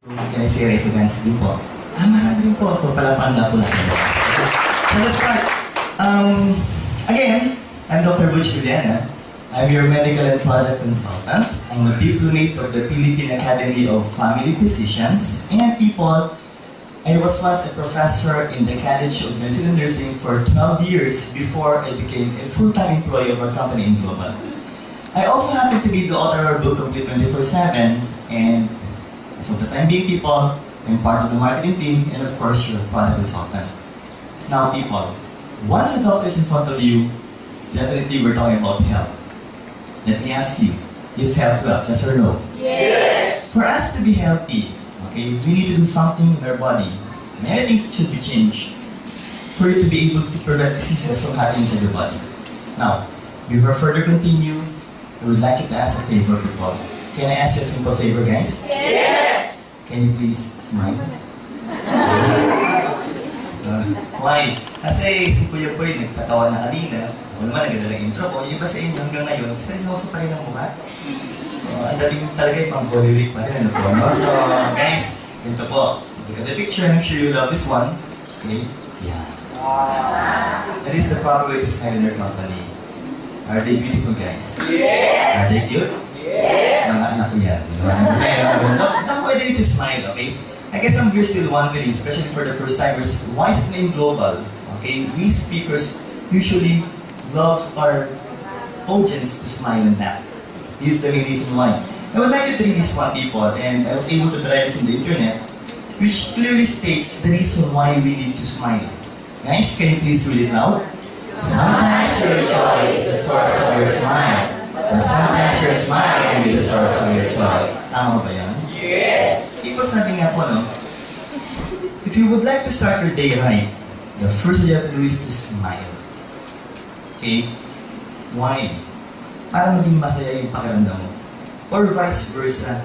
Can I say raise events din po? Marami rin po. So, palapan na po natin. So, let's start. Again, I'm Dr. Butch, Villena. I'm your medical and product consultant. I'm a diplomate of the Philippine Academy of Family Physicians. And people, I was once a professor in the College of Medicine and Nursing for 12 years before I became a full-time employee of our company in Global. I also happen to be the author of our book, Complete 24/7, and so the time being, people, I'm part of the marketing team, and of course, you're a product consultant. Now, people, once a doctor is in front of you, definitely we're talking about health. Let me ask you, is health wealth, yes or no? Yes! For us to be healthy, okay, we need to do something with our body. Many things should be changed for you to be able to prevent diseases from happening inside your body. Now, before further continue, I would like you to ask a favor, people. Can I ask you a simple favor, guys? Yes! Can you please smile? Why? Kasi si Kuya Boy nagpatawa na kanina. Ako naman nagdadalang intro ko. Yung iba sa inyo hanggang ngayon, seryoso pa rin ang mukha. Ang daling talaga yung pang-Bollywood pa rin. Ano po, no? So, guys, ito po. Look at the picture. I'm sure you love this one. Okay? Yeah. That is the proper way to smile in your company. Are they beautiful, guys? Yes! Are they cute? Yes! Mga anak ko yan. Now, I need to smile, okay? I guess you're still wondering, especially for the first timers, why is it named Global? Okay, we speakers usually loves our audience to smile and laugh. This is the main reason why. I would like to read this one, people, and I was able to try this in the internet, which clearly states the reason why we need to smile. Guys, can you please read it loud? Sometimes your joy is the source of your smile. And sometimes your smile can be the source of your joy. Tama ba yan? Yes! People, sabi nga po, no? If you would like to start your day right, the first thing you have to do is to smile. Okay? Why? Para maging masaya yung pakiramdam mo. Or vice versa.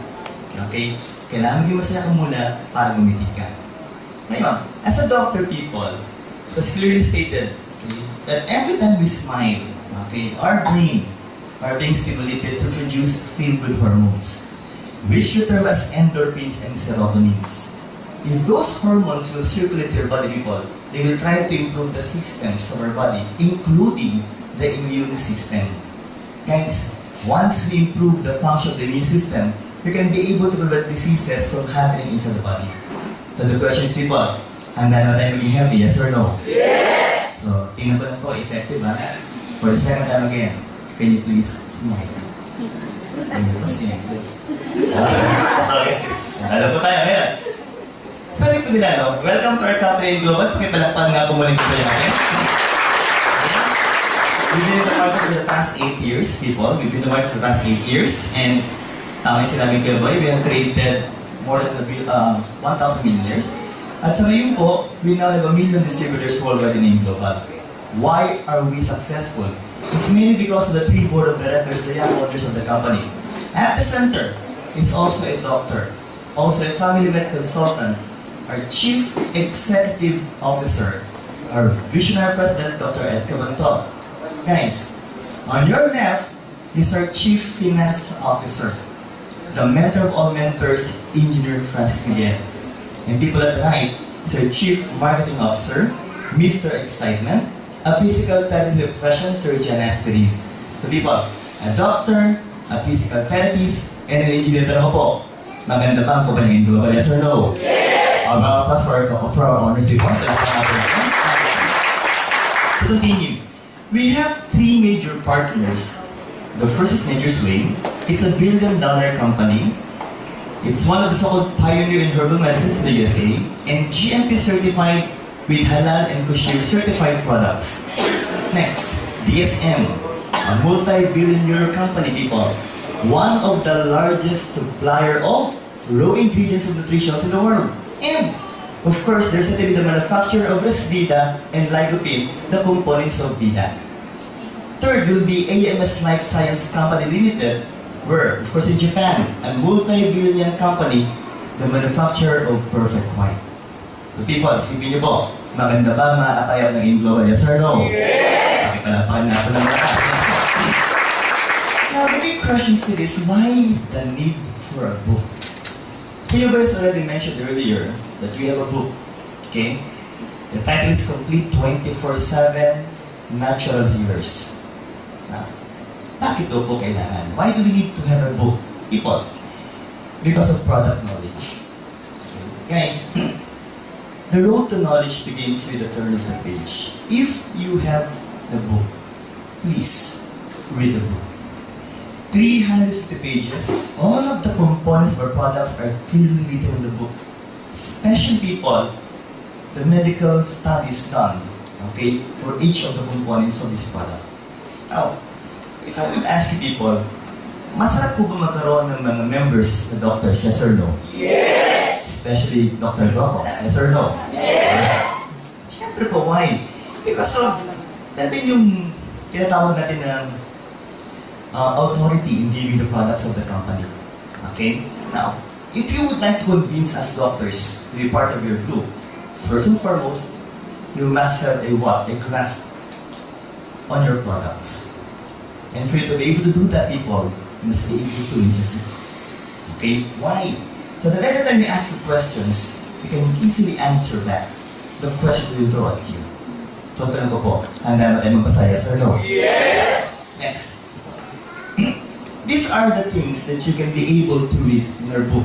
Okay? Kailangan maging masaya ka muna para ngumiti ka. Ngayon, as a doctor, people, it was clearly stated, okay, that every time we smile, okay, our brain are being stimulated to produce feel-good hormones, which we term as endorphins and serotonins. If those hormones will circulate to your body, people, they will try to improve the systems of our body, including the immune system. Guys, once we improve the function of the immune system, we can be able to prevent diseases from happening inside the body. So the question is, people, handa na tayo maging healthy, yes or no? Yes! So, tingnan ko lang po, effective ha? For the second time again, can you please smile? Ano ba siya? Okay. Alam po tayo, ayan. Sabi po nila, no? Welcome to our company in Global. Pakipalakpan nga po muli po natin. We've been in the market for the past 8 years, people. We've been in the market for the past 8 years. And tama yung sinabi ko, boy, we have created more than 1,000 millionaires. At sa ngayon po, we now have 1 million distributors worldwide in Global. Why are we successful? It's mainly because of the 3 board of directors, the young owners of the company. At the center is also a doctor, also a family med consultant, our chief executive officer, our visionary president, Dr. Ed Cabanto. Guys, on your left is our chief finance officer, the mentor of all mentors, Engineer Francis Miguel. And people at the right is our chief marketing officer, Mr. Excitement, a physical therapy profession, Sir Jan Asperin. So people, a doctor, a physical therapist, and an engineer. Tanong ko po, maganda ba ang kumpanya ng Global, yes or no? Yes! Our mga class for our honors report. To continue, we have 3 major partners. The first is Nature's Way. It's a billion-dollar company. It's one of the so-called pioneer in herbal medicines in the USA, and GMP certified with halal and kosher certified products. Next, DSM, a multi-billion euro company, people. One of the largest supplier of raw ingredients of nutrition in the world. And, of course, there's said to be the manufacturer of Resvita and Lycopene, the components of Vida. Third will be AMS Life Science Company Limited, where, of course, in Japan, a multi-billion company, the manufacturer of Perfect White. So people, isipin niyo po, maganda ba makakatayap ng Global, yes or no? Yes! Pakipalapakan na po ng mga. Now, the big question still is, why the need for a book? Kuya Boy already mentioned earlier that we have a book. Okay? The title is Complete 24/7 Natural Healers. Now, bakit daw po kailangan? Why do we need to have a book? People, because of product knowledge. Okay. Guys, the road to knowledge begins with the turn of the page. If you have the book, please read the book. 350 pages, all of the components of our products are clearly written in the book. Especially people, the medical studies done, okay, for each of the components of this product. Now, if I would ask you people, masarap po ba magkaroon ng mga members na doctors, yes or no? Yes! Especially Dr. Loco, yes or no? Yes! Siyempre po, why? Because of, natin yung tinatawag natin ng authority in giving the products of the company. Okay? Now, if you would like to convince us doctors to be part of your group, first and foremost, you must have a what? A grasp on your products. And for you to be able to do that, people, you must be able to read the book. Okay? Why? So that every time you ask the questions, you can easily answer back the question will throw at you. So, tanong ko po, handa na tayo magbasa, yes or no? Yes! Next. These are the things that you can be able to read in our book.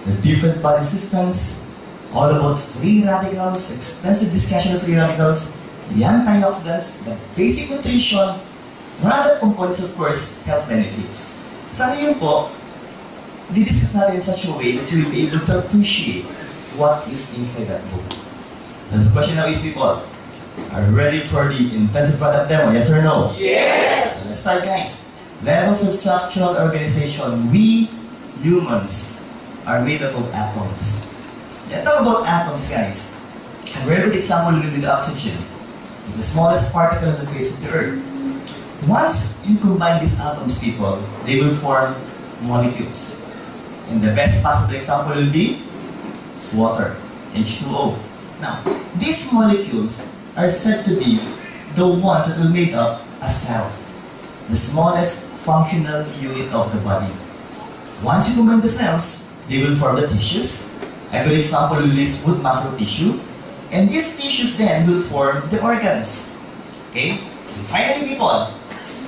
The different body systems, all about free radicals, extensive discussion of free radicals, the antioxidants, the basic nutrition, and other components, of course, health benefits. Sa ngayon po, didiscuss natin in such a way that you will be able to appreciate what is inside that book. And the question now is, people, are you ready for the intensive product demo? Yes or no? Yes! So let's start, guys. Levels of structural organization. We humans are made up of atoms. Let's talk about atoms, guys. A very good example will be the oxygen. It's the smallest particle on the face of the earth. Once you combine these atoms, people, they will form molecules. And the best possible example will be water, H2O. Now, these molecules are said to be the ones that will make up a cell, the smallest functional unit of the body. Once you combine the cells, they will form the tissues. A good example will be smooth muscle tissue. And these tissues then will form the organs. Okay? And finally, people,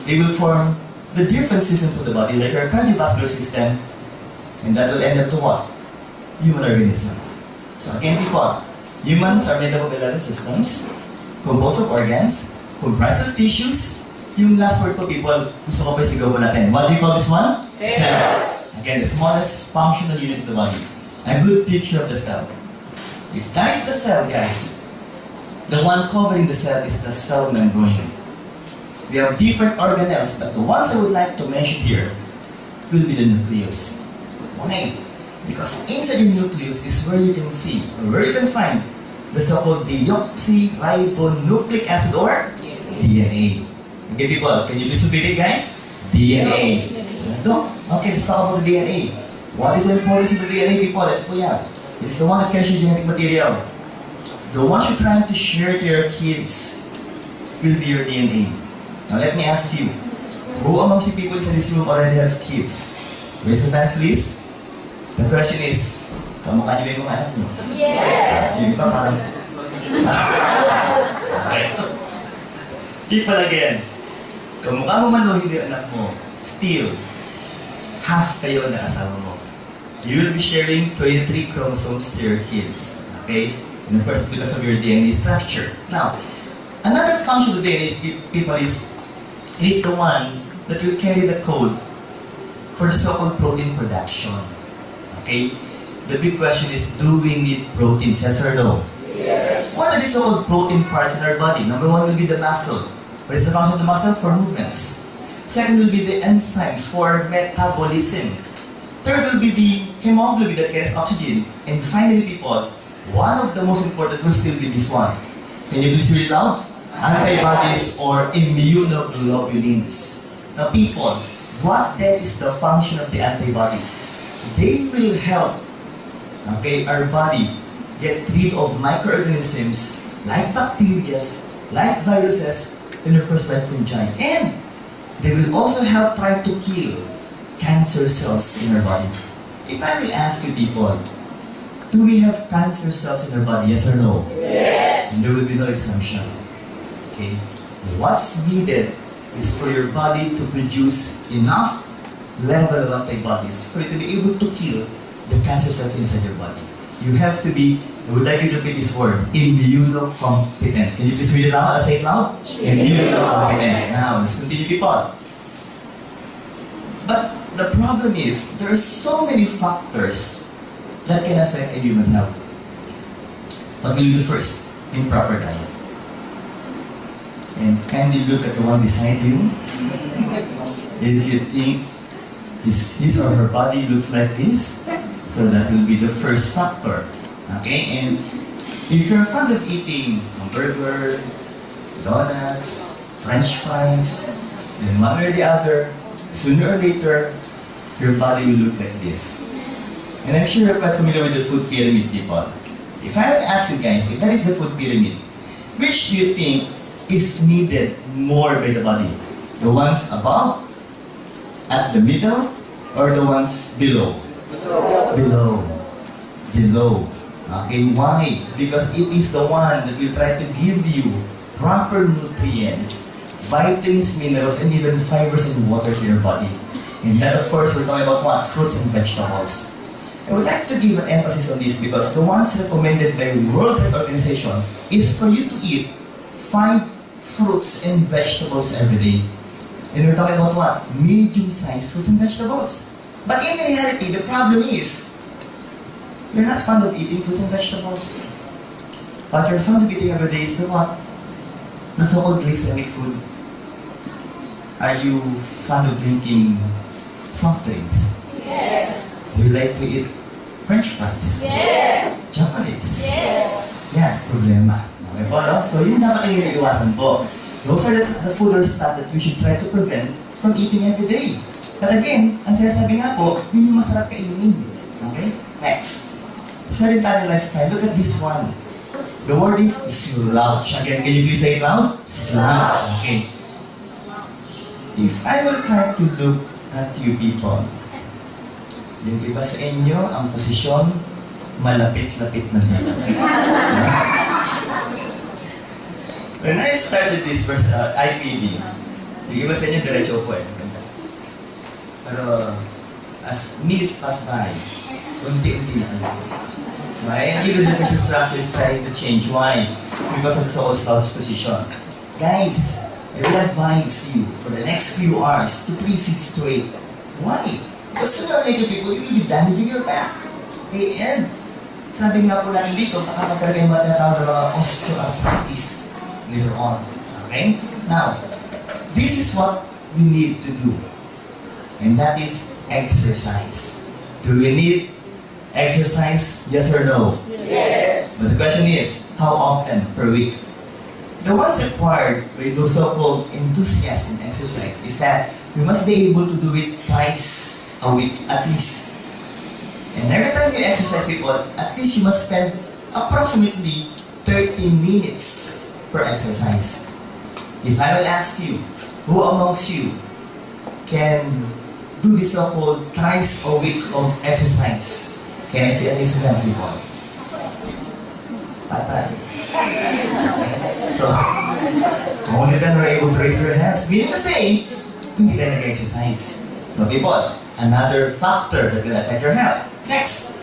they will form the different systems of the body, like our cardiovascular system, and that will end up to what? Human organism. So again, people, humans are made up of 11 systems, composed of organs, comprised of tissues. Yung last word po, people, gusto ko pa isigaw po natin. What do you call this one? Cells. Again, the smallest functional unit of the body. A good picture of the cell. If that is the cell, guys, the one covering the cell is the cell membrane. We have different organelles, but the ones I would like to mention here will be the nucleus. Why? Because inside the nucleus is where you can see, or where you can find, the so-called deoxyribonucleic acid or DNA. Okay, people, can you please repeat it, guys? DNA. Okay, let's talk about the DNA. What is the importance of the DNA, people? Ito po yan. It is the one that carries your genetic material. The one you're trying to share to your kids will be your DNA. Now, let me ask you, who amongst you people in this room already have kids? Raise your hands, please. The question is, kamukha niyo ba yung mga anak niyo? Yes! Yung iba parang... Okay, so, people again. Kamukha mo man o hindi anak mo, still, half kayo na asawa mo. You will be sharing 23 chromosomes to your kids. Okay? And of course, it's because of your DNA structure. Now, another function of the DNA is, people, is it is the one that will carry the code for the so-called protein production. Okay? The big question is, do we need proteins, yes or no? Yes! What are the so-called protein parts in our body? Number one will be the muscle. What is the function of the muscle? For movements. Second will be the enzymes for metabolism. Third will be the hemoglobin that carries oxygen. And finally, people, one of the most important will still be this one. Can you please read it loud? Antibodies or immunoglobulins. Now, people, what then is the function of the antibodies? They will help, okay, our body get rid of microorganisms like bacteria, like viruses, and of course like fungi. And they will also help try to kill cancer cells in our body. If I will ask you people, do we have cancer cells in our body, yes or no? Yes. And there will be no exemption. Okay? What's needed is for your body to produce enough level of antibodies for you to be able to kill the cancer cells inside your body. You have to be, I would like you to repeat this word, immunocompetent. Can you please read it out? I'll say it loud. Immunocompetent. Now, let's continue, people. But the problem is, there are so many factors that can affect a human health. What will you do first? Improper diet. And kindly look at the one beside you. If you think his or her body looks like this, so that will be the first factor. Okay? And if you're fond of eating hamburger, donuts, French fries, then one or the other, sooner or later, your body will look like this. And I'm sure you're quite familiar with the food pyramid, people. If I would ask you guys, if that is the food pyramid, which do you think is needed more by the body? The ones above, at the middle, or the ones below? Below. Below. Okay, why? Because it is the one that will try to give you proper nutrients, vitamins, minerals, and even fibers and water to your body. And that, of course, we're talking about what? Fruits and vegetables. I would like to give an emphasis on this because the ones recommended by the World Health Organization is for you to eat 5 fruits and vegetables every day. And we're talking about what? Medium-sized fruits and vegetables. But in reality, the problem is, you're not fond of eating fruits and vegetables. What you're fond of eating every day is the what? The so-called glycemic food. Are you fond of drinking soft drinks? Yes. Do you like to eat French fries? Yes. Chocolates? Yes. Yan, problema. Okay po, no? So yun dapat ang iniiwasan po. Those are the food or stuff that we should try to prevent from eating every day. But again, ang sinasabi nga po, yun yung masarap kainin. Okay? Next. Sedentary lifestyle. Look at this one. The word is slouch. Again, can you please say it loud? Slouch. Okay. If I will try to look at you people, yung iba sa inyo, ang posisyon, malapit-lapit na nila. When I started this IPD, yung iba sa inyo, diretso po eh. Pero, as minutes pass by, unti-unti na kayo. Right? And even the first instructor is trying to change. Why? Because of the so-called slouch position. Guys, I will advise you for the next few hours to please sit straight. Why? Because sooner or later, people, you will be damaging your back. Okay, and sabi nga po namin dito, baka magkaroon kayo matatawag ng mga osteoarthritis later on. Okay? Now, this is what we need to do. And that is exercise. Do we need exercise? Yes or no? Yes. But the question is, how often per week? The ones required by those so-called enthusiasts in exercise is that we must be able to do it twice a week at least. And every time you exercise, people, at least you must spend approximately 30 minutes per exercise. If I will ask you, who amongst you can do this so-called twice a week of exercise? Can I see at least hands, people? Patay. So, only then we're able to raise their hands. Meaning to say, hindi tayo nag-exercise. So people, another factor that will affect your health. Next.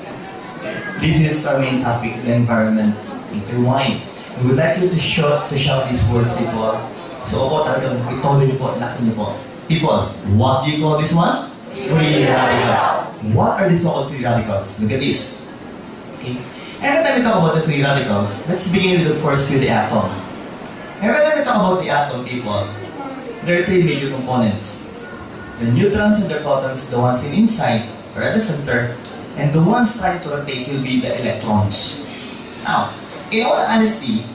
This is our main topic, the environment. Okay, why? We would like you to shout these words, people. So opo, talagang ituloy niyo po, laksan niyo po. People, what do you call this one? Free radicals. What are these so-called free radicals? Look at this. Okay. Every time we talk about the free radicals, let's begin with, of course, with the atom. Every time we talk about the atom, people, there are 3 major components. The neutrons and the protons, the ones inside or at the center, and the ones trying to rotate will be the electrons. Now, in all honesty,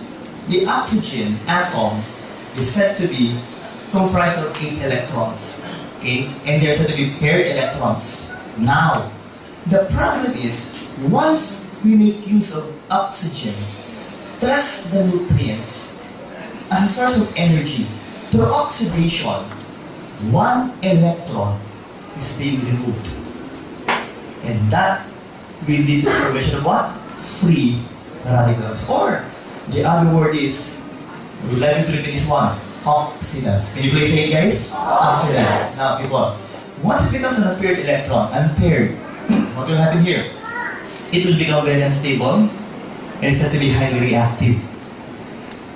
the oxygen atom is said to be comprised of 8 electrons. Okay? And they're said to be paired electrons. Now, the problem is, once we make use of oxygen plus the nutrients as a source of energy, through oxidation, 1 electron is being removed. And that will lead to the formation of what? Free radicals. Or, the other word is, we like to repeat this one, oxidants. Can you please say it, guys? Oxidants. Now, people, once it becomes an unpaired electron, what will happen here? It will become very unstable, and it's said to be highly reactive.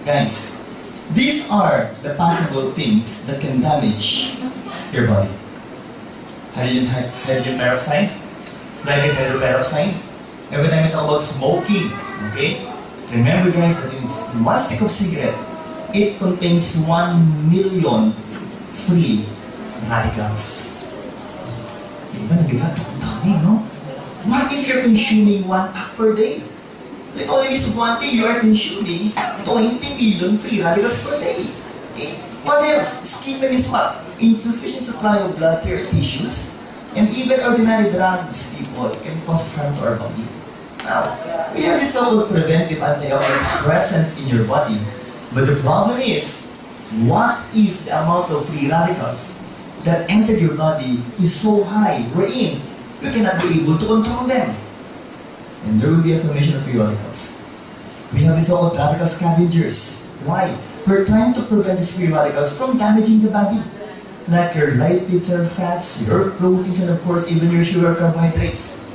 Guys, these are the possible things that can damage your body. Hydrogen peroxide, dihydroperoxide. Every time we talk about smoking, okay? Remember guys that in one stick of cigarette, it contains 1 million free radicals. Diba nabigat? Ang dami, no? What if you're consuming 1 pack per day? So it only means one thing, you are consuming 20 million free radicals per day. Okay? What else? Skin means what? Insufficient supply of blood to your tissues, and even ordinary drugs, people, can cause harm to our body. Now, we have this so-called preventive antioxidants present in your body, but the problem is, what if the amount of free radicals that entered your body is so high, wherein you cannot be able to control them? And there will be a formation of free radicals. We have these so-called radical scavengers. Why? We're trying to prevent these free radicals from damaging the body. Like your lipids or fats, your proteins, and of course, even your sugar carbohydrates.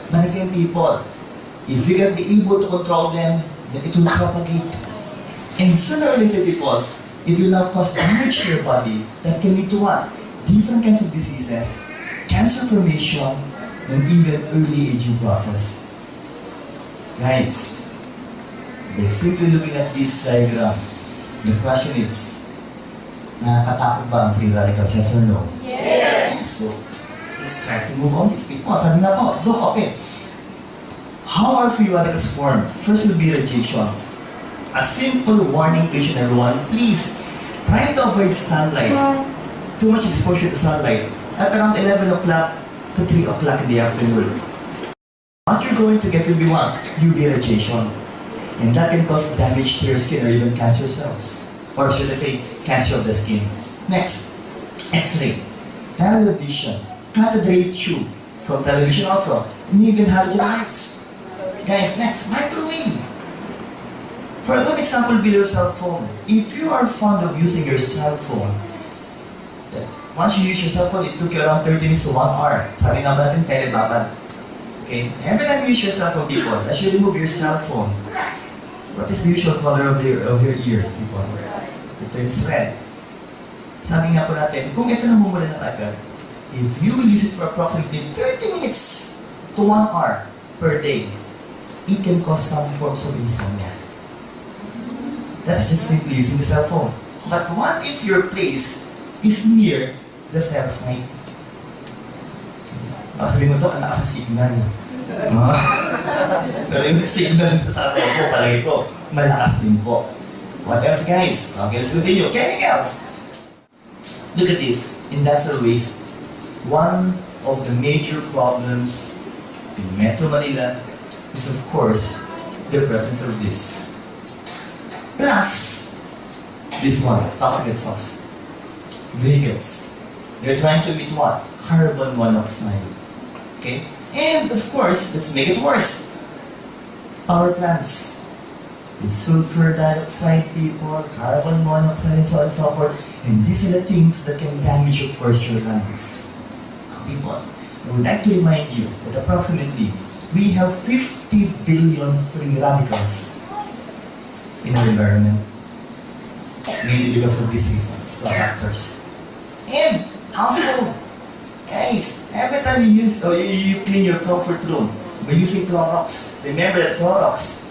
But again, people, if you can be able to control them, then it will propagate. And sooner or later, people, it will now cause damage to your body that can lead to what? Different kinds of diseases, cancer formation, and even early aging process. Guys, by simply looking at this diagram, the question is, nakakatakot ba ang free radicals? Yes or no? Yes. So, let's try to move on. These people, sabi nga po, okay. How are free radicals formed? First will be radiation. A simple warning to each and everyone, please try to avoid sunlight. Too much exposure to sunlight at around 11 o'clock to 3 o'clock in the afternoon. What you're going to get will be what? UV radiation. And that can cause damage to your skin or even cancer cells. Or should I say, cancer of the skin. Next, X-ray. Television. Cathode tube. From television also. And even halogen lights. Guys, next, microwave. For a good example, be your cell phone. If you are fond of using your cell phone, once you use your cell phone, it took you around 30 minutes to 1 hour. Sabi nga ba natin, telebabad. Okay? Every time you use your cell phone, people, as you remove your cell phone, what is the usual color of your ear, people? It turns red. Sabi nga po natin, kung ito namumula ng agad, if you will use it for approximately 30 minutes to 1 hour per day, it can cause some forms of insomnia. That's just simply using the cell phone. But what if your place is near the cell site? Sabihin mo ito, anak sa signal. Pero yung signal sa atin po, palagi ko, malakas din po. What else, guys? Okay, let's continue. Chemicals! Look at this. Industrial waste. One of the major problems in Metro Manila is, of course, the presence of this. Plus, this one, toxic exhaust. Vehicles. They're trying to emit what? Carbon monoxide. Okay? And, of course, let's make it worse. Power plants. With sulfur dioxide, people, carbon monoxide, and so on and so forth. And these are the things that can damage, of course, your lungs. Now, people, I would like to remind you that approximately we have 50 billion free radicals in our environment. Mainly because of these reasons, or factors. And household. Guys, every time you use or you clean your comfort room by using Clorox, remember that Clorox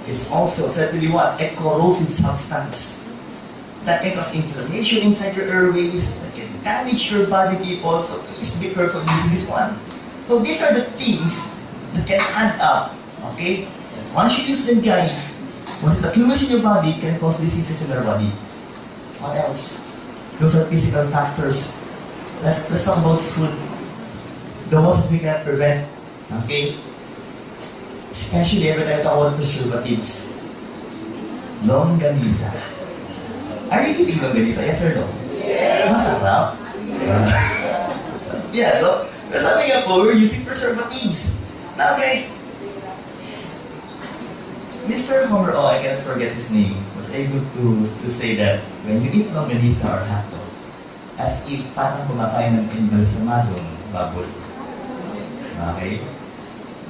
is also said to be what? A corrosive substance that can cause inflammation inside your airways, that can damage your body, people. So please be careful using this one. So these are the things that can add up, okay? And once you use them, guys, once it accumulates in your body, it can cause diseases in our body. What else? Those are physical factors. Let's talk about food. The ones that we can prevent, okay? Especially every time we talk about preservatives. Longganisa. Are you eating longganisa? Yes or no? Yes. Masarap? Yeah, no? Pero sabi nga po, we're using preservatives. Now guys, Mr. Homer, oh, I cannot forget his name, was able to say that when you eat longganisa or hotdog, as if parang kumakain ng embalsamadong baboy. Okay?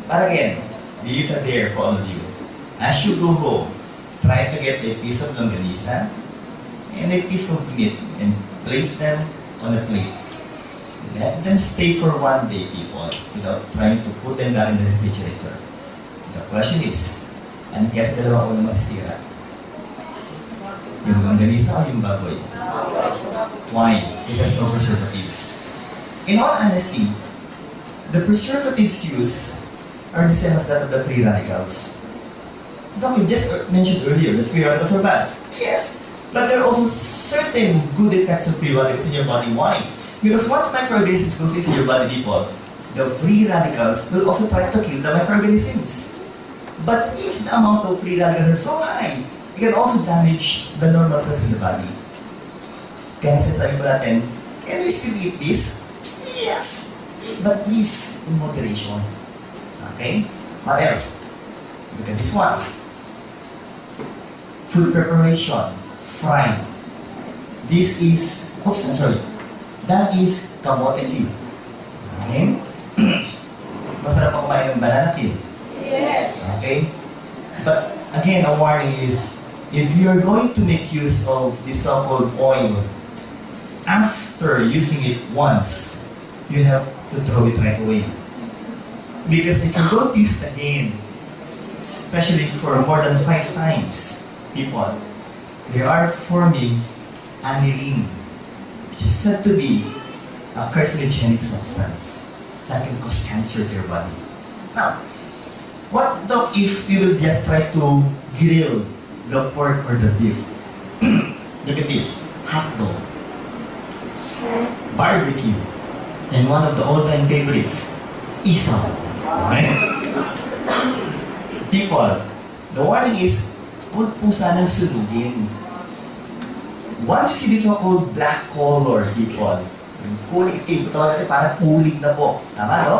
But again, these are there for all of you. As you go home, try to get a piece of longganisa and a piece of meat and place them on a plate. Let them stay for one day, people, without trying to put them down in the refrigerator. The question is, ano kaya sa dalawa unang masisira? Yung longganisa o yung baboy? Why? It has no preservatives. In all honesty, the preservatives used are the same as that of the free radicals. Doc, you just mentioned earlier that free radicals are bad. Yes, but there are also certain good effects of free radicals in your body. Why? Because once microorganisms goes into your body, people, the free radicals will also try to kill the microorganisms. But if the amount of free radicals are so high, it can also damage the normal cells in the body. Kaya sinasabi po natin, can we still eat this? Yes, but please, in moderation. Okay? What else? Look at this one. Food preparation, frying. This is, oops, I'm sorry. That is kamote tea. Okay? Masarap pa kumain ng banana tea. Yes. Okay? But again, a warning is, if you're going to make use of this so-called oil, after using it once, you have to throw it right away. Because if you're going to use it again, especially for more than 5 times, people, they are forming aniline, which is said to be a carcinogenic substance that can cause cancer to your body. Now, what though if you will just try to grill the pork or the beef? Look at this, hot dog, barbecue, and one of the all-time favorites, isaw. Okay? People, the warning is, huwag po sanang sunugin. Once you see this so-called black color, people, yung kulay itim, ito natin parang uling na po. Tama, no?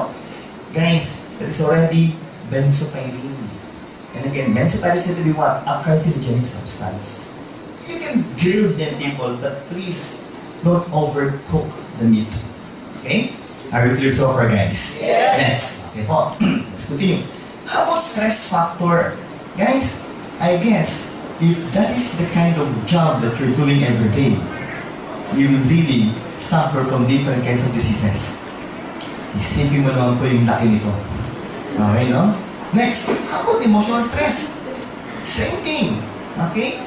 Guys, that is already benzopyrene. And again, benzopyrene is said to be what? A carcinogenic substance. You can grill them, people, but please don't overcook the meat. Okay? Are we clear so far, guys? Yes. Okay po. Let's continue. How about stress factor? Guys, I guess, if that is the kind of job that you're doing every day, you will really suffer from different kinds of diseases. Isipin mo naman po yung laki nito. Okay, no? Next, how about emotional stress? Same thing. Okay?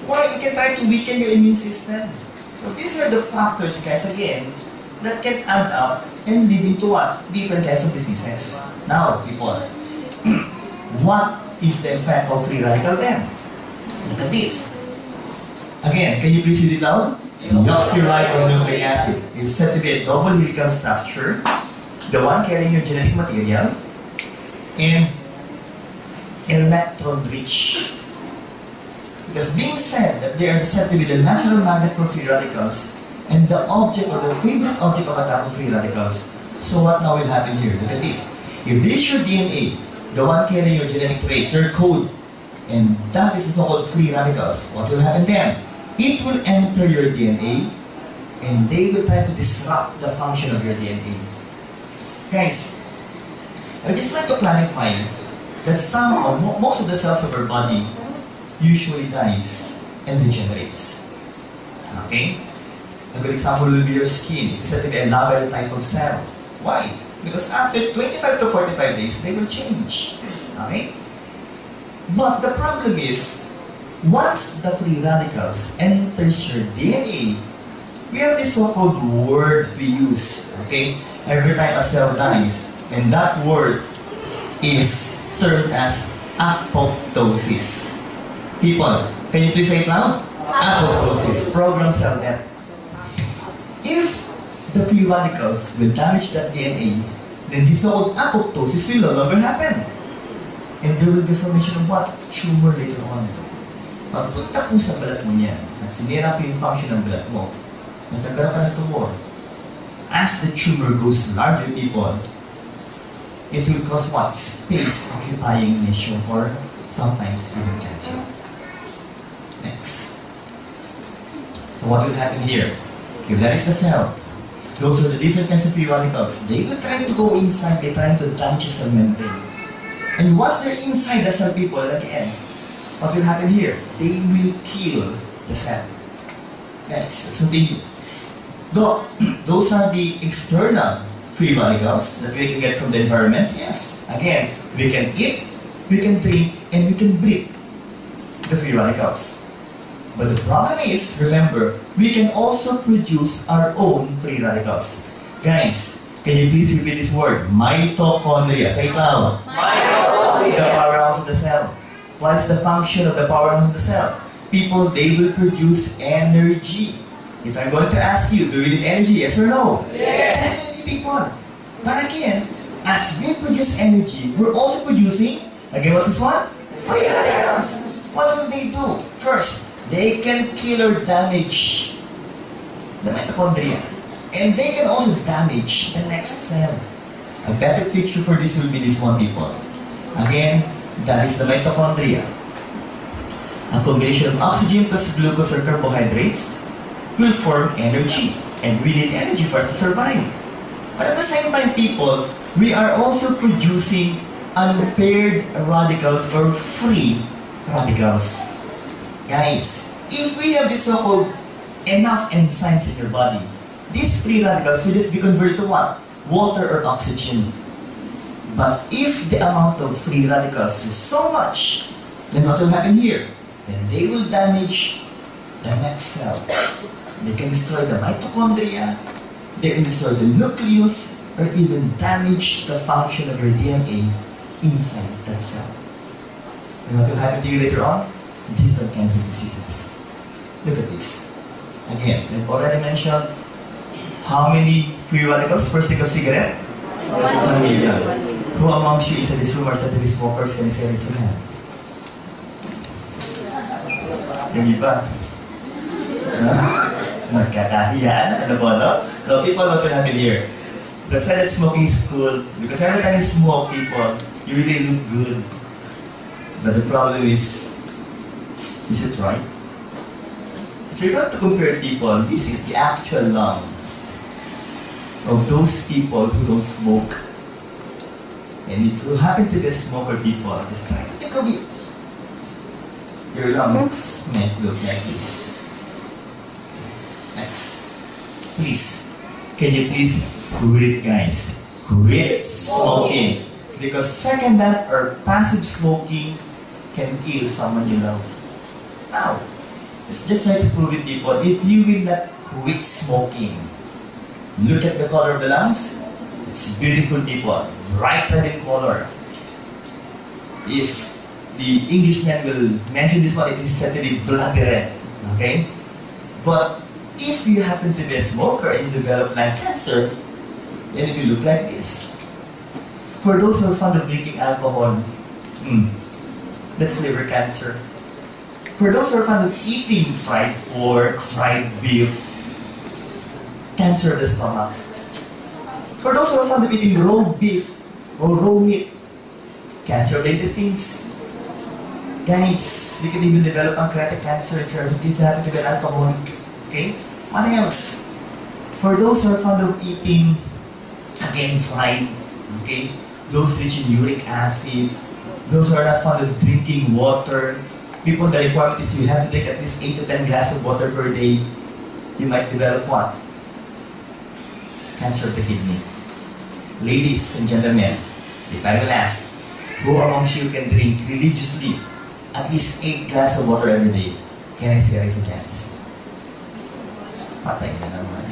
Or you can try to weaken your immune system. So these are the factors, guys, again, that can add up and leading to what? Different kinds of diseases. Now, people, what is the effect of free radical then? Look at this. Again, can you please read it loud? Deoxyribonucleic acid is said to be a double helical structure, the one carrying your genetic material, and electron-rich. Because being said that they are said to be the natural magnet for free radicals and the object or the favorite object of attack of free radicals. So what now will happen here? Look at this. If this is your DNA, the one carrying your genetic trait, your code, and that is the so-called free radicals, what will happen then? It will enter your DNA and they will try to disrupt the function of your DNA. Guys, I would just like to clarify that somehow, most of the cells of our body usually dies and regenerates. Okay? A good example will be your skin. It's said to be a novel type of cell. Why? Because after 25 to 45 days, they will change. Okay? But the problem is, once the free radicals enters your DNA, we have this so-called word we use, okay? Every time a cell dies, and that word is termed as apoptosis. People, can you please say it loud? Apoptosis, programmed cell death. If the free radicals will damage that DNA, then this so-called apoptosis will no longer happen. And there will be formation of what? Tumor later on. Pagpunta po sa balat mo niyan, at sinira po yung function ng balat mo, nagkakaroon ka ng tumor. as the tumor goes larger, people, it will cause what? Space-occupying lesion or sometimes even cancer. Next. So what will happen here? If that is the cell, those are the different kinds of free radicals. They will try to go inside, they're trying to damage the cell membrane. And once they're inside the cell, people, again, what will happen here? They will kill the cell. Next, let's continue. Those are the external free radicals that we can get from the environment. Yes, again, we can eat, we can drink, and we can breathe the free radicals. But the problem is, remember, we can also produce our own free radicals. Guys, can you please repeat this word? Mitochondria. Say it loud. Mitochondria. The powerhouse of the cell. What is the function of the powerhouse of the cell? People, they will produce energy. If I'm going to ask you, do you need energy? Yes or no? Yes. Definitely, people. But again, as we produce energy, we're also producing, again, what's this one? Free radicals. What will they do? First, they can kill or damage the mitochondria. And they can also damage the next cell. A better picture for this will be this one, people. Again, that is the mitochondria. A combination of oxygen plus glucose or carbohydrates will form energy. And we need energy for us to survive. But at the same time, people, we are also producing unpaired radicals or free radicals. Guys, if we have this so-called enough enzymes in your body, these free radicals will just be converted to what? Water or oxygen. But if the amount of free radicals is so much, then what will happen here? Then they will damage the next cell. They can destroy the mitochondria, they can destroy the nucleus, or even damage the function of your DNA inside that cell. And what will happen to you later on? Different kinds of diseases. Look at this. Again, I've already mentioned how many free radicals per stick of cigarette? 1 million. Who amongst you inside this room are said to be smokers? Can you say raise your hand? Yung iba? Nagkakahiyaan? Ano po, no? So people, what will happen here? The silent smoking is cool because every time you smoke, people, you really look good. But the problem is it right? If you're going to compare people, this is the actual lungs of those people who don't smoke. And if you happen to be a smoker, people, just try to think of it. Your lungs might look like this. Next. Please, can you please quit, guys? Quit smoking. Because second that, or passive smoking can kill someone you love. Now, let's just try to prove it, people. If you will not quit smoking, look at the color of the lungs. It's beautiful, people. Bright red in color. If the Englishman will mention this one, it is said to be bloody red. Okay? But if you happen to be a smoker and you develop lung cancer, then it will look like this. For those who are fond of drinking alcohol, that's liver cancer. For those who are fond of eating fried pork, fried beef, cancer of the stomach. For those who are fond of eating raw beef or raw meat, cancer of the intestines. Guys, we can even develop pancreatic cancer if you happen to be an alcoholic. Okay? What else? For those who are fond of eating, again, fried, okay? Those rich in uric acid, those who are not fond of drinking water, people, the requirement is you have to take at least 8 to 10 glasses of water per day. You might develop what? Cancer of the kidney. Ladies and gentlemen, if I will ask, who amongst you can drink religiously at least 8 glasses of water every day? Can I say raise your hands? Patay na naman.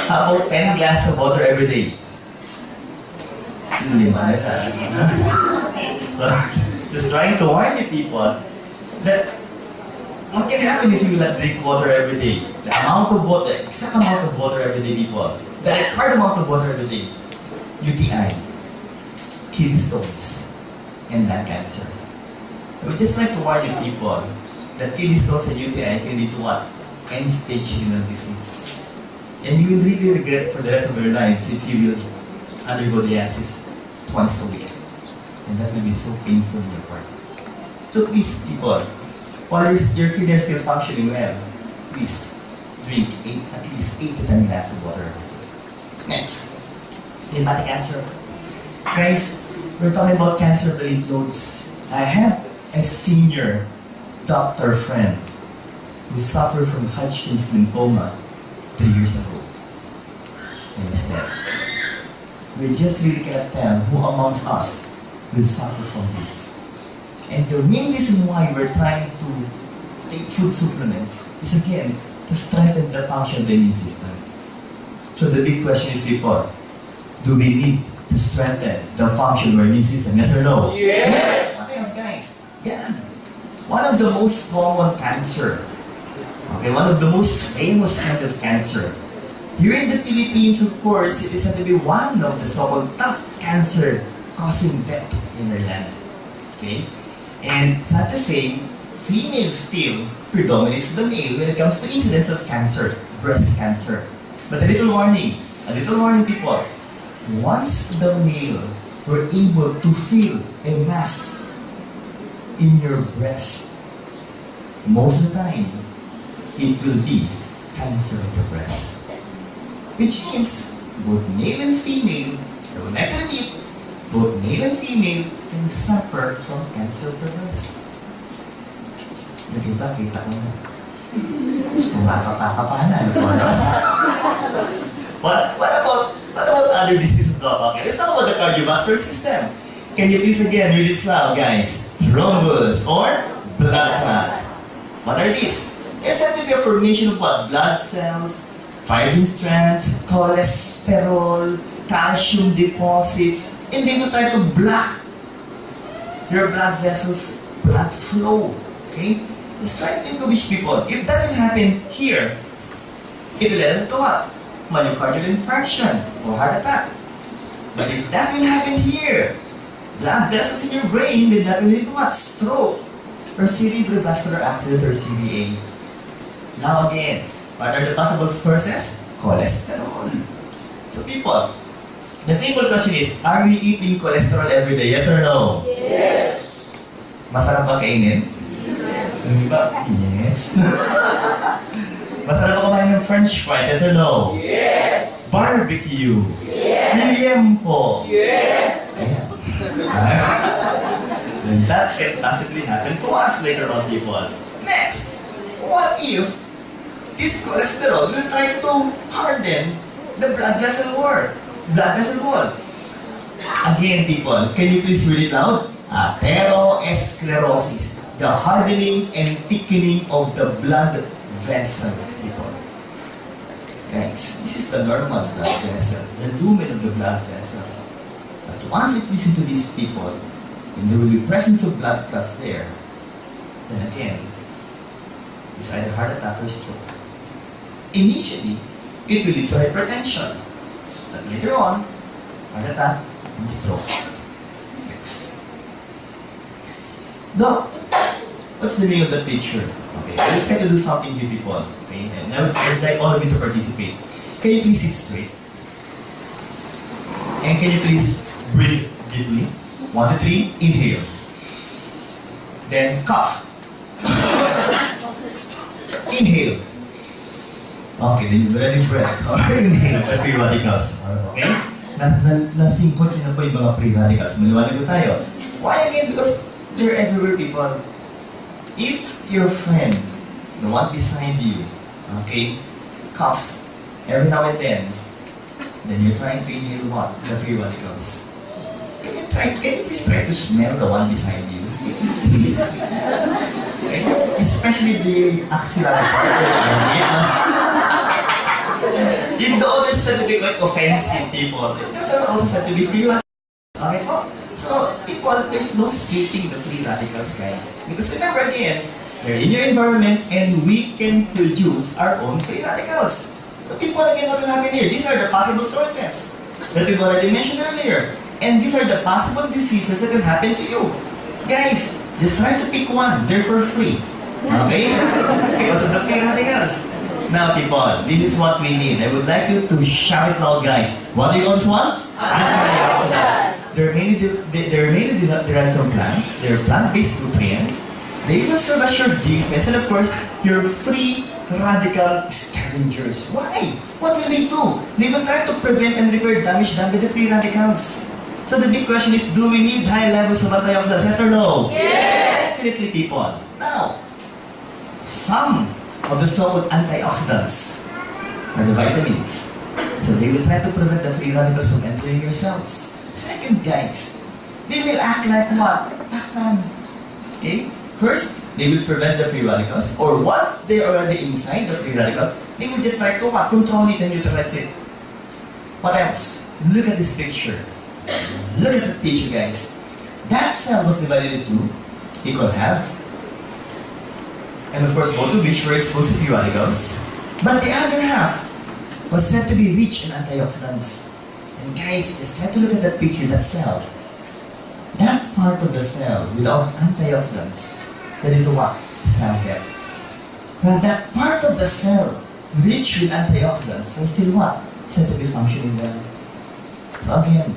How about 10 glasses of water every day? Hindi man na. So, just trying to warn you people that what can happen if you will not drink water every day? The amount of water, exact amount of water every day, people. The required amount of water every day. UTI, kidney stones, and lung cancer. I would just like to warn you people that kidney stones and UTI can lead to what? End-stage renal disease. And you will really regret for the rest of your lives if you will undergo dialysis twice a week. And that will be so painful in your part. So please, people, while your kidney are still functioning well, please drink at least 8 to 10 glasses of water. Next, lymphatic cancer. Guys, we're talking about cancer of the lymph nodes. I have a senior doctor friend who suffered from Hodgkin's lymphoma 3 years ago. And he's dead. We just really cannot tell who amongst us will suffer from this. And the main reason why we're trying to take food supplements is again to strengthen the function of the immune system. So the big question is, people, do we need to strengthen the function of our immune system? Yes or no? Yes! What else, guys? Yeah. One of the most common cancer, okay, one of the most famous kind of cancer. Here in the Philippines, of course, it is said to be one of the so-called top cancer causing death in our land. Okay? And sad to say, female still predominates the male when it comes to incidence of cancer, breast cancer. But a little warning, people. Once the male were able to feel a mass in your breast, most of the time, it will be cancer of the breast. Which means, both male and female, no matter it, both male and female can suffer from cancer of the breast. Yung iba, kita ko na. Kumakapakapanan. What about other diseases, Doc? Okay, let's talk about the cardiovascular system. Can you please again read it loud, guys? Thrombus or blood clots. What are these? There's said to be a formation of what? Blood cells, fibrin strands, cholesterol, calcium deposits, and they will try to block your blood vessels, blood flow. Okay? Just try to think of each people. If that will happen here, it will lead to what? Myocardial infarction or heart attack. But if that will happen here, blood vessels in your brain, then that will lead to what? Stroke or cerebrovascular accident or CVA. Now again, what are the possible sources? Cholesterol. So people, the simple question is, are we eating cholesterol every day? Yes or no? Yes! Masarap ba kainin? Yung iba, yes. Masarap ba kumain ng french fries? Yes or no? Yes! Barbecue? Yes! Liempo? Yes! Ayan. Then that can possibly happen to us later on, people. Next, what if this cholesterol will try to harden the blood vessel wall? Again, people, can you please read it out? Atherosclerosis. The hardening and thickening of the blood vessel, people. Guys, this is the normal blood vessel, the lumen of the blood vessel. But once it gets into these people, and there will be presence of blood clots there, then again, it's either heart attack or stroke. Initially, it will lead to hypertension. But later on, heart attack and stroke. Next. Now, what's the meaning of the picture? Okay, I will try to do something here, people. Okay, and I would like all of you to participate. Can you please sit straight? And can you please breathe deeply? 1, 2, 3, inhale. Then cough. Inhale. Okay, then you ready breath. Okay, inhale the free radicals. Okay? Nasingkot nyo na po yung mga free radicals. Maliwanag ko tayo. Why again? Because they're everywhere, people. If your friend, the one beside you, okay, coughs every now and then you're trying to inhale what? The free radicals. Can you please try to smell the one beside you? Please. Okay? Especially the axillary part of the armpit. If the others said to be quite offensive, people, those are also said to be free radicals. Okay po? So, people, there's no escaping the free radicals, guys. Because remember again, they're in your environment and we can produce our own free radicals. So people, again, what will happen here? These are the possible sources that we've already mentioned earlier. And these are the possible diseases that can happen to you. Guys, just try to pick one. They're for free. Okay? Because of the free radicals. Now people, this is what we need. I would like you to shout it now, guys. What do you guys want? Antioxidants. They're mainly derived from plants. They're plant-based nutrients. They will serve as your defense and of course, your free radical scavengers. Why? What will they do? They will try to prevent and repair damage done by the free radicals. So the big question is, do we need high levels of antioxidants? Yes or no? Yes! Definitely, people. Now, some of the so-called antioxidants are the vitamins. So they will try to prevent the free radicals from entering your cells. Second, guys, they will act like what? Takpan. Okay? First, they will prevent the free radicals, or once they're already inside the free radicals, they will just try to what? Control it and neutralize it. What else? Look at this picture. Look at the picture, guys. That cell was divided into equal halves, and of course, both of which were exposed to free radicals. But the other half was said to be rich in antioxidants. And guys, just try to look at that picture, that cell. That part of the cell without antioxidants led into what? Cell death. Well, that part of the cell rich with antioxidants are still what? Said to be functioning well. So again,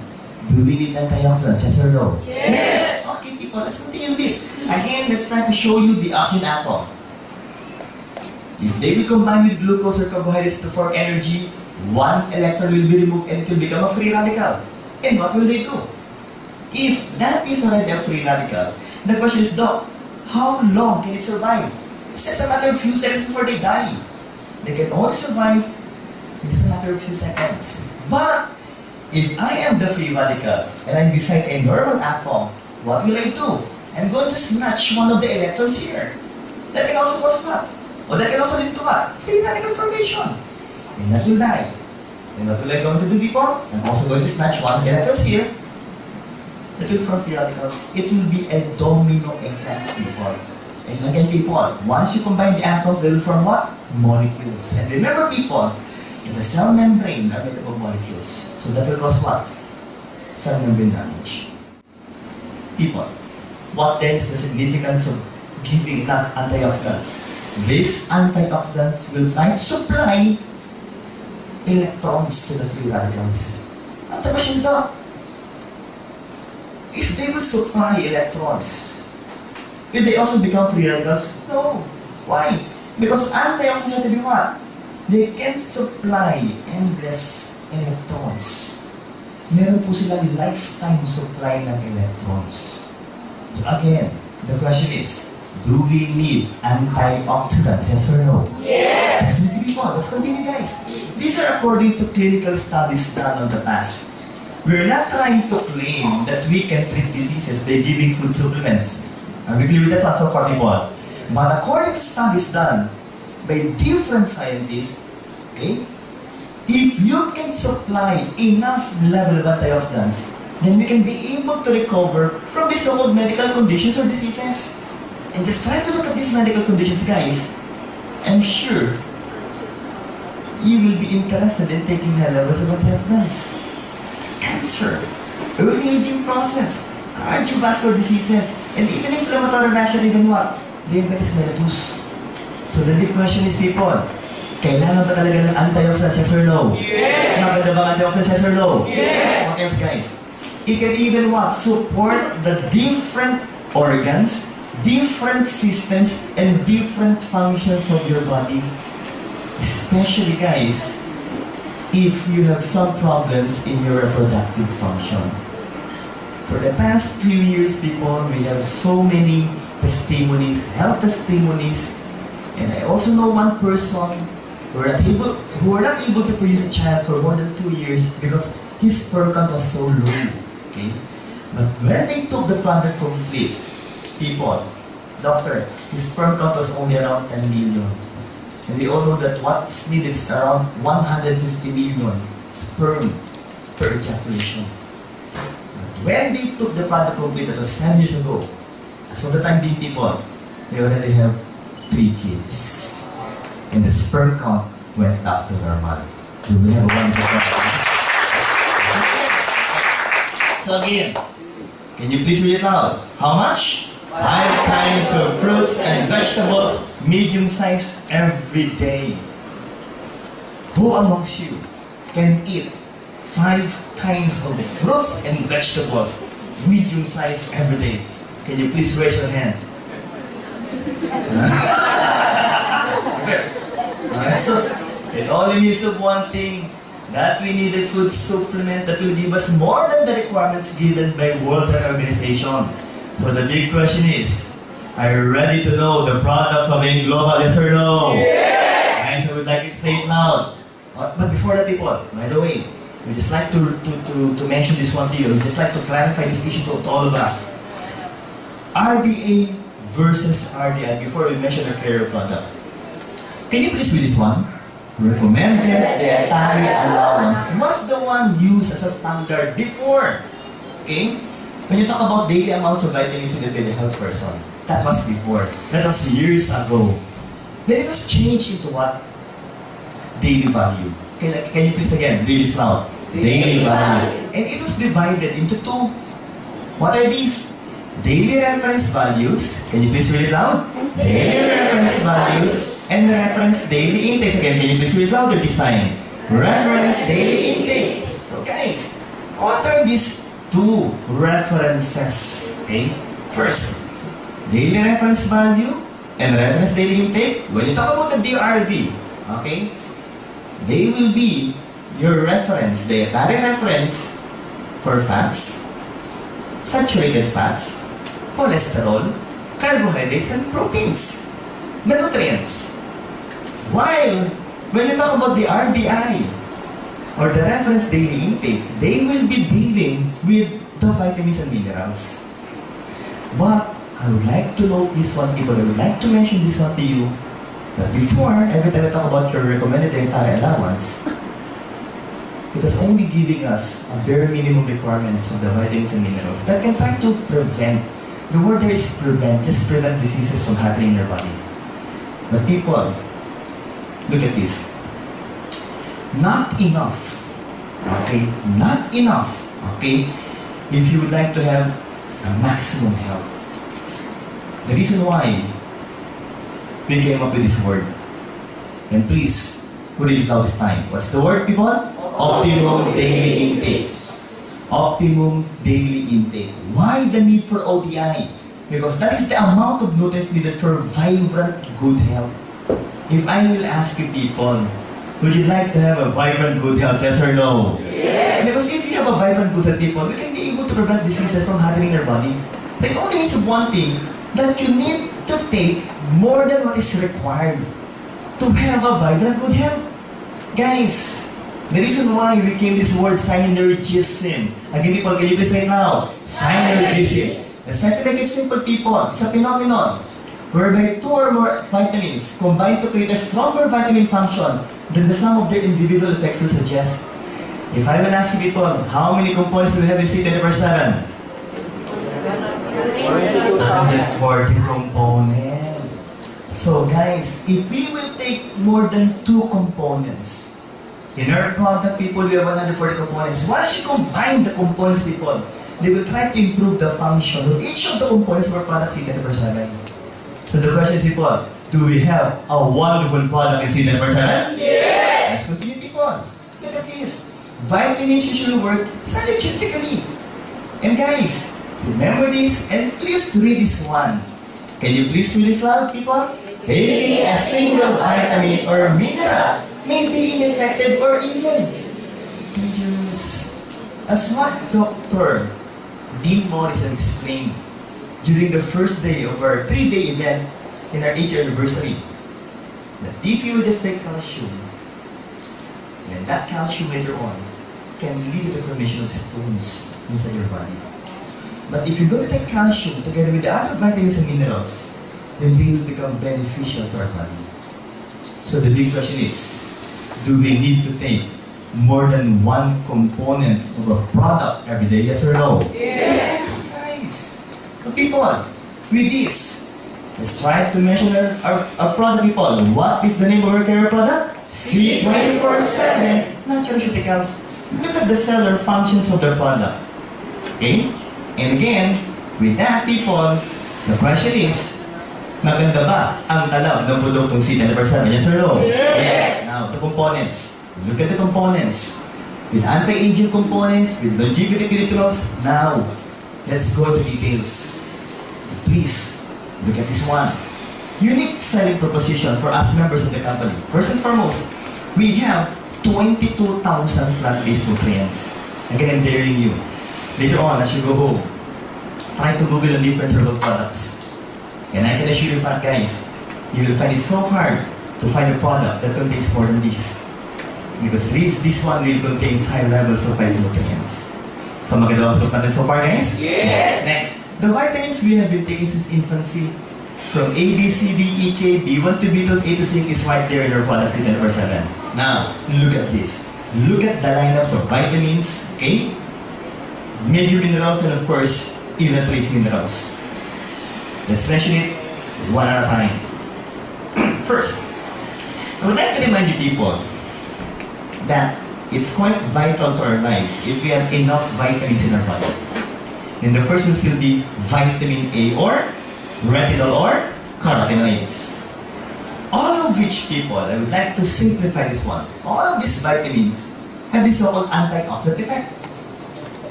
do we need antioxidants? Yes or no? Yes! Okay, people, let's continue this. Again, let's try to show you the oxygen atom. If they will combine with glucose or carbohydrates to form energy, one electron will be removed and it will become a free radical. And what will they do? If that is already a free radical, the question is, Doc, how long can it survive? It's just a matter of few seconds before they die. They can only survive in just a matter of few seconds. But if I am the free radical and I'm beside a normal atom, what will I do? I'm going to snatch one of the electrons here. That can also cause what? Or that can also lead to what? Free radical formation. And that will die. And what will I going to do, people? I'm also going to snatch one of the electrons here. That will form free radicals. It will be a domino effect, people. And again, people, once you combine the atoms, they will form what? Molecules. And remember, people, in the cell membrane are made up of molecules. So that will cause what? Cell membrane damage. People, what then is the significance of giving enough antioxidants? These antioxidants will try to supply electrons to the free radicals. And the question is, Doc, if they will supply electrons, will they also become free radicals? No. Why? Because antioxidants have to be what? They can supply endless electrons. Meron po silang lifetime supply ng electrons. So again, the question is, do we need antioxidants? Yes or no? Yes! Let's continue, guys. These are according to clinical studies done in the past. We're not trying to claim that we can treat diseases by giving food supplements. Are we clear with that one so far, people? But according to studies done by different scientists, okay, if you can supply enough level of antioxidants, then we can be able to recover from these so-called medical conditions or diseases. And just try to look at these medical conditions, guys. I'm sure you will be interested in taking high levels of antioxidants. Cancer, early aging process, cardiovascular diseases, and even inflammatory reaction, even what? Diabetes mellitus. So the big question is, people, kailangan ba talaga ng antioxidants, yes or no? Yes! Maganda ba antioxidants, yes or no? Yes! What else, guys? It can even what? Support the different organs, different systems, and different functions of your body. Especially, guys, if you have some problems in your reproductive function. For the past few years, people, we have so many testimonies, health testimonies, and I also know one person who were not able to produce a child for more than 2 years because his sperm count was so low. Okay? But when they took the product complete, people, doctor, his sperm count was only around 10 million. And we all know that what's needed is around 150 million sperm per ejaculation. But when they took the product complete, that was 7 years ago, as of the time being, people, they already have 3 kids. And the sperm count went back to normal. So we have a wonderful problem. So again, can you please read it out? How much? 5 kinds of fruits and vegetables, medium size every day. who amongst you can eat 5 kinds of fruits and vegetables, medium size every day? Can you please raise your hand? Alright, so it only means of one thing, that we need a food supplement that will give us more than the requirements given by World Health Organization. So the big question is, are you ready to know the products of being global, yes or no? Yes! And I would like you to say it loud. But before that, people, by the way, we just like to mention this one to you. We just like to clarify this issue to all of us. RDA versus RDI before we mention our carrier product. Can you please read this one? Recommended dietary allowance was the one used as a standard before. Okay? When you talk about daily amounts of vitamins in a health person, that was before. That was years ago. Then it was changed into what? Daily value. Can you please again read this loud? Daily value. And it was divided into 2. What are these? Daily reference values. Can you please read it loud? Daily reference values. And reference daily intakes. Again, can you please read louder this time? Reference daily intakes. So guys, what are these 2 references? Okay? First, daily reference value and reference daily intake. When you talk about the DRV, okay, they will be your reference, dietary reference for fats, saturated fats, cholesterol, carbohydrates, and proteins, the nutrients. While when you talk about the RDI or the reference daily intake, they will be dealing with the vitamins and minerals. But I would like to note this one, people. I would like to mention this one to you, that before, every time I talk about your recommended dietary allowance, it was only giving us a bare minimum requirements of the vitamins and minerals that can try to prevent. The word there is prevent, just prevent diseases from happening in your body. But people, look at this. Not enough, okay? Not enough, okay? If you would like to have a maximum health. The reason why we came up with this word, and please, put it out this time. What's the word, people? Optimum daily intake. Optimum daily intake. Why the need for ODI? Because that is the amount of nutrients needed for vibrant, good health. If I will ask you people, would you like to have a vibrant, good health, yes or no? Yes! Because if you have a vibrant, good health, people, we can be able to prevent diseases from happening in your body. It only means one thing, that you need to take more than what is required to have a vibrant, good health. Guys, the reason why we came this word synergism. Again, people, can you please say it now? Synergism. Let's try to make it simple, people. It's a phenomenon whereby 2 or more vitamins combine to create a stronger vitamin function than the sum of their individual effects will suggest. If I will ask you people, how many components do we have in C24/7? 140 components. So guys, if we will take more than 2 components, in our product, people, we have 140 components. Once you combine the components, people, they will try to improve the function of each of the components of our product C24/7. So the question is, people, do we have a wonderful product in C24/7? Yes! Let's continue, people. Look at this. Vitamins usually work synergistically. And guys, remember this and please read this one. Can you please read this loud, people? Taking a single vitamin or mineral may be ineffective or even dangerous. As what Dr. Dean Morrison explained during the first day of our 3-day event in our 8th anniversary, that if you will just take calcium, then that calcium later on can lead to the formation of stones inside your body. But if you're going to take calcium together with the other vitamins and minerals, then they will become beneficial to our body. So the big question is, do we need to take more than 1 component of a product every day, yes or no? Yes! Guys, so people, with this, let's try to mention our product, people. What is the name of our care product? C24/7 Nutraceuticals. Look at the cellular functions of the product. Okay? And again, with that, people, the question is, maganda ba ang talab ng produktong C24/7? Yes or no? Yes! Now, the components. Look at the components. With anti-aging components, with longevity pills. Now, let's go to details. Please, look at this one. Unique selling proposition for us members of the company. First and foremost, we have 22,000 plant-based nutrients. Again, I'm daring you. Later on, as you go home, try to Google on different herbal products. And I can assure you, guys, you will find it so hard to find a product that contains more than this. Because this one really contains high levels of phytonutrients. So maganda ba natin so far, guys? Yes! Next, the vitamins we have been taking since infancy, from A, B, C, D, E, K, B1 to B12, A to C is right there in our products in 24/7. Now, look at this. Look at the lineups of vitamins, okay? Major minerals, and of course, even trace minerals. Let's mention it one at a time. First, I would like to remind you people that it's quite vital to our lives if we have enough vitamins in our body. And the first will still be vitamin A or retinol or carotenoids. All of which people, I would like to simplify this one. All of these vitamins have this so-called antioxidant effect.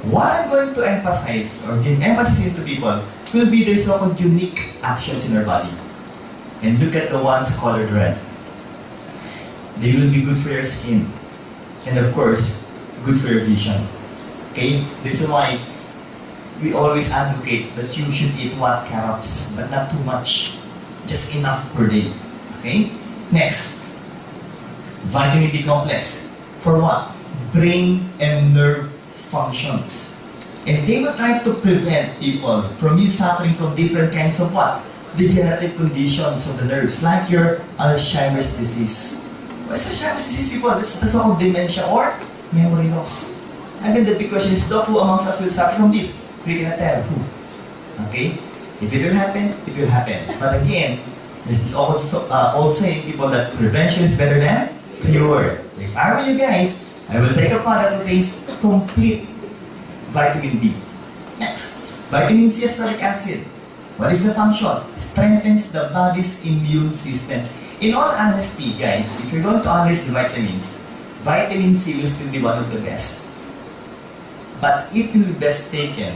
What I'm going to emphasize or give emphasis into people will be their so-called unique actions in our body. And look at the ones colored red. They will be good for your skin. And of course, good for your vision. Okay? This is why we always advocate that you should eat what? Carrots, but not too much. Just enough per day. Okay? Next, vitamin D complex. For what? Brain and nerve functions. And they will try to prevent people from you suffering from different kinds of what? Degenerative conditions of the nerves, like your Alzheimer's disease. What's Alzheimer's disease, people? That's the so-called dementia or memory loss. And then the big question is, Doc, who amongst us will suffer from this? We cannot tell who. Okay? If it will happen, it will happen. But again, there's also old saying, people, that prevention is better than cure. So if I were you guys, I will take a product that contains complete vitamin D. Next, vitamin C ascorbic acid. What is the function? Strengthens the body's immune system. In all honesty, guys, if you're going to analyze the vitamins, vitamin C will still be one of the best. But it will be best taken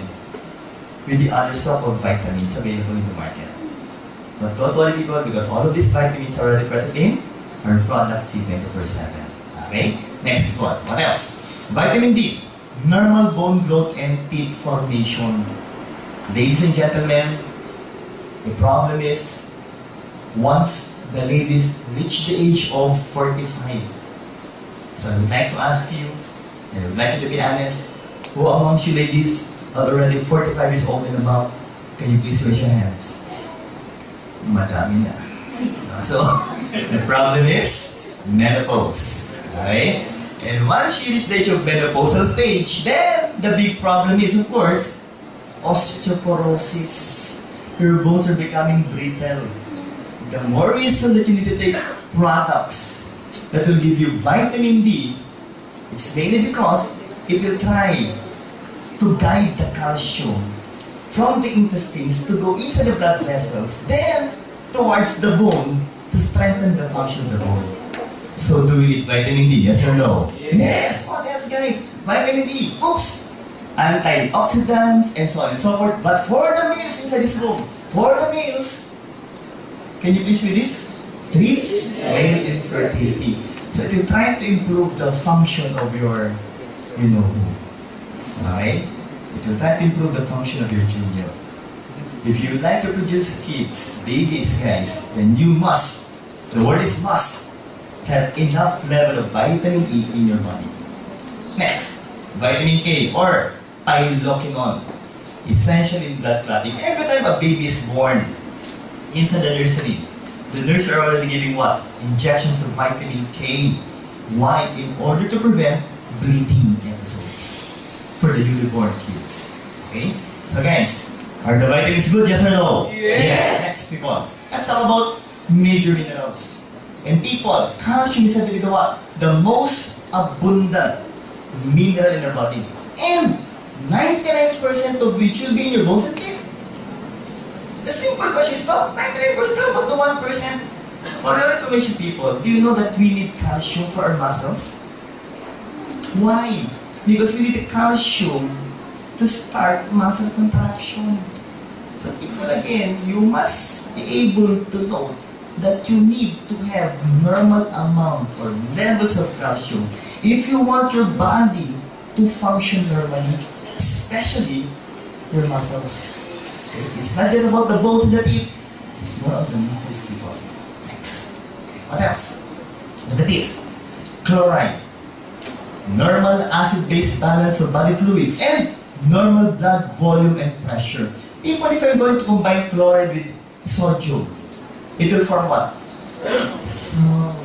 with the other so-called vitamins available in the market. But don't worry, people, because all of these vitamins are already present in our product C24/7. Okay? Next one. What else? Vitamin D. Normal bone growth and teeth formation. Ladies and gentlemen, the problem is, once the ladies reach the age of 45, so I would like to ask you, and I would like you to be honest, who amongst you ladies are already 45 years old and above? Can you please raise your hands? Madami na. So, the problem is menopause. Okay? And once you reach the age of menopausal stage, then the big problem is, of course, osteoporosis. Your bones are becoming brittle. The more reason that you need to take products that will give you vitamin D, it's mainly because it will try to guide the calcium from the intestines to go inside the blood vessels, then towards the bone to strengthen the function of the bone. So do we need vitamin D, yes or no? Yes! What else, guys? Vitamin D, oops! Antioxidants, and so on and so forth. But for the males inside this room, for the males, can you please read this? Treats male infertility. So it will try to improve the function of your, okay? It will try to improve the function of your junior. If you would like to produce kids, babies, guys, then you must, the word is must, have enough level of vitamin E in your body. Next, vitamin K or piloquinone, essential in blood clotting. Every time a baby is born inside the nursery, the nurse are already giving what? Injections of vitamin K. Why? In order to prevent bleeding episodes for the newly born kids. Okay? So guys, are the vitamins good? Yes or no? Yes. Next, people. Let's talk about major minerals. And people, calcium is said to be the what? The most abundant mineral in our body. And 99% of which will be in your bones and teeth. The simple question is, no, 99%, how about the 1%? For your information, people, do you know that we need calcium for our muscles? Why? Because you need the calcium to start muscle contraction. So people again, you must be able to know that you need to have normal amount or levels of calcium if you want your body to function normally, especially your muscles. Okay? It's not just about the bones that eat, it's more of the muscles, people. Next. What else? Look at this. Chloride. Normal acid-base balance of body fluids and normal blood volume and pressure. People, if you're going to combine chloride with sodium, it will form what? Salt.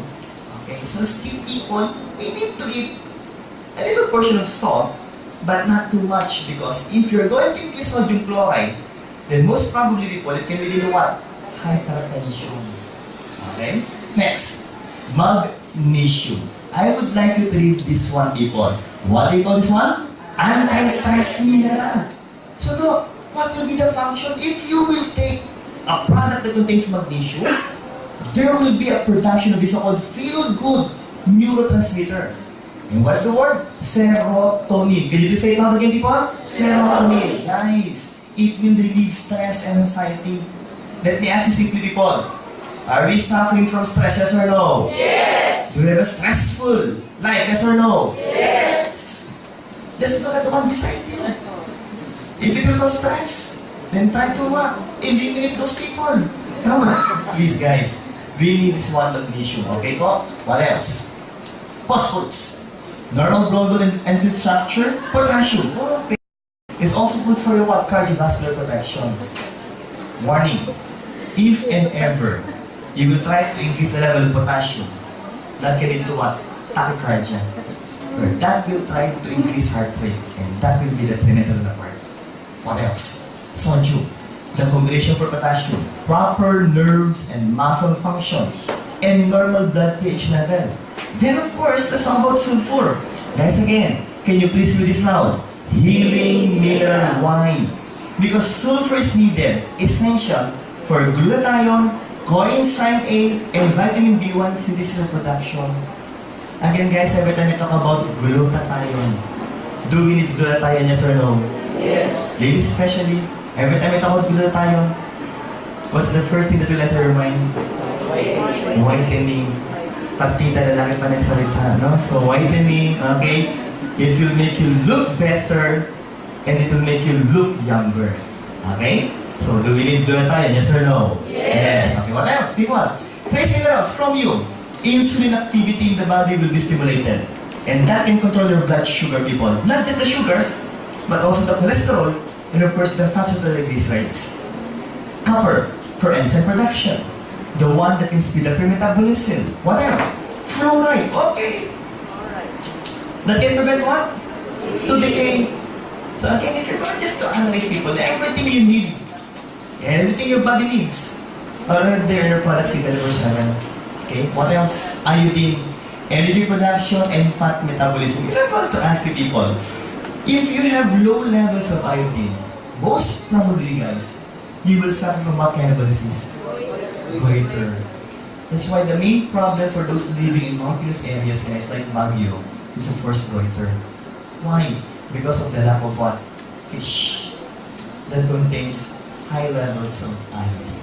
Okay, so still people, we need to eat a little portion of salt, but not too much, because if you're going to increase sodium chloride, then most probably people, it can lead to what? Hypertension. Okay? Next, magnesium. I would like you to read this one, people. What do you call this one? Anti-stress mineral. So, look, what will be the function? If you will take a product that contains magnesium, there will be a production of this so-called feel-good neurotransmitter. And what's the word? Serotonin. Can you please say it out again, people? Serotonin. Guys, it will relieve stress and anxiety. Let me ask you simply, people. Are we suffering from stress, yes or no? Yes. Do we have a stressful life, yes or no? Yes. Just look at the one beside you. If it will cause stress, then try to eliminate those people. Come on. Please, guys. We need this one magnesium. Okay po? What else? Phosphorus. Normal bone and tooth structure. Potassium. Okay. It's also good for your what? Cardiovascular protection. Warning. If and ever you will try to increase the level of potassium, that can lead to what? Tachycardia. Or that will try to increase heart rate, and that will be detrimental on the part. What else? Sodium. The combination for potassium. Proper nerves and muscle functions. And normal blood pH level. Then of course, let's talk about sulfur. Guys again, can you please read this loud? Healing mineral wine. Because sulfur is needed, essential for glutathione, coenzyme A, and vitamin B1 synthesis and production. Again guys, every time we talk about glutathione, do we need glutathione, yes or no? Yes. Ladies especially, every time we talk about glutathione, what's the first thing that will enter your mind? Whitening. Partida lalaki pa nagsalita, no? So whitening, okay? It will make you look better and it will make you look younger. Okay? So do we need glutathione, yes or no? Yes. Okay, what else? People, trace minerals from you. Insulin activity in the body will be stimulated. And that can control your blood sugar, people. Not just the sugar, but also the cholesterol, and of course the fats or the triglycerides. Copper for enzyme production. The one that can speed up your metabolism. What else? Fluoride. Okay. That can prevent what? To decay. So again, if you're going just to analyze people, everything you need, everything your body needs, are right there in your products in 24/7. Okay, what else? Iodine, energy production, and fat metabolism. If I'm going to ask you people, if you have low levels of iodine, most probably guys, you will suffer from what kind of a disease? Goiter. That's why the main problem for those living in mountainous areas, guys, like Baguio, is of course goiter. Why? Because of the lack of what? Fish that contains high levels of iodine.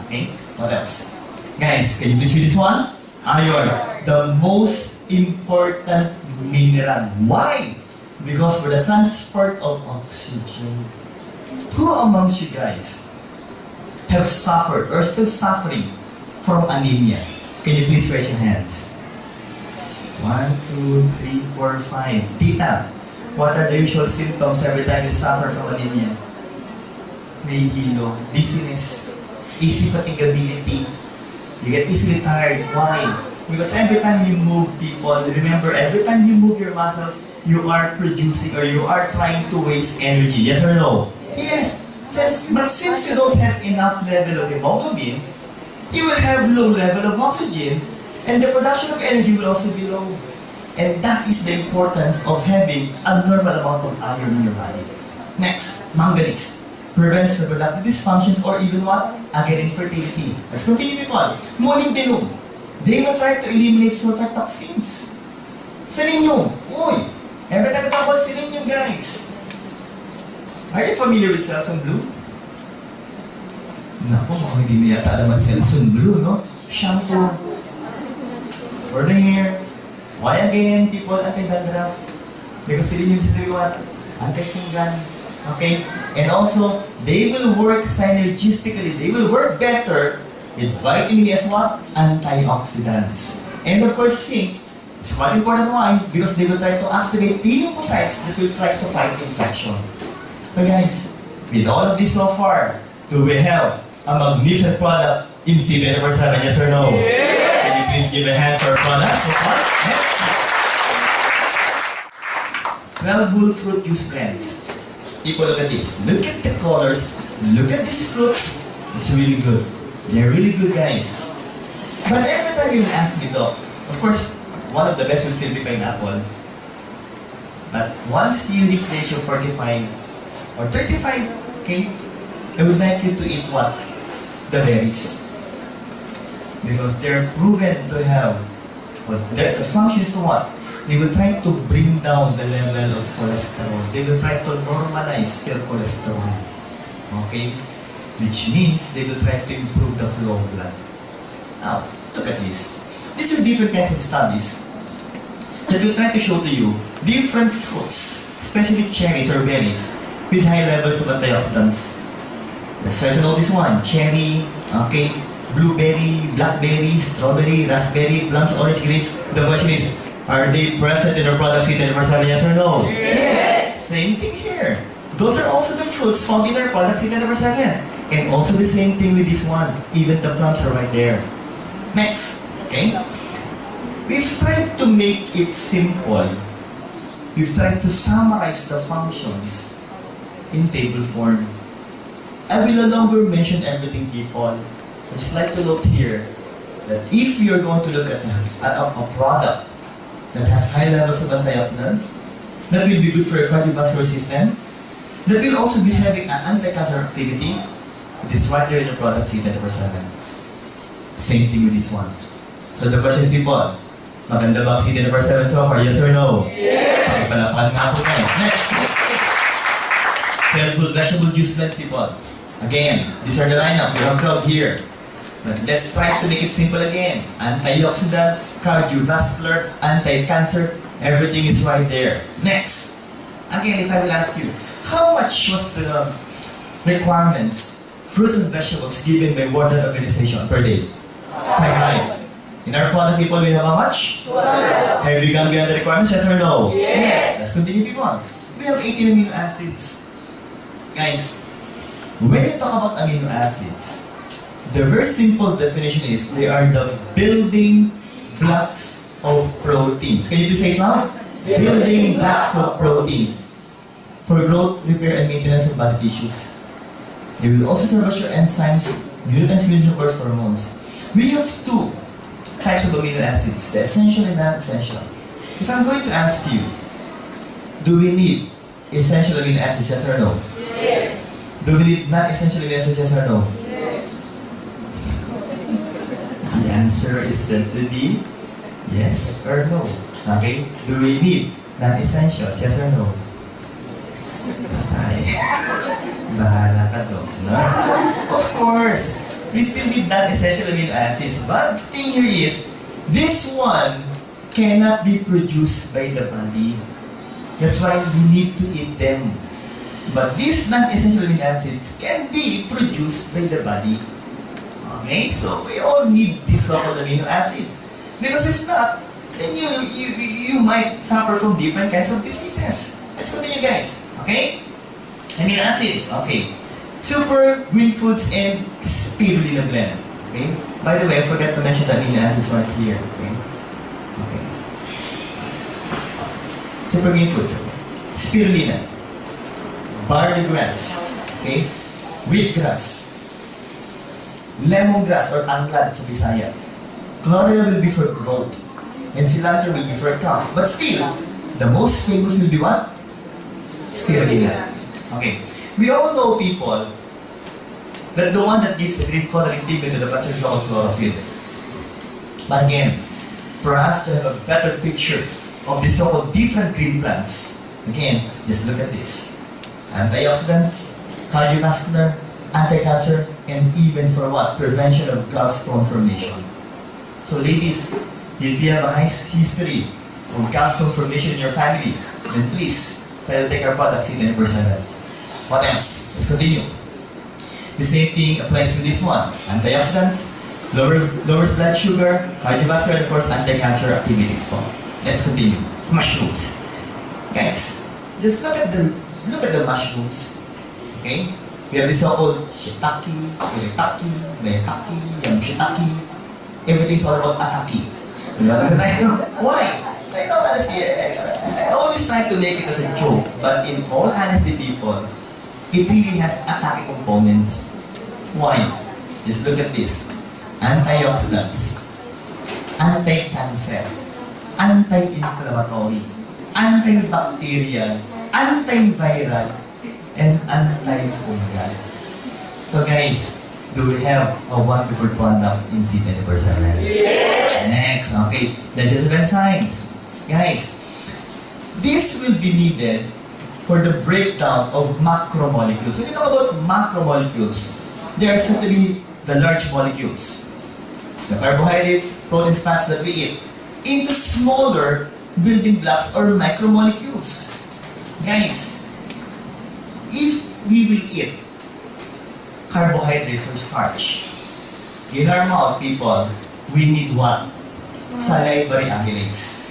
Okay? What else? Guys, can you please read this one? Iron. The most important mineral. Why? Because for the transport of oxygen. Who amongst you guys have suffered or still suffering from anemia? Can you please raise your hands? 1, 2, 3, 4, 5. Tita, what are the usual symptoms every time you suffer from anemia? Nahihilo, dizziness, easy fatigability. You get easily tired. Why? Because every time you move, people, remember, every time you move your muscles, you are producing or you are trying to waste energy. Yes or no? Yes. But since you don't have enough level of hemoglobin, you will have low level of oxygen, and the production of energy will also be low. And that is the importance of having a normal amount of iron in your body. Next, manganese. Prevents reproductive dysfunctions or even what? Again, infertility. Let's continue, people. Molybdenum. They will try to eliminate sulfite toxins. Selenium! Uy! Every time we talk about selenium, guys. Are you familiar with Selsun Blue? Naku, mukhang hindi niya yata alam ang Selsun Blue, no? Shampoo. For the hair. Why again, people, anti-dandruff? Because selenium is doing what? Anti-fungal. Okay? And also, they will work synergistically. They will work better with vitamin E as what? Antioxidants. And of course, zinc is quite important. Why? Because they will try to activate T lymphocytes that will try to fight infection. So guys, with all of this so far, do we have a magnificent product in C24/7? Yes or no? Yes! Can you please give a hand for our product so far? Yes. 12 whole fruit juice blends. People, look at this. Look at the colors. Look at these fruits. It's really good. They're really good, guys. But every time you ask me though, of course, one of the best will still be pineapple. But once you reach the age of 45 or 35, okay, I would like you to eat what? The berries. Because they're proven to have, but the function is to what? They will try to bring down the level of cholesterol. They will try to normalize your cholesterol. Okay? Which means they will try to improve the flow of blood. Now, look at this. These are different kinds of studies that will try to show to you different fruits, especially cherries or berries, with high levels of antioxidants. Let's try to know this one. Cherry, okay, blueberry, blackberry, strawberry, raspberry, plums, orange, grapes. The question is, are they present in our product C24/7? Yes or no? Yes! Same thing here. Those are also the fruits found in our product C24/7. And also the same thing with this one. Even the plums are right there. Next, okay? We've tried to make it simple. We've tried to summarize the functions in table form. I will no longer mention everything, people. I just like to note here that if you're going to look at a product that has high levels of antioxidants, that will be good for your cardiovascular system, that will also be having an anti-cancer activity, it is right there in the product C24/7. Same thing with this one. So the question is, people, maganda ba ang C24/7 so far? Yes or no? Yes! Palapakan nga po guys. Next! Helpful vegetable juice blends, people. Again, these are the lineup. We have 12 here. But let's try to make it simple again. Antioxidant, cardiovascular, anti-cancer, everything is right there. Next. Again, if I will ask you, how much was the requirements, fruits and vegetables given by World Health Organization per day? 5. In our product, people, we have how much? 12. Have we gone beyond the requirements? Yes or no? Yes. Let's continue, people. We have 18 amino acids. Guys, when you talk about amino acids, the very simple definition is they are the building blocks of proteins. Can you please say it now? Building blocks of proteins for growth, repair, and maintenance of body tissues. They will also serve as your enzymes, neurotransmitters, of course, hormones. We have 2 types of amino acids, the essential and non-essential. If I'm going to ask you, do we need essential amino acids, yes or no? Yes! Do we need non-essential amino acids, yes or no? The answer is said to be yes or no. Okay? Do we need non-essentials? Yes or no? Patay. Bahala ka doon. No? Of course, we still need non-essential amino acids. But the thing here is, this one cannot be produced by the body. That's why we need to eat them. But these non-essential amino acids can be produced by the body. Okay, so we all need these so-called amino acids. Because if not, then you might suffer from different kinds of diseases. Let's continue, guys. Okay? Amino acids. Okay. Super, green foods, and spirulina blend. Okay? By the way, I forgot to mention the amino acids right here. Okay? Okay. Super green foods. Spirulina. Barley grass. Okay? Wheatgrass. Lemongrass or anglad sa Bisaya. Chlorella will be for growth. And cilantro will be for cough. But still, the most famous will be what? Spirulina. Okay. We all know, people, that the one that gives the green coloring pigment to the plants is called chlorophyll. But again, for us to have a better picture of the so-called different green plants. Again, just look at this. Antioxidants, cardiovascular, anti-cancer, and even for what? Prevention of gallstone formation. So ladies, if you have a history of gallstone formation in your family, then please, try to take our products in 24/7. What else? Let's continue. The same thing applies to this one. Antioxidants, lowers blood sugar, cardiovascular, and of course, anti-cancer activities po. Let's continue. Mushrooms. Guys, just look at the mushrooms. Okay? We have the so-called shiitake, uritake, maitake, yamshitake. Everything's all about atake. Why? I don't honestly, I always try to make it as a joke, but in all honesty, people, it really has atake components. Why? Just look at this. Antioxidants, anti-cancer, anti-inflammatory, antibacterial, antiviral, and antifungal. So guys, do we have a wonderful product in C24/7? Yes! Next, okay, digestive enzymes. Guys, this will be needed for the breakdown of macromolecules. When we talk about macromolecules, there are certainly the large molecules, the carbohydrates, proteins, fats that we eat, into smaller building blocks or micromolecules. Guys, if we will eat carbohydrates or starch, in our mouth, people, we need what? Salivary amylase.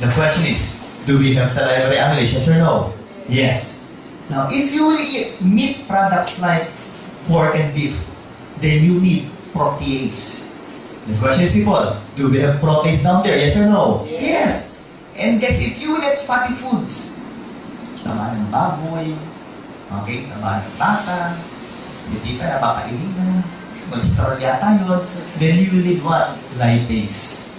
The question is, do we have salivary amylase, yes or no? Yes. Now, if you will eat meat products like pork and beef, then you need protease. The question is, people, do we have protease down there, yes or no? Yes. And guys, if you will eat fatty foods, tama ng baboy, okay, tama ng bata, si tita napapailing na, mag-star yata yun, then you will need what? Lipase.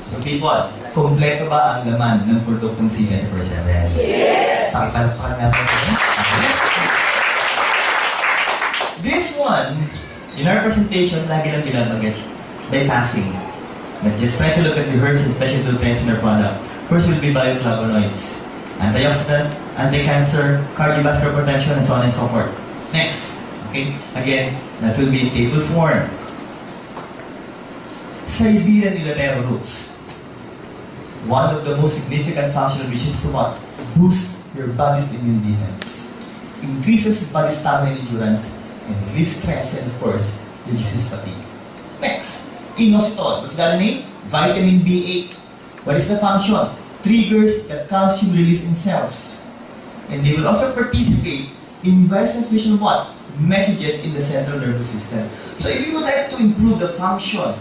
So people, kompleto ba ang laman ng produktong C24/7? Yes! Pakipalakpakan nga po ito. Okay. This one, in our presentation, lagi lang binabanggit, bypassing. But just try to look at the herbs and special nutrients in our product. First will be bioflavonoids, antioxidant, anti-cancer, cardiovascular protection, and so on and so forth. Next, okay, again, that will be in table form. Siberian Ilotero roots. One of the most significant functional which is to what? Boost your body's immune defense, increases body stamina and endurance, and relieves stress, and of course, reduces fatigue. Next, inositol. What's that name? Vitamin B8. What is the function? Triggers the calcium release in cells. And they will also participate in virus transmission what? Messages in the central nervous system. So if you would like to improve the function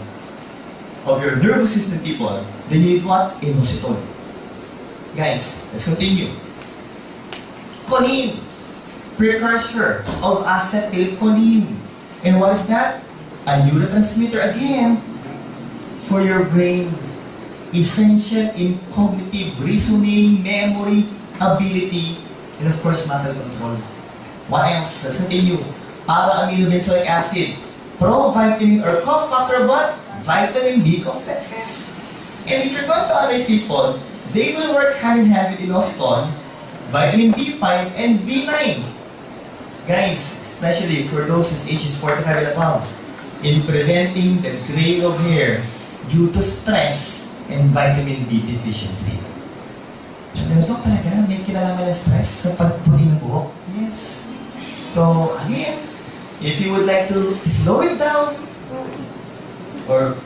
of your nervous system, people, then you need what? Inositol. Guys, let's continue. Choline, precursor of acetylcholine. And what is that? A neurotransmitter again for your brain. Essential in cognitive reasoning, memory, ability, and of course, muscle control. What else? Let's continue. Para-aminobenzoic acid, pro-vitamin or cofactor of what? Vitamin B complexes. And if you're going to analyze people, they will work hand in hand with inositol, vitamin B5, and B9. Guys, especially for those whose age is 45 and above, in preventing the gray of hair due to stress and vitamin D deficiency. So, talaga, may kinalaman ng stress sa pagpuling ng buhok? Yes. So, again, if you would like to slow it down, or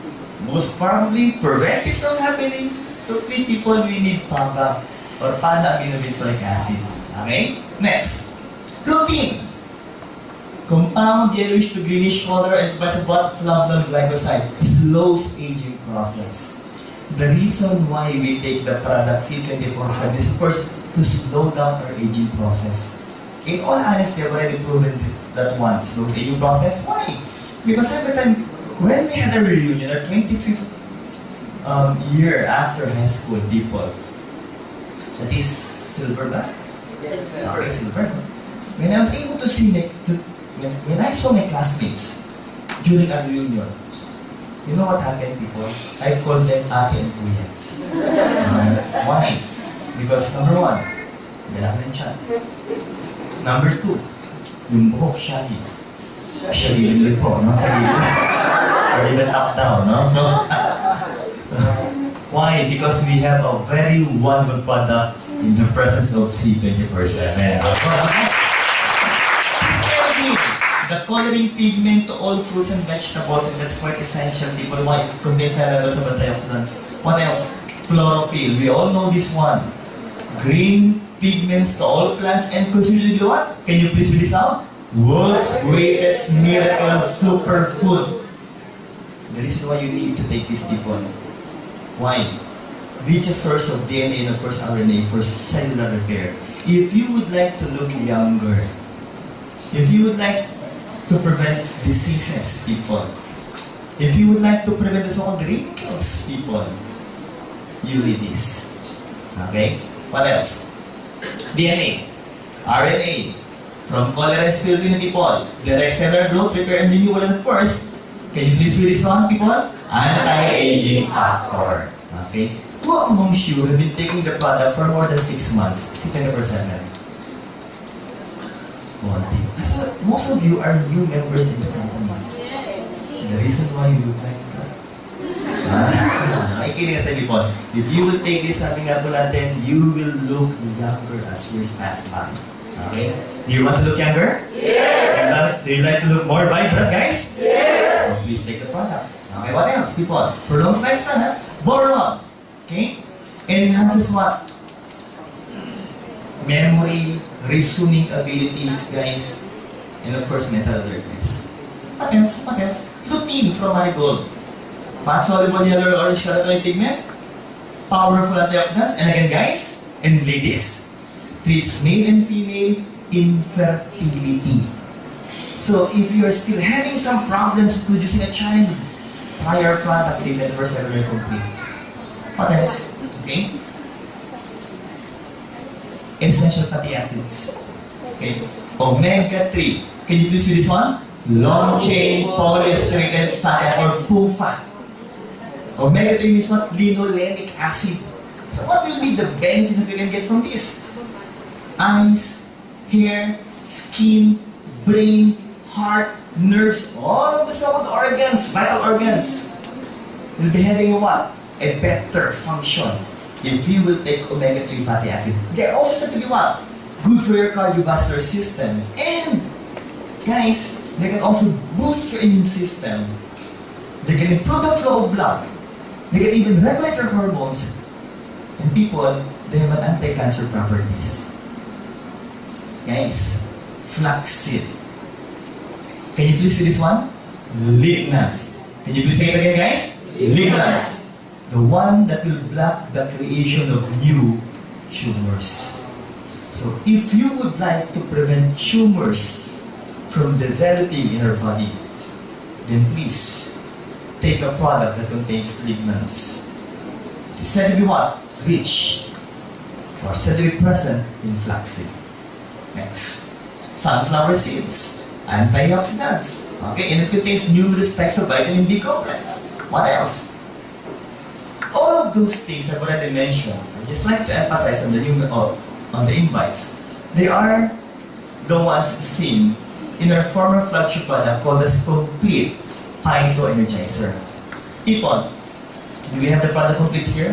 most probably prevent it from happening, so please people, we need PABA or para-aminobenzoic acid. Okay? Next, protein. Compound yellowish to greenish color and provides what? Flavonol glycoside. Slows aging process. The reason why we take the product C24/7 is of course to slow down our aging process. In all honesty, I've already proven that one slows aging process. Why? Because every time when we had a reunion, our 25th year after high school, people, that is silver ba? Yes. Okay, silver. When I was able to see when I saw my classmates during our reunion, you know what happened, people? I called them ate and kuya. Why? Because number one, dalaman ng tiyan. Number two, yung buhok shaggy. Shaggy po, no? Shaggy. Or even up down, no? So, why? Because we have a very wonderful product in the presence of C24/7. The coloring pigment to all fruits and vegetables, and that's quite essential. People want it contains high levels of antioxidants. What else? Chlorophyll. We all know this one. Green pigments to all plants and considered to what? Can you please read this out? World's greatest miracle superfood. The reason why you need to take this, people. Why? Richest source of DNA and of course RNA for cellular repair. If you would like to look younger, if you would like to prevent diseases, people, if you would like to prevent the so-called wrinkles, people, you read this. Okay? What else? DNA, RNA, from cholera and spirulina, people, direct cellular growth, repair, and renewal, and of course, can you please read this one, people? Anti-aging factor. Okay? Who amongst you have been taking the product for more than 6 months? See 20%. So most of you are new members in the company. Yes. The reason why you look like that. Makikinig sa people. If you will take this, sabi nga po natin, you will look younger as years pass by. Okay? Do you want to look younger? Yes. Do you like to look more vibrant, guys? Yes. So please take the product. Okay, what else, people? Prolongs lifespan, ha? Boron. Okay? Enhances what? Memory, reasoning abilities, guys. And of course, mental alertness. What else? What else? Lutein from marigold. Fat-soluble yellow or orange carotenoid pigment. Powerful antioxidants. And again, guys, and ladies, treats male and female infertility. So if you are still having some problems producing a child, try our product, say 10% very complete. What else? Okay? Essential fatty acids. Okay? Omega-3. Can you please read this one? Long-chain polyunsaturated fatty or PUFA. Omega-3 means what? Linoleic acid. So what will be the benefits that we can get from this? Eyes, hair, skin, brain, heart, nerves, all of the so-called organs, vital organs, will be having a what? A better function if you will take omega-3 fatty acid. They're also said to be what? Good for your cardiovascular system. And, guys, they can also boost your immune system. They can improve the flow of blood. They can even regulate your hormones. And people, they have an anti-cancer properties. Guys, flaxseed. Can you please read this one? Lignans. Can you please say it again, guys? Lignans. The one that will block the creation of new tumors. So if you would like to prevent tumors from developing in our body, then please take a product that contains lignans. It's said to be what? Rich. Or said to be present in flaxseed. Next. Sunflower seeds. Antioxidants. Okay, and it contains numerous types of vitamin B complex. What else? All of those things I've already mentioned. I just like to emphasize on the invites. They are the ones seen in our former flagship product called as Complete Phyto Energizer. People, do we have the product complete here?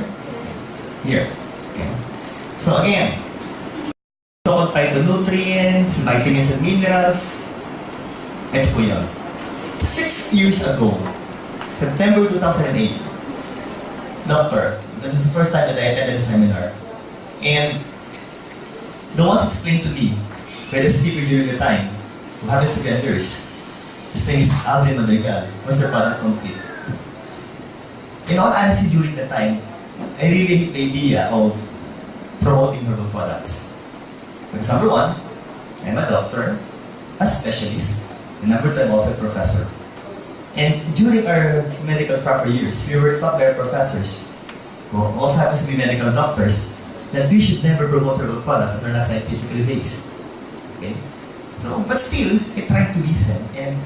Here. Okay. So again, so-called phytonutrients, vitamins and minerals. Ito po yun. 6 years ago, September 2008, doctor, this was the first time that I attended a seminar. And the ones explained to me by the speaker during the time, who happens to be a nurse, his name is Alvin Madrigal, was the product complete. In all honesty, during the time, I really hate the idea of promoting herbal products. Because number one, I'm a doctor, a specialist, and number two, I'm also a professor. And during our medical proper years, we were taught by our professors, who also happens to be medical doctors, that we should never promote herbal products that are not scientifically based. Okay? So, but still, I tried to listen, and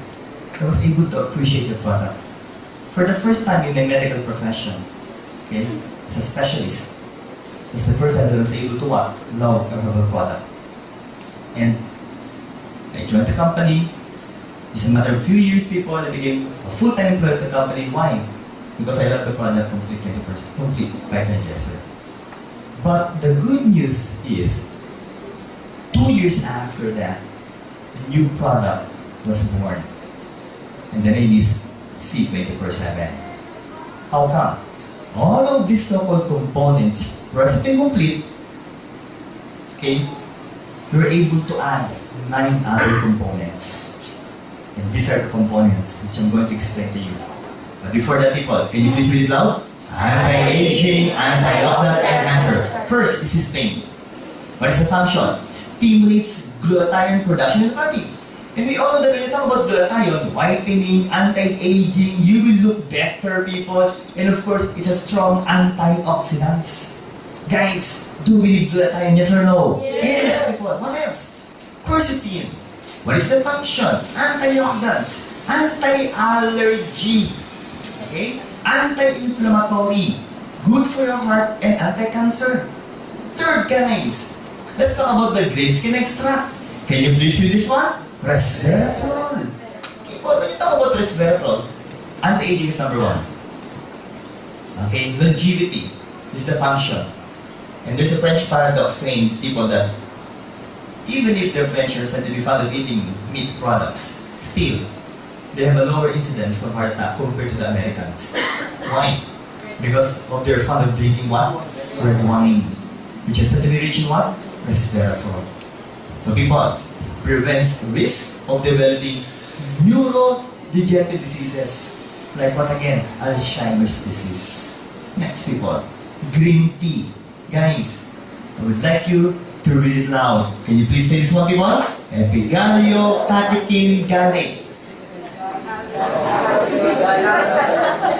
I was able to appreciate the product. For the first time in my medical profession, okay, as a specialist, It's the first time that I was able to what? Love a herbal product. And I joined the company. It's a matter of a few years, people, I became a full-time employee of the company. Why? Because I love the product complete vitamin gesser. But the good news is, 2 years after that, a new product was born. And the name is C24/7. How come? All of these so-called components were complete. Okay? We were able to add 9 other components. And these are the components which I'm going to explain to you. But before that, people, can you please read it loud? Anti-aging, antioxidant, and cancer. First is sustain. What is the function? Stimulates glutathione production in the body. And we all know that when you talk about glutathione, whitening, anti-aging, you will look better, people. And of course, it's a strong antioxidant. Guys, do we need glutathione, yes or no? Yes, people. What else? Quercetin. What is the function? Antioxidants, anti-allergy, okay? Anti-inflammatory, good for your heart, and anti-cancer. Third, guys, let's talk about the grape skin extract. Can you please read this one? Resveratrol. Okay, well, when you talk about resveratrol, anti-aging is number 1. Okay, longevity is the function. And there's a French paradox saying, people, that even if the French are said to be fond of eating meat products, still, they have a lower incidence of heart attack compared to the Americans. Why? Because of their fond of drinking what? Red wine, which is said to be rich in what? Resveratrol. So people, prevents risk of developing neurodegenerative diseases. Like what again? Alzheimer's disease. Next, people, green tea. Guys, I would like you to read it loud. Can you please say this one, people? Epigalio catechin gallate.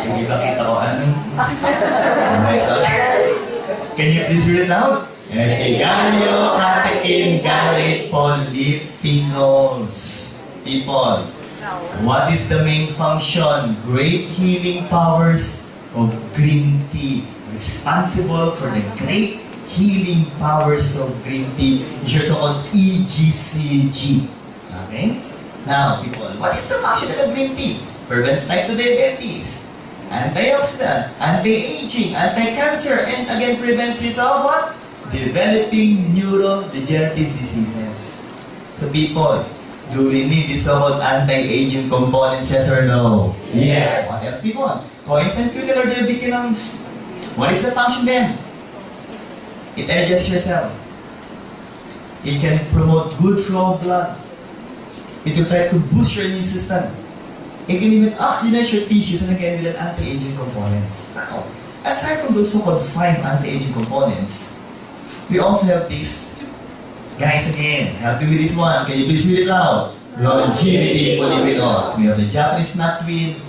Hindi ba kita ko ano? Can you please read it loud? Epigalio catechin gallate polyphenols. People, what is the main function? Great healing powers of green tea. Responsible for the great healing powers of green tea, which are so-called EGCG. Okay? Now, people, what is the function of the green tea? Prevents type 2 diabetes, antioxidant, anti-aging, anti-cancer, and again prevents this of what? Developing neurodegenerative diseases. So people, do we need this so-called anti-aging components, yes or no? Yes. What else, people? Coins and cuticles are the biquinons. What is the function then? It energizes your cell. It can promote good flow of blood. It will try to boost your immune system. It can even oxygenate your tissues and again with an anti-aging components. Now, aside from those so-called 5 anti-aging components, we also have this. Guys, again, help me with this one. Can you please read it loud? Longevity polyphenols. We have the Japanese knotweed,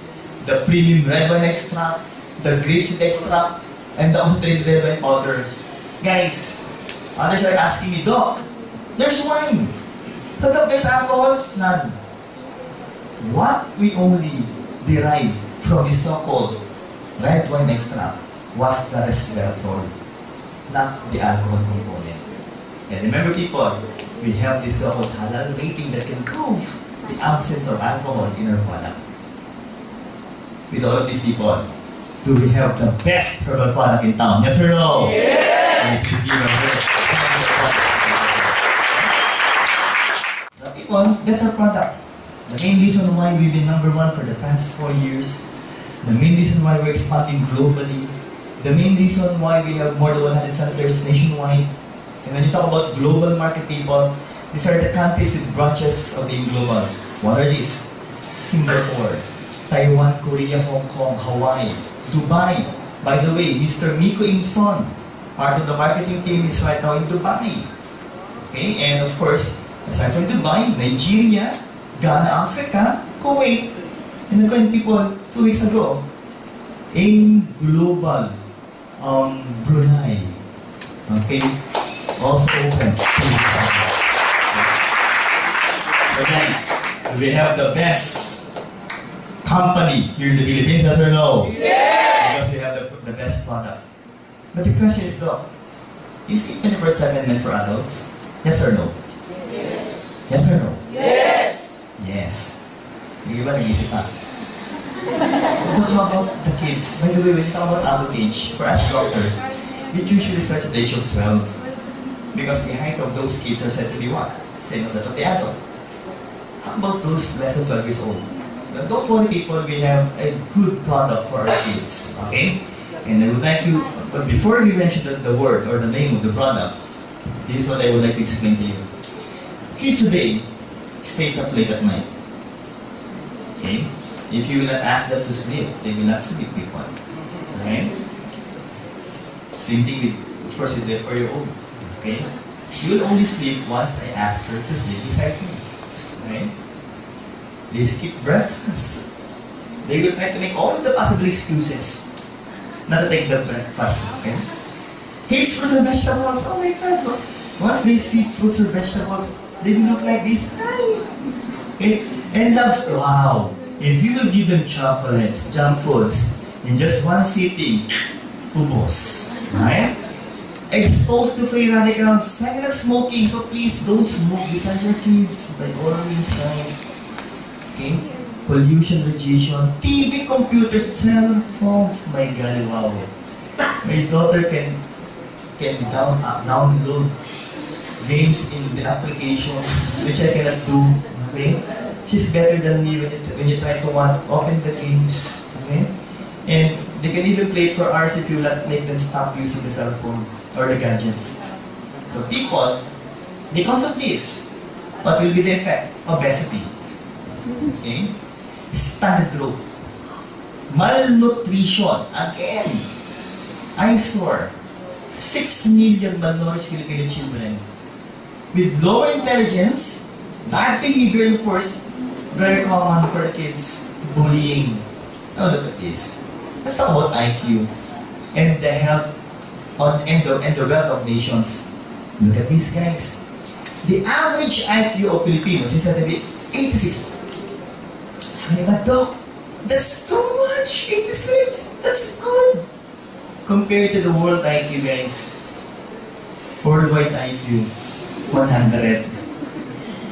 the premium red wine extract, the grapeseed extract, and the alternative red wine powder. Guys, others are asking me, Doc, there's wine. So, Doc, there's alcohol? None. What we only derive from the so-called red wine extract was the resveratrol, not the alcohol component. And remember, people, we have this so-called halal rating that can prove the absence of alcohol in our product. With all of these people, do we have the best herbal product in town? Yes or no? Yes! People, that's our product. The main reason why we've been number 1 for the past 4 years, the main reason why we're expanding globally, the main reason why we have more than 100 centers nationwide. And when you talk about global market, people, these are the countries with branches of being global. What are these? Singapore, Taiwan, Korea, Hong Kong, Hawaii, Dubai. By the way, Mr. Miko Imson, part of the marketing team, is right now in Dubai. Okay, and of course, aside from Dubai, Nigeria, Ghana, Africa, Kuwait, and again, people, 2 weeks ago, in global, Brunei, okay, also open. So guys, we have the best company here in the Philippines, yes or no? Yes! Because we have the best product. But the question is, though, Is it 24/7 meant for adults? Yes or no? Yes. Yes or no? Yes. Yes. Yung iba nag-isip pa. How about the kids? By the way, when you talk about adult age, for us doctors, it usually starts at the age of 12. Because the height of those kids are said to be what? Same as that of the adult. How about those less than 12 years old? Now, don't worry people, we have a good product for our kids. Okay? And I would like to, but before we mention the word or the name of the product, this is what I would like to explain to you. Kids today stays up late at night. Okay? If you will not ask them to sleep, they will not sleep, people. Okay? Same thing with, of course, with the 4-year-old. Okay? She will only sleep once I ask her to sleep beside me. Okay? They skip breakfast. They will try to make all the possible excuses not to take the breakfast. Okay? Hates fruits and vegetables. Oh my God! Look. Once they see fruits or vegetables, they will look like this. Okay? And loves, wow! If you will give them chocolates, junk foods, in just one sitting, ubos. Right? Exposed to free radicals, silent smoking, so please don't smoke beside your kids. By all means, guys. Okay? Pollution, radiation, TV, computers, cell phones. My God, wow. My daughter can download games in the applications, which I cannot do. Okay? She's better than me when you try to open the games. Okay? And they can even play it for hours if you let make them stop using the cell phone or the gadgets. So people, because of this, what will be the effect? Obesity. Okay? Stunted growth. Malnutrition. Again, I saw 6 million malnourished Filipino children with lower intelligence, bad behavior, of course, very common for the kids, bullying. Now look at this. Let's talk about IQ and the health and the wealth of nations. Look at these guys. The average IQ of Filipinos is said to be 86. But Doc, that's too much. 86. That's good. Compared to the world IQ, guys. Worldwide IQ, 100.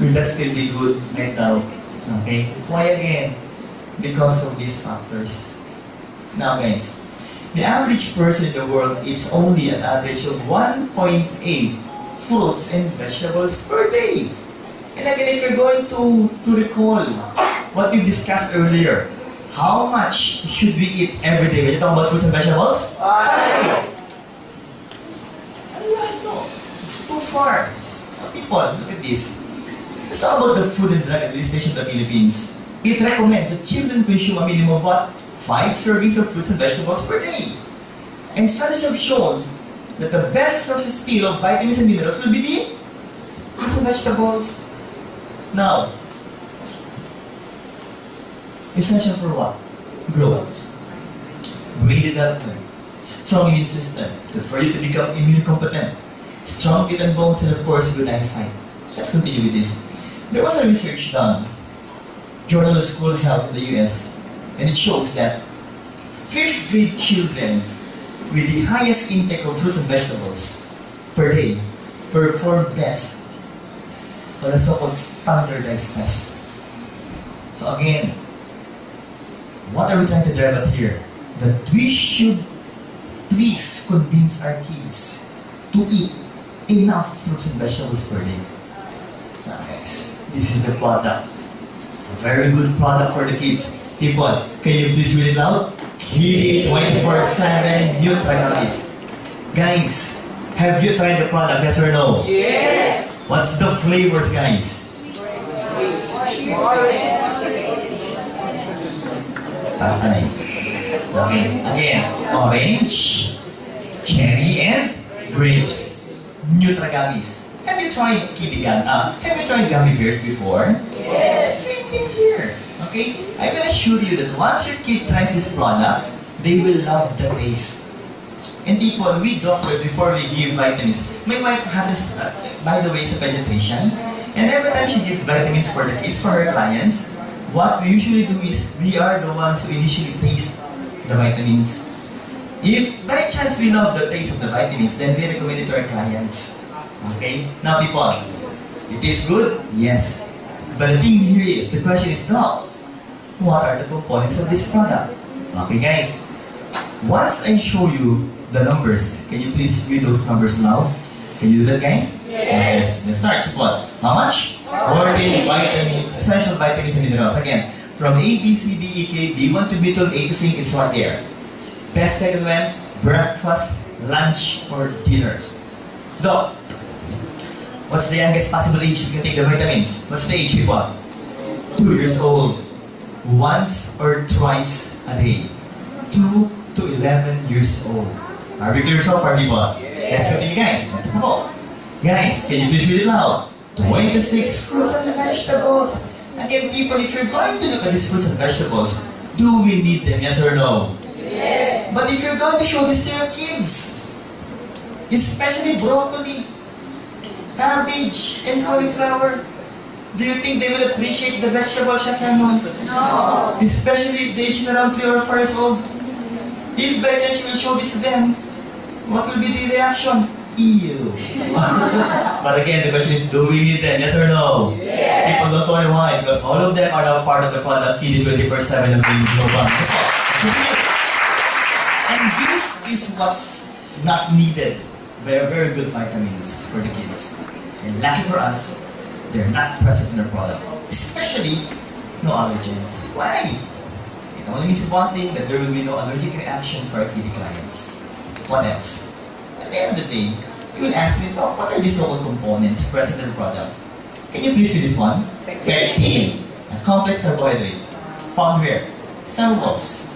Will that still be good? I doubt. Okay? Why again? Because of these factors. Now guys, the average person in the world eats only an average of 1.8 fruits and vegetables per day. And again, if you're going to recall what we discussed earlier, how much should we eat every day? When you talk about fruits and vegetables? 5! No, it's too far. People, look at this. Let's talk about the Food and Drug Administration of the Philippines. It recommends that children consume a minimum of what? 5 servings of fruits and vegetables per day. And studies have shown that the best sources still of vitamins and minerals will be the fruits and vegetables. Now, essential for what? Growth, brain development, strong immune system, for you to become immune competent, strong teeth and bones, and of course, good eyesight. Let's continue with this. There was a research done, Journal of School Health in the US, and it shows that 5th grade children with the highest intake of fruits and vegetables per day perform best on a so-called standardized test. So again, what are we trying to drive at here? That we should please convince our kids to eat enough fruits and vegetables per day. Now guys, this is the product. A very good product for the kids. People, can you please read it loud? Kitty 24/7 Nutragalis. Guys, have you tried the product, yes or no? Yes. What's the flavors, guys? Okay. Again, orange, cherry, and grapes. Nutragalis. Have you tried have you tried gummy bears before? Yes. Same thing here. Okay? I will assure you that once your kid tries this product, they will love the taste. And people, we doctors, before we give vitamins, my wife happens, by the way, is a vegetarian. And every time she gives vitamins for the kids, for her clients, what we usually do is, we are the ones who initially taste the vitamins. If by chance we love the taste of the vitamins, then we recommend it to our clients. Okay? Now people, it tastes good? Yes. But the thing here is, the question is now, what are the components of this product? Okay guys, once I show you the numbers, can you please read those numbers now? Can you do that guys? Yes. Let's start. What? How much? 14 vitamins, essential vitamins and minerals. Again, from A, B, C, D, E, K, B1 to B12, A to C, it's right there. Best taken when? Breakfast, lunch, or dinner. So, what's the youngest possible age you can take the vitamins? What's the age, people? 2 years old. Once or twice a day. 2 to 11 years old. Are we clear so far, people? Let's continue, guys. Guys, can you please read it loud? 26 fruits and vegetables. Again, people, if you're going to look at these fruits and vegetables, do we need them, yes or no? Yes. But if you're going to show this to your kids, especially broccoli, cabbage, and cauliflower, do you think they will appreciate the vegetables, yes or no? No. Especially if the age is around 3 or 4 years old. If by chance you will show this to them, what will be the reaction? Ew. But again, the question is, do we need them? Yes or no? Yes. People don't worry why, because all of them are now part of the product KD 24/7 of the global. And this is what's not needed by a very good vitamins for the kids. And lucky for us, they're not present in the product. Especially, no allergens. Why? It only means one thing, that there will be no allergic reaction for our KD clients. What else? At the end of the day, you will ask me, oh, what are these so-called components present in the product? Can you please read this one? Pectin, a complex carbohydrate. Found where? Cell walls.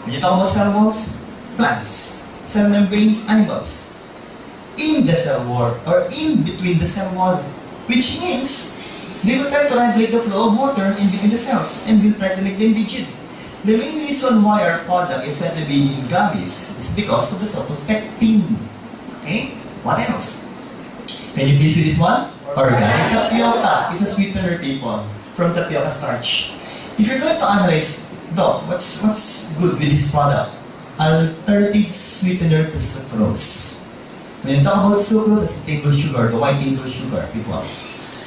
When you talk about cell walls, plants. Cell membrane, animals. In the cell wall, or in between the cell wall, which means they will try to regulate the flow of water in between the cells and will try to make them rigid. The main reason why our product is said to be in gummies is because of the so-called pectin. Okay? What else? Can you please read this one? Organic tapioca is a sweetener, people, from tapioca starch. If you're going to analyze, Doc, what's good with this product? Alternative sweetener to sucrose. When you talk about sucrose, it's table sugar, the white table sugar, people.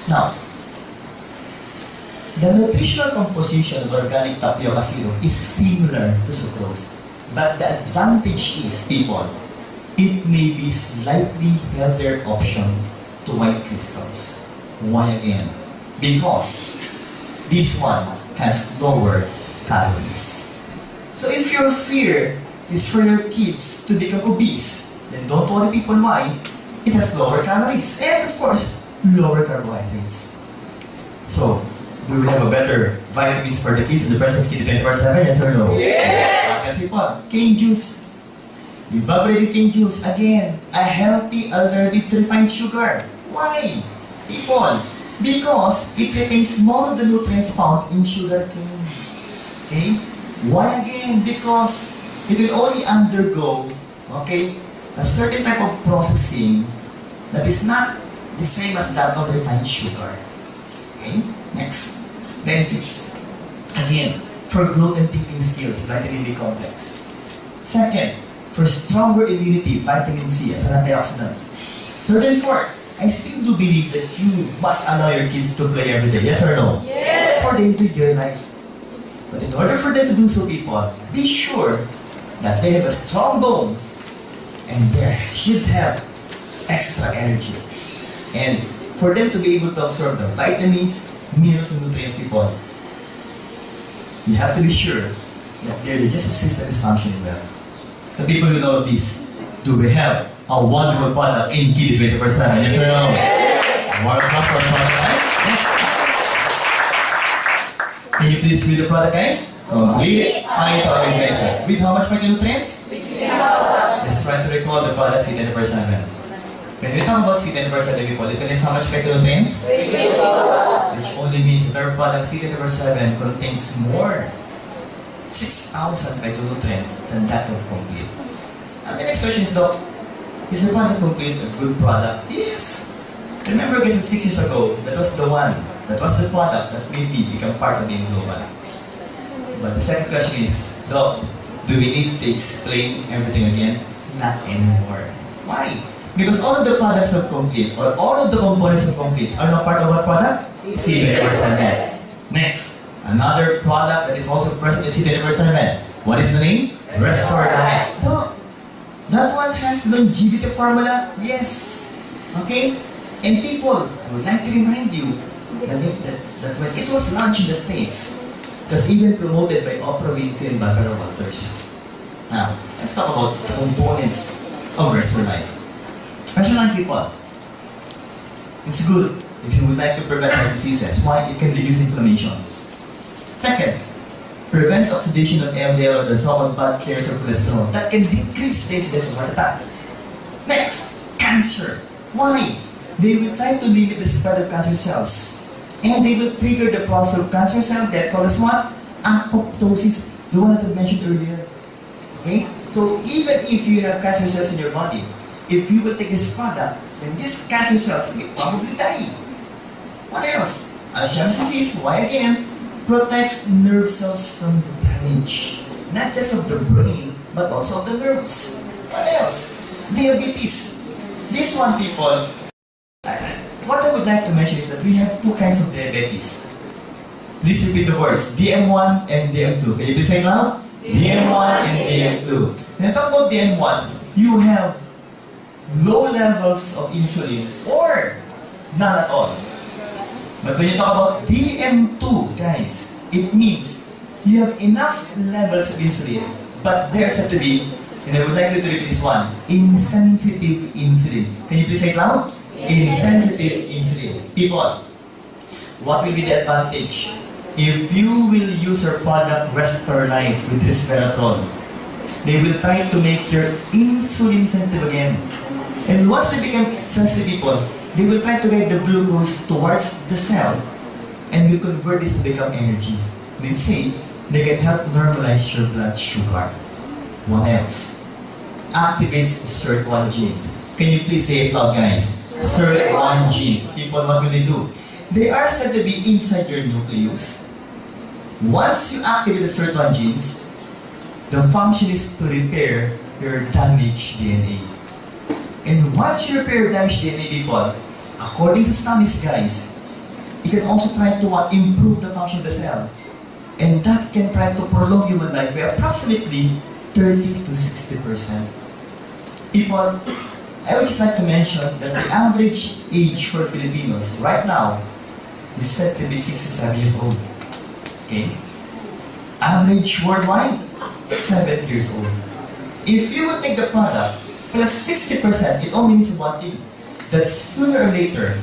Now, the nutritional composition of organic tapioca syrup is similar to sucrose. But the advantage is, people, it may be slightly healthier option to white crystals. Why again? Because this one has lower calories. So if your fear is for your kids to become obese, then don't worry, people, why? It has lower calories and of course, lower carbohydrates. So, do we have a better vitamins for the kids in the presence of KD 24/7? Yes or no? Yes. Kasi po, cane juice. Evaporated cane juice, again, a healthy alternative to refined sugar. Why? People, because it retains more of the nutrients found in sugar cane. Okay? Why again? Because it will only undergo, okay, a certain type of processing that is not the same as that of refined sugar. Okay? Next, benefits. Again, for growth and thinking skills, vitamin B complex. Second, for stronger immunity, vitamin C as an antioxidant. Third and fourth, I still do believe that you must allow your kids to play every day. Yes or no? Yes. For the enjoy their life. But in order for them to do so, people, be sure that they have a strong bones and they should have extra energy. And for them to be able to absorb the vitamins, minerals, and nutrients, people, you have to be sure that their digestive system is functioning well. The people who know this, do we have a wonderful product in KD 24/7? Yes or no? Yes. More applause for the product, guys. Next. Can you please read the product, guys? Complete high-powered nutrients. With how much micronutrients? 16,000. Let's try to recall the product C 24/7. When we talk about C 24/7, people, it contains how much micronutrients? 20,000. Which only means that our product C 24/7 contains more 6,000 phytonutrients than that of complete. And the next question is, Doc, is the product complete a good product? Yes. Remember, guys, 6 years ago, that was the product that made me become part of being global. But the second question is, Doc, Do we need to explain everything again? Not anymore. Why? Because all of the products are complete, or all of the components are complete, are now part of what product? Seed Universal Med. Next, another product that is also present in Seed Universal Med. What is the name? Restore Life. No. That one has longevity formula? Yes. Okay? And people, I would like to remind you that when it was launched in the States, it was even promoted by Oprah Winfrey and Barbara Walters. Now, let's talk about the components of Restore Life. Restore Life, people. It's good if you would like to prevent heart diseases. Why? It can reduce inflammation. Second, prevents oxidation of LDL or the so-called bad carriers of cholesterol. That can decrease the incidence of heart attack. Next, cancer. Why? They will try to limit the spread of cancer cells. And they will trigger the process of cancer cell death called as what? Apoptosis. The one that I mentioned earlier. Okay? So even if you have cancer cells in your body, if you will take this product, then these cancer cells will probably die. What else? Alzheimer's disease. Why again? Protects nerve cells from damage. Not just of the brain, but also of the nerves. What else? Diabetes. This one, people, what I would like to mention is that we have two kinds of diabetes. Please repeat the words, DM1 and DM2. Can you please say it loud? DM1 and DM2. When I talk about DM1, you have low levels of insulin or none at all. But when you talk about DM2, guys, it means you have enough levels of insulin, but there's said to be, and I would like you to repeat this one, insensitive insulin. Can you please say it loud? Insensitive insulin. People, what will be the advantage? If you will use your product Restore Life with resveratrol, they will try to make your insulin sensitive again. And once they become sensitive, people, they will try to get the glucose towards the cell and will convert this to become energy. They say they can help normalize your blood sugar. What else? Activates SIRT1 genes. Can you please say it loud, guys? SIRT1 genes. People, what will they do? They are said to be inside your nucleus. Once you activate the SIRT1 genes, the function is to repair your damaged DNA. And once you repair damaged DNA, people, according to studies, guys, it can also try to improve the function of the cell. And that can try to prolong human life by approximately 30 to 60%. People, I would just like to mention that the average age for Filipinos right now is said to be 67 years old. Okay? Average worldwide, 7 years old. If you would take the product plus 60%, it only means one thing. That sooner or later,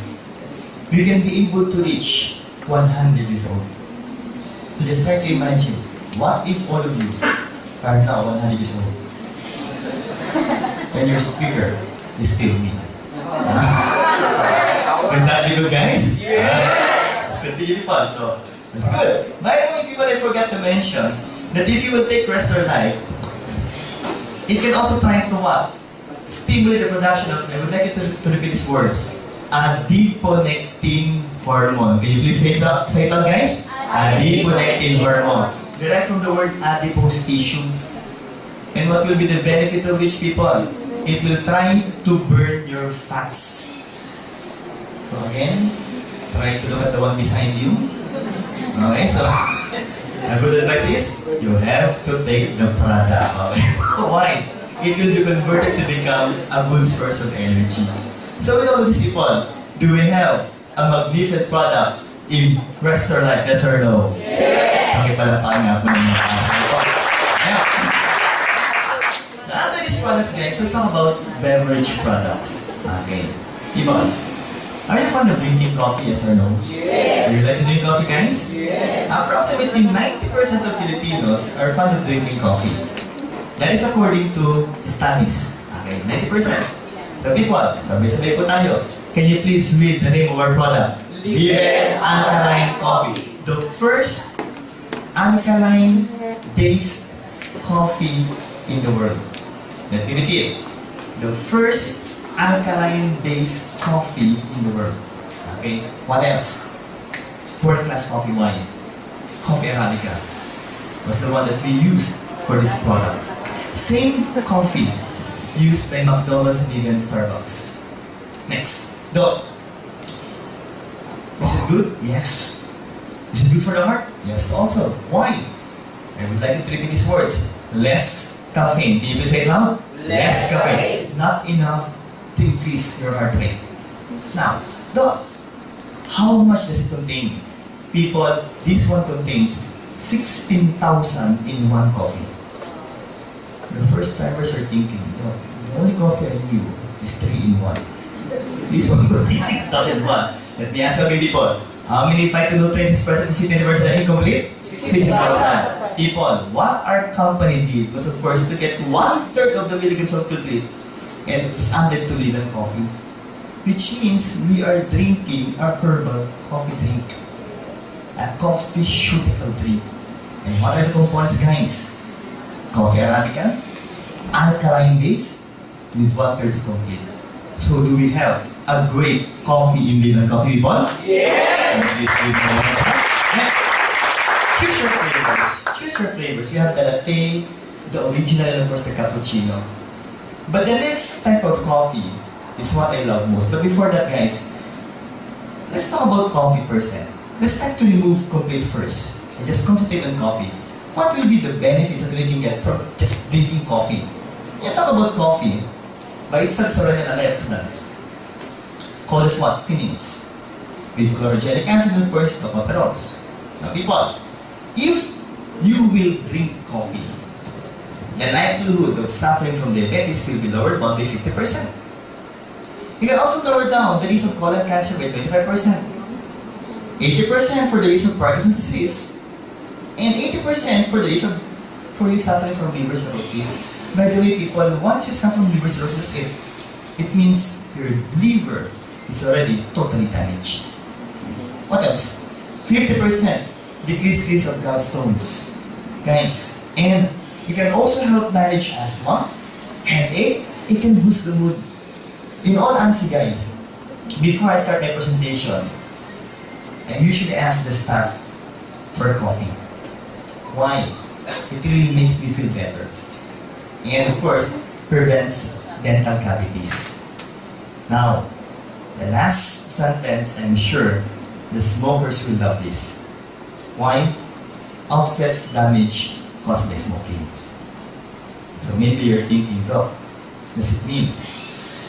we can be able to reach 100 years old. So just try to imagine, what if all of you are now 100 years old? And your speaker is still me. Would that be good, guys? Yes! Let's continue fun. So, that's good. By the way, people, I forgot to mention that if you will take Restore Life, it can also try to what? Stimulate the production of, I would like you to repeat these words, adiponectin hormone. Can you please say it out, guys? Adiponectin hormone. Derived from the word adipose tissue. And what will be the benefit of which, people? It will try to burn your fats. So again, try to look at the one beside you. Okay, so a good advice is, you have to take the product. Okay? Why? It will be converted to become a good source of energy. So with all these people, do we have a magnificent product in Restore Life? Yes or no? Yes! Okay, palapakan nga po ninyo. Now, after these products, guys, let's talk about beverage products. Okay. People, are you fond of drinking coffee? Yes or no? Yes! Do you like to drink coffee, guys? Yes! Approximately 90% of Filipinos are fond of drinking coffee. That is according to studies. Okay, 90%. So people, sabay-sabay po tayo. Can you please read the name of our product? Villena Alkaline Coffee. The first alkaline-based coffee in the world. Let me repeat. The first alkaline-based coffee in the world. Okay, what else? World-class coffee wine. Coffee Arabica was the one that we used for this product. Same coffee used by McDonald's and even Starbucks. Next, Doc. Is it good? Yes. Is it good for the heart? Yes, also. Why? I would like you to repeat these words. Less caffeine. Can you please say it loud? Less caffeine. caffeine. Not enough to increase your heart rate. Now, Doc, how much does it contain? People, this one contains 16,000 in one coffee. The first timers are thinking, Doc, the only coffee I knew is 3 in 1. This one contains 6,000 in 1. Let me ask you again, people. How many phytonutrients is present in City Universal and incomplete? 16,000. People, what our company did was, of course, to get 1/3 of the milligrams of complete and just added to lean coffee. Which means we are drinking a herbal coffee drink. A coffee-ceutical drink. And what are the components, guys? Coffee Arabica, alkaline base, with 1/3 complete. So do we have a great coffee in Villena coffee, people? Yes! Next, choose your flavors. Choose your flavors. We have the latte, the original, and of course the cappuccino. But the next type of coffee is what I love most. But before that, guys, let's talk about coffee percent. Let's try to remove complete first and just concentrate on coffee. What will be the benefits that we can get from just drinking coffee? You talk about coffee, by itself is already an antioxidants. Call it what? Quinines. With chlorogenic acid, of course, tocopherols. Now people, if you will drink coffee, the likelihood of suffering from diabetes will be lowered by 50%. You can also lower down the risk of colon cancer by 25%. 80% for the risk of Parkinson's disease, and 80% for the risk of you suffering from liver cirrhosis. By the way, people, once you suffer from liver cirrhosis, it means your liver is already totally damaged. What else? 50% decreased risk of gallstones. Guys, and it can also help manage asthma, headache, it can boost the mood. In all honesty, guys, before I start my presentation, I usually ask the staff for coffee. Why? It really makes me feel better. And of course, prevents dental cavities. Now, the last sentence, I'm sure the smokers will love this. Why? Offsets damage caused by smoking. So maybe you're thinking, Doc, does it mean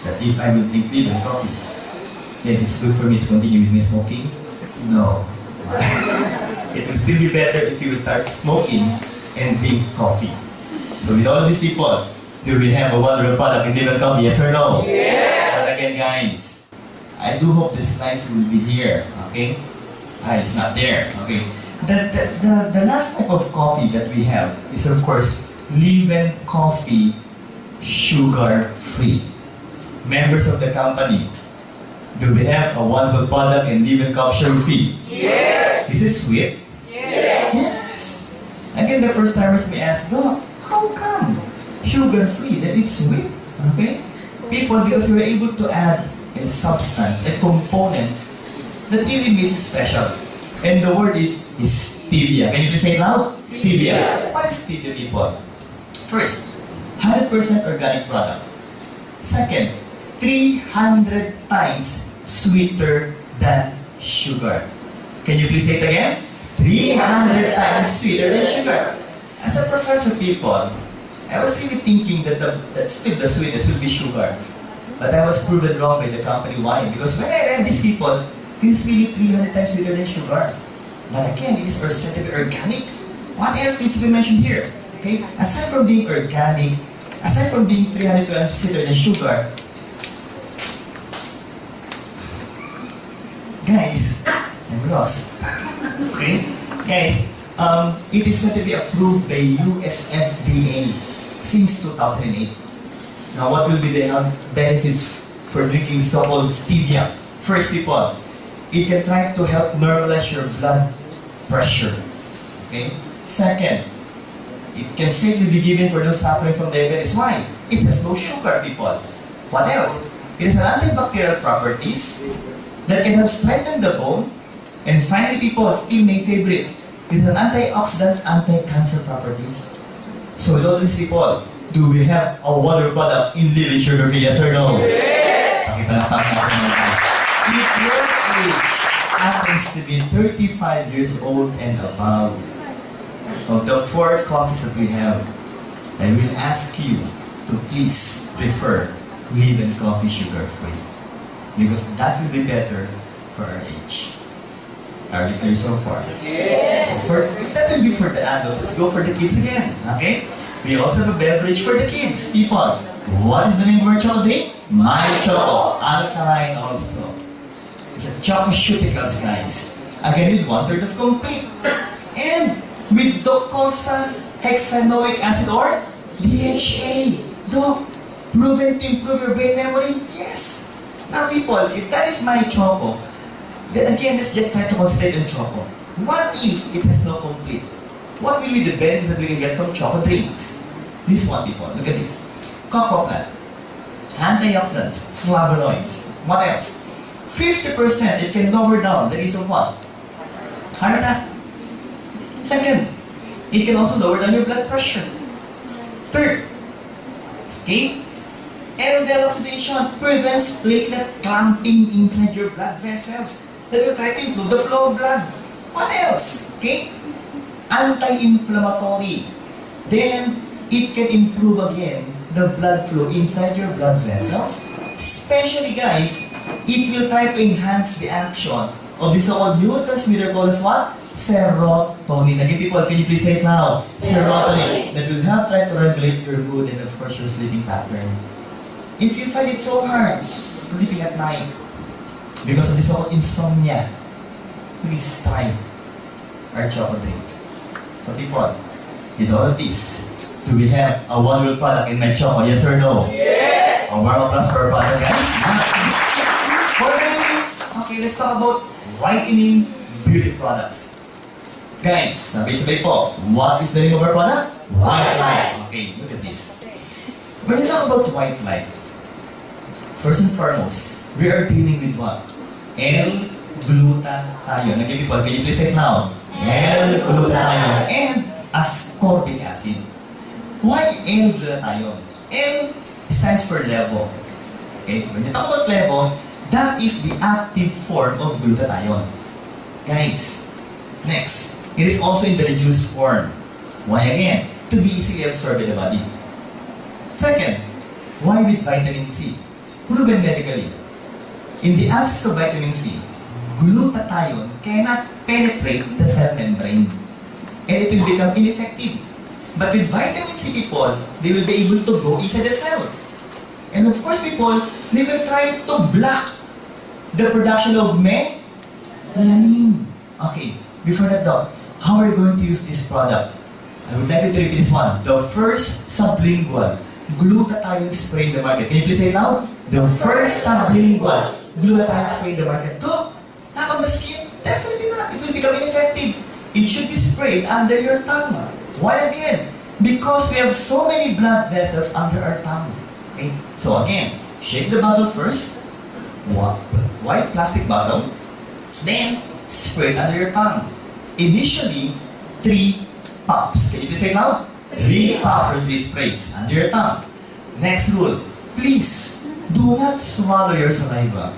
that if I will drink liver coffee, then it's good for me to continue with my smoking? No. It will still be better if you will start smoking and drink coffee. So with all these people, do we have a wonderful product in liver coffee? Yes or no? Yes! But again, guys, I do hope the slides will be here, okay? It's not there, okay? The last type of coffee that we have is, of course, leaven coffee, sugar-free. Members of the company, do we have a wonderful product in leaven coffee, sugar-free? Yes! Is it sweet? Yes! Yes! Again, the first timers may ask, Doc, how come sugar-free, that it's sweet? Okay? People, because we were able to add a substance, a component that really makes it special. And the word is stevia. Can you please say it loud? Stevia. What is stevia, people? First, 100% organic product. Second, 300 times sweeter than sugar. Can you please say it again? 300 times sweeter than sugar. As a professor, people, I was really thinking that still the sweetest will be sugar. But I was proven wrong by the company. Why? Because when I read these people, it is really 300 times sweeter than sugar. But again, it is said to be organic. What else needs to be mentioned here? Okay? Aside from being organic, aside from being 300 times sweeter than sugar, guys, I'm lost. Okay? Guys, it is said to be approved by US FDA since 2008. Now, what will be the health benefits for drinking so-called stevia? First, people, it can try to help normalize your blood pressure. Okay? Second, it can safely be given for those suffering from diabetes. Why? It has no sugar, people. What else? It has an antibacterial properties that can help strengthen the bone. And finally, people, still my favorite, it has an antioxidant, anti-cancer properties. So with all these people, do we have a water product in Lily sugar-free, yes or no? Yes! Pakipalakpakan natin naman. If your age happens to be 35 years old and above, of the 4 coffees that we have, I will ask you to please prefer Live coffee sugar-free. Because that will be better for our age. Are we clear so far? Yes! If that will be for the adults, let's go for the kids again. Okay? We also have a beverage for the kids. People, what is the name of our chocolate drink? My Choco. Alkaline also. It's a Choco-Cuticals, guys. Again, with 1/3 of complete. And with docosahexaenoic hexanoic acid or DHA. Doc, proven to improve your brain memory? Yes. Now, people, if that is My Choco, then again, let's just try to concentrate on Choco. What if it has no complete? What will be the benefits that we can get from Choco drinks? This one, people, look at this. Cocoa plant, antioxidants, flavonoids. What else? 50% it can lower down the risk of what? Heart attack. Second, it can also lower down your blood pressure. Third, okay, LDL oxidation prevents platelet clumping inside your blood vessels. That will try to improve the flow of blood. What else? Okay, anti-inflammatory. Then, it can improve again the blood flow inside your blood vessels. Especially, guys, it will try to enhance the action of the so-called neurotransmitter called as what? Serotonin. Again, people, can you please say it now? Serotonin. That will help try to regulate your mood and, of course, your sleeping pattern. If you find it so hard sleeping at night because of the so-called insomnia, please try our chocolate drink. So, people, with all of this, do we have a wonderful product in My Choco? Yes or no? Yes! A warm applause for our product, guys. For ladies, okay, let's talk about whitening beauty products. Guys, sabay-sabay po, what is the name of our product? White light. Okay, look at this. When you talk about white light, first and foremost, we are dealing with what? L-glutathione. Okay, people, can you please say it now? L-glutathione and ascorbic acid. Why L-glutathione? L stands for levo. Okay, when you talk about levo, that is the active form of glutathione. Guys, next, it is also in the reduced form. Why again? To be easily absorbed in the body. Second, why with vitamin C? Proven medically. In the absence of vitamin C, glutathione cannot penetrate the cell membrane and it will become ineffective. But with vitamin C, people, they will be able to go inside the cell. And of course, people, they will try to block the production of melanin. Okay, before that though, how are we going to use this product? I would like you to repeat this one. The first sublingual glutathione spray in the market. Can you please say it loud? The first sublingual glutathione spray in the market. No, not on the skin. Definitely not. It will become ineffective. It should be sprayed under your tongue. Why again? Because we have so many blood vessels under our tongue. Okay? So again, shake the bottle first. White plastic bottle. Then, spray it under your tongue. Initially, 3 puffs. Can you please say it loud? 3 puffs or 3 sprays under your tongue. Next rule, please do not swallow your saliva.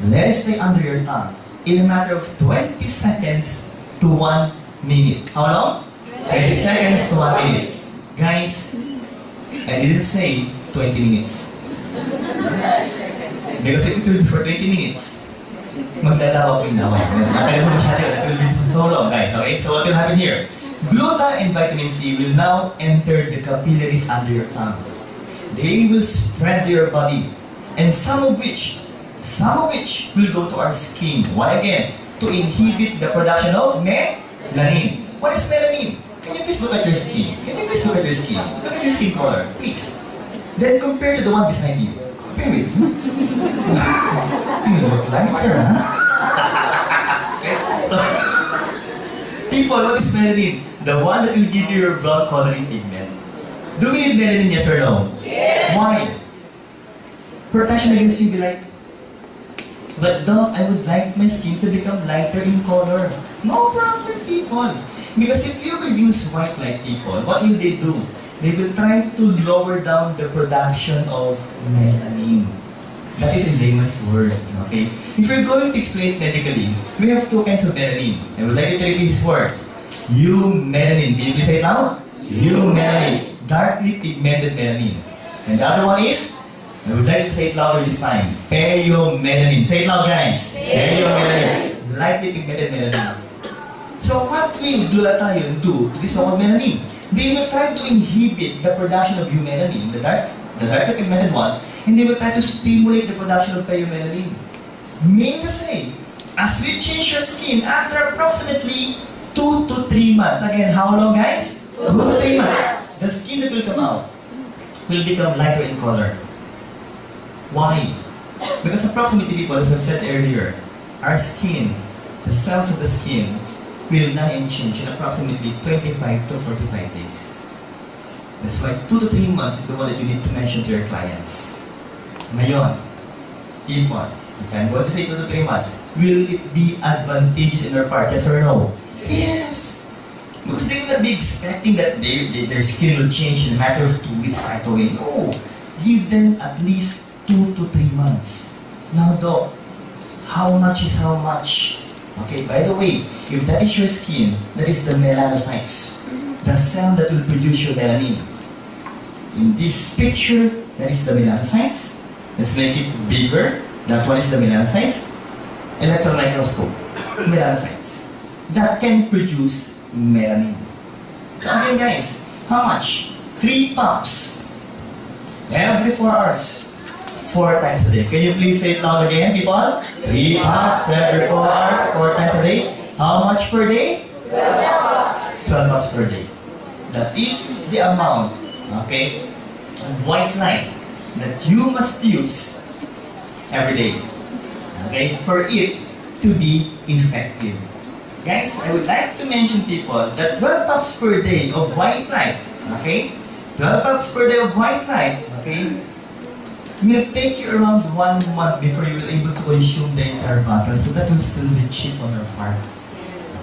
Let it stay under your tongue in a matter of 20 seconds to 1 minute. How long? 20 seconds to 1 minute. Guys, I didn't say 20 minutes. Because if it will be for 20 minutes, maglalawa ko yung lawa. Matagal mo masyado, that will be so long, guys. Okay, so what will happen here? Gluta and vitamin C will now enter the capillaries under your tongue. They will spread to your body, and some of which will go to our skin. Why again? To inhibit the production of melanin. What is melanin? Can you please look at your skin? Can you please look at your skin? Look at your skin color, please. Then compare to the one beside you. Compare it. You look lighter, huh? People, what is melanin? The one that will give you your blood coloring pigment. Do we need melanin, yes or no? Yes! Why? Protection against UV light. But Doc, I would like my skin to become lighter in color. No problem, people. Because if you will use white light, people, what will they do? they will try to lower down the production of melanin. That is in layman's words, okay? If we're going to explain it medically, we have two kinds of melanin. I would like you to repeat these words. Eumelanin. Can you please say it loud? Eumelanin. Darkly pigmented melanin. And the other one is, I would like you to say it louder this time. Peomelanin. Say it loud, guys. Peomelanin. Lightly pigmented melanin. So what will glutathione do to this so-called melanin? They will try to inhibit the production of eumelanin, the darkly pigmented one, and they will try to stimulate the production of peomelanin. Mean to say, as we change your skin after approximately 2 to 3 months. Again, how long, guys? 2 to 3 months. The skin that will come out will become lighter in color. Why? Because approximately, people, as I've said earlier, our skin, the cells of the skin, will die and change in approximately 25 to 45 days. That's why 2 to 3 months is the one that you need to mention to your clients. Ngayon, people, if I'm going to say 2 to 3 months, will it be advantageous in our part? Yes or no? Yes! Because they will not be expecting that their skin will change in a matter of 2 weeks right away. No! Give them at least 2 to 3 months. Now, Doc, how much is how much? Okay, by the way, if that is your skin, that is the melanocytes, the cell that will produce your melanin. In this picture, that is the melanocytes. Let's make it bigger. That one is the melanocytes. Electron microscope, melanocytes. That can produce melanin. So again, guys, how much? 3 pumps every 4 hours. 4 times a day. Can you please say it loud again, people? 3 puffs every 4 hours, 4 times a day. How much per day? 12 puffs per day. That is the amount, okay, of white light that you must use every day, okay, for it to be effective. Guys, I would like to mention, people, that 12 puffs per day of white light, okay, 12 puffs per day of white light, okay, will take you around 1 month before you will be able to consume the entire bottle. So that will still be cheap on our part.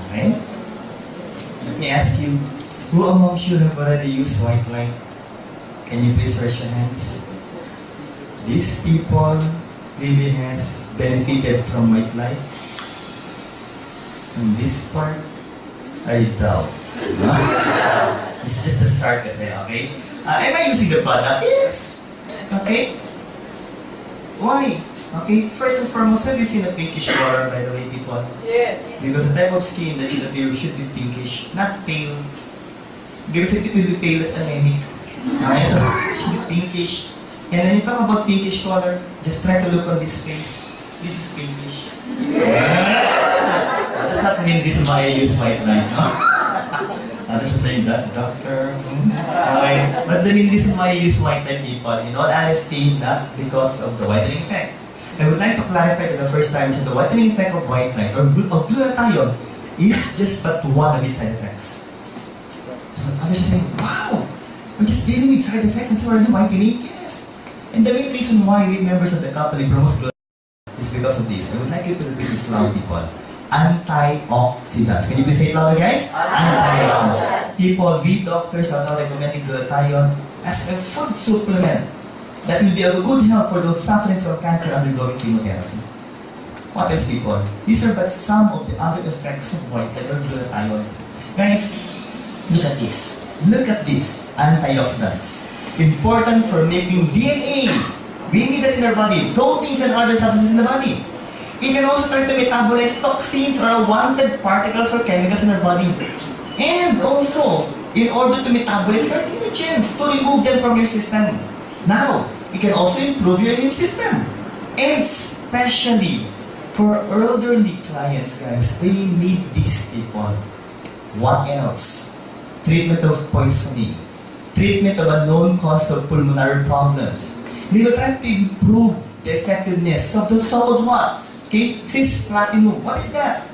Okay? Let me ask you, who amongst you have already used white light? Can you please raise your hands? These people really has benefited from white light. And this part, I doubt. It's just a start kasi, okay? Am I using the product? Yes. Okay? Why? Okay, first and foremost, have you seen a pinkish color, by the way, people? Yes. Because the type of skin that should appear should be pinkish, not pale. Because if it will be pale, it's anemic. Okay, so it should be pinkish. And when you talk about pinkish color, just try to look on this face. This is pinkish. That's not the main reason why I use white light, no? Others are saying that, doctor. Okay. That's the main reason why I use white light, people. In all honesty, not because of the whitening effect. I would like to clarify to the first time that the whitening effect of white light or of glutathione is just but one of its side effects. So others are saying, wow, we're just dealing with side effects and so are you whitening? Yes. And the main reason why we members of the company promote glutathione is because of this. I would like you to repeat this loud, people. Antioxidants. Can you please say it louder, guys? Antioxidants. People, we doctors are now recommending glutathione as a food supplement that will be a good help for those suffering from cancer undergoing chemotherapy. What else, people? These are but some of the other effects of white light or glutathione. Guys, look at this. Look at this. Antioxidants. Important for making DNA. We need that in our body. Proteins and other substances in the body. It can also try to metabolize toxins or unwanted particles or chemicals in our body. And also, in order to metabolize carcinogens, to remove them from your system. Now, it can also improve your immune system. And especially for elderly clients, guys, they need these people. What else? Treatment of poisoning. Treatment of a known cause of pulmonary problems. They will try to improve the effectiveness of the so-called what? Okay, cisplatinum. What is that?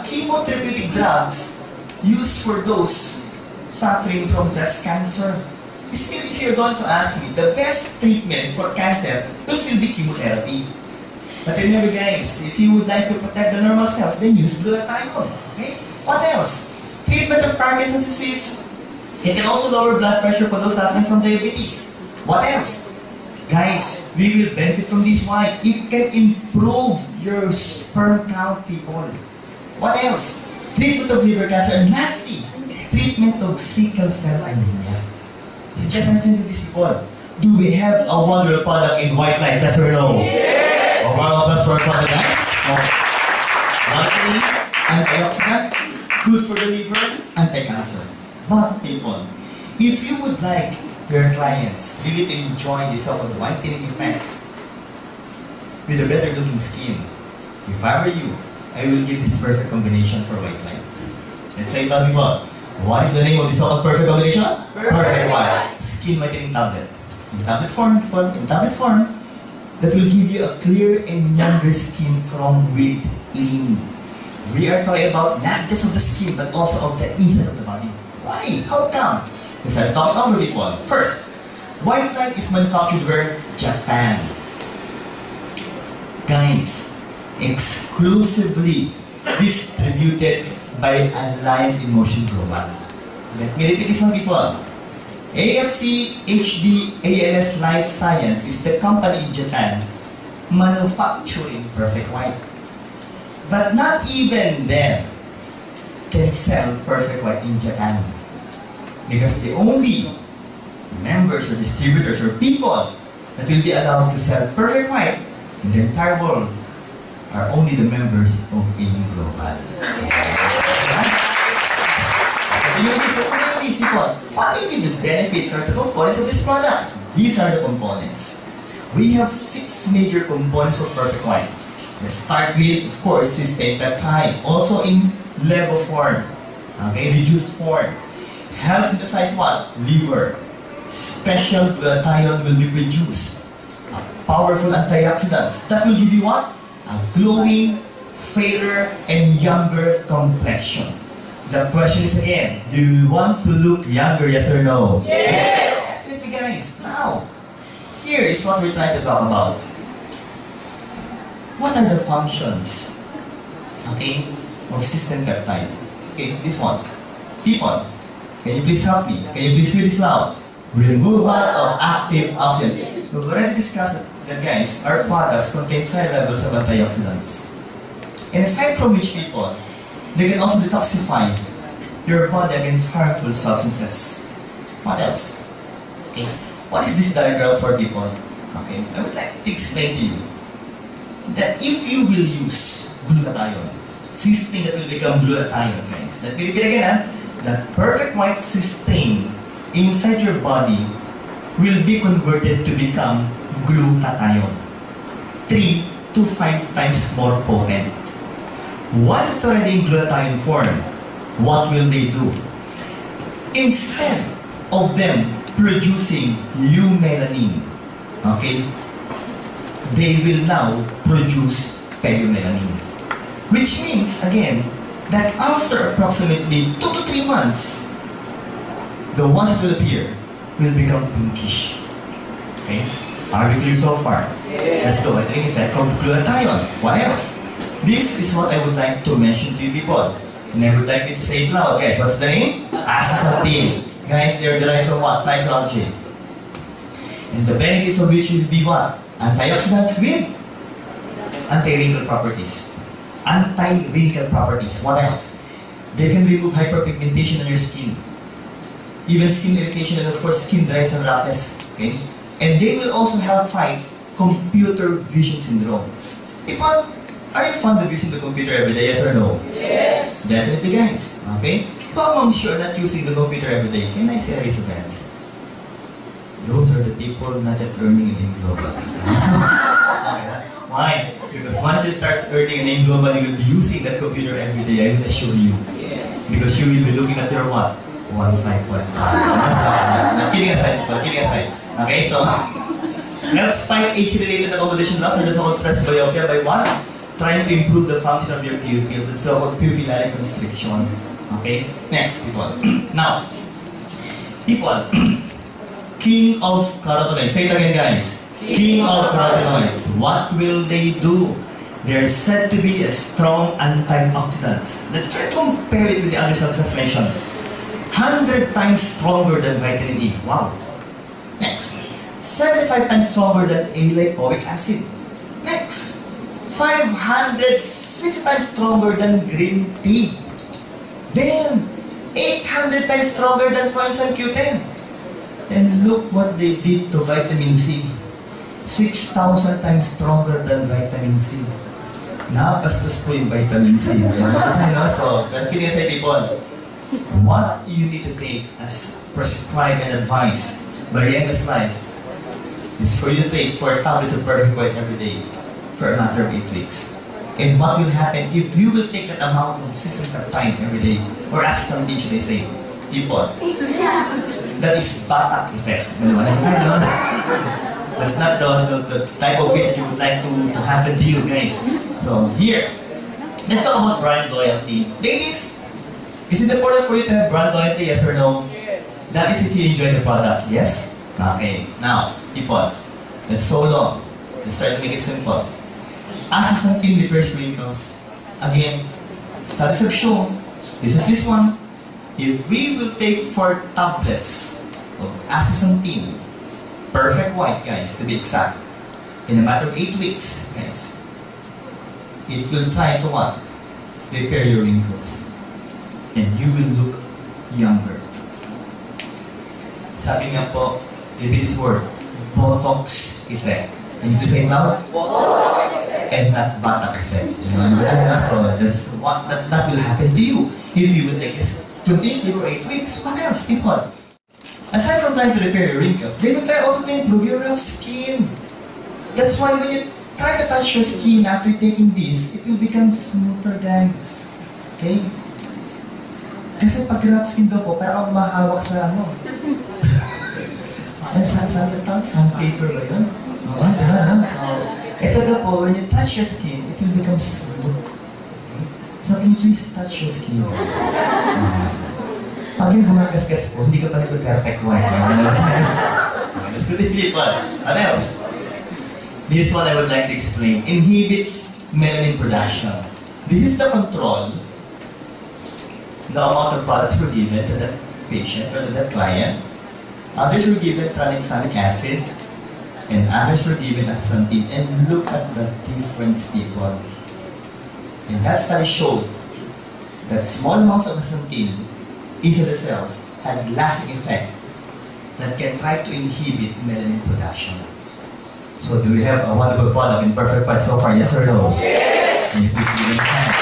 Chemotherapeutic drugs used for those suffering from breast cancer. Still, if you're going to ask me, the best treatment for cancer will still be chemotherapy. But remember, guys, if you would like to protect the normal cells, then use glutathione. Okay? What else? Treatment of Parkinson's disease. It can also lower blood pressure for those suffering from diabetes. What else? Guys, we will benefit from this. Why? It can improve your sperm count, people. What else? Treatment of liver cancer. And lastly, treatment of sickle cell anemia. So just answer to this, people. Do we have a wonderful product in white light? Yes or no? Yes! A round of applause for our product, guys. Vitamin, antioxidant, good for the liver, anti-cancer. But people, if you would like your clients really to enjoy the so-called whitening effect with a better looking skin, if I were you, I will give this perfect combination for white light. Let's say, people, what is the name of this so-called perfect combination? Perfect white. Skin whitening tablet. In tablet form, people, in tablet form, that will give you a clear and younger skin from within. We are talking about not just of the skin, but also of the inside of the body. Why? How come? Because I'm talking over people. First, white light is manufactured where? Japan. Guys, exclusively distributed by Alliance in Motion Global. Let me repeat this one, people. AFC HD ALS Life Science is the company in Japan manufacturing perfect white. But not even them can sell perfect white in Japan. Because the only members or distributors or people that will be allowed to sell perfect white in the entire world are only the members of AIM Global. What will be the benefits or the components of this product? These are the components. We have 6 major components for perfect white. Let's start with, of course, cysteine peptide, also in level form, okay, reduced form. Helps synthesize what? Liver. Special glutathione will be produced. A powerful antioxidants. That will give you what? A glowing, fairer, and younger complexion. The question is again, do you want to look younger, yes or no? Yes! Definitely, guys. Now, here is what we're trying to talk about. What are the functions, okay, of cysteine peptide? Okay, this one. People, can you please help me? Can you please read this loud? Removal of active oxygen. We've already discussed that, guys, our products contain high levels of antioxidants. And aside from which, people, they can also detoxify your body against harmful substances. What else? Okay, what is this diagram for, people? Okay, I would like to explain to you that if you will use glutathione, cysteine that will become glutathione, guys. Let me repeat again, that perfect white cysteine inside your body will be converted to become glutathione. 3 to 5 times more potent. Once it's already in glutathione form, what will they do? Instead of them producing eumelanin, okay, they will now produce perimelanin. Which means, again, that after approximately 2 to 3 months, the ones that will appear will become pinkish. Okay? Are we clear so far? Yes. Let's go. I think effect of glutathione. What else? This is what I would like to mention to you, people. And I would like you to say it loud, guys. What's the name? Astaxanthin. Guys, they are derived from what? Phytology. And the benefits of which will be what? Antioxidants with anti-wrinkle properties. Anti-wrinkle properties. What else? They can remove hyperpigmentation on your skin. Even skin irritation and of course skin dryness and roughness. Okay? And they will also help fight computer vision syndrome. People, are you fond of using the computer every day, yes or no? Yes! Definitely, guys. Okay? But I'm sure not using the computer every day. Can I say raise of hands? Those are the people not yet earning in global. Okay, why? Because once you start earning in global, you will be using that computer every day, I will assure you. Yes! Because you will be looking at your what? 151. Kidding aside, kidding aside. Okay, so let's fight age-related accommodation loss or the so-called presbyopia by what? Trying to improve the function of your pupils, the so-called pupillary constriction. Okay, next, people. Now, people, king of carotenoids. Say it again, guys. King of carotenoids. What will they do? They're said to be a strong antioxidants. Let's try to compare it with the other substances mentioned. 100 times stronger than vitamin E. Wow. Next. 75 times stronger than A-lipoic acid. Next. 560 times stronger than green tea. Then, 800 times stronger than coenzyme Q10. And look what they did to vitamin C. 6,000 times stronger than vitamin C. Nakabastos po yung vitamin C. So, but can you say, people, what you need to take as prescribed and advised by Rienga's life is for you to take 4 tablets of perfect white every day for a matter of 8 weeks. And what will happen if you will take that amount of systemic time every day, or as some should I say, people, that is batak effect. That's not the type of it that you would like to happen to you guys. So here, let's talk about brand loyalty. Ladies, is it important for you to have brand loyalty, yes or no? Yes. That is if you enjoy the product, yes? Okay, now, people, that's so long. Let's try to make it simple. Astaxanthin repairs wrinkles. Again, studies have shown, listen to this one, if we will take 4 tablets of astaxanthin, perfect white, guys, to be exact, in a matter of 8 weeks, guys, it will try to what? Repair your wrinkles. And you will look younger. Sabi nga po, repeat this word, Botox effect. Can you please say it loud? Botox. And not batak effect. So that will happen to you if you will take this continuously for 8 weeks. What else, people? Aside from trying to repair your wrinkles, they will try also to improve your rough skin. That's why when you try to touch your skin after taking this, it will become smoother, guys. Okay? Kasi pag rough skin daw po, parang mahawak sa ano. Sandpaper ba yun? Ito daw po, when you touch your skin, it will become smooth. Okay? So, can you please touch your skin? Pag yung humagasgas po, hindi ka pa nag-perfect white. Let's do this, people. What else? This is what I would like to explain. Inhibits melanin production. This is the control. The amount of products were given to that patient or to that client. Others were given tranexamic acid. And others were given astaxanthin. And look at the difference, people. And that study showed that small amounts of astaxanthin inside the cells had lasting effect that can try to inhibit melanin production. So do we have a wonderful product in perfect white so far? Yes or no? Yes. Can you please give it a hand?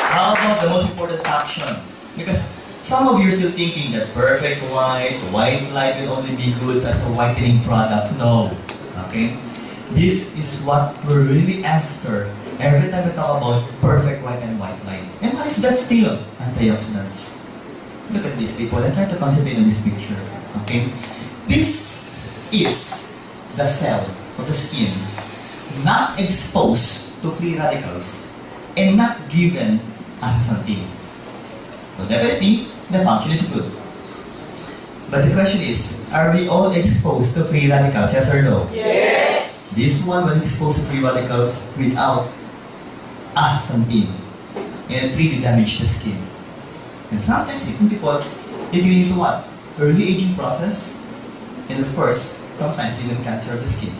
How about the most important faction? Because some of you are still thinking that perfect white light will only be good as a whitening product. No. Okay? This is what we're really after every time we talk about perfect white and white light. And what is that still? Antioxidants. Look at these people and try to concentrate on this picture. Okay? This is the cell of the skin not exposed to free radicals and not given astaxanthin. So definitely, the function is good. But the question is, are we all exposed to free radicals? Yes or no? Yes. This one was exposed to free radicals without astaxanthin. And it really damaged the skin. And sometimes people, it can lead to what? Early aging process. And of course, sometimes even cancer of the skin.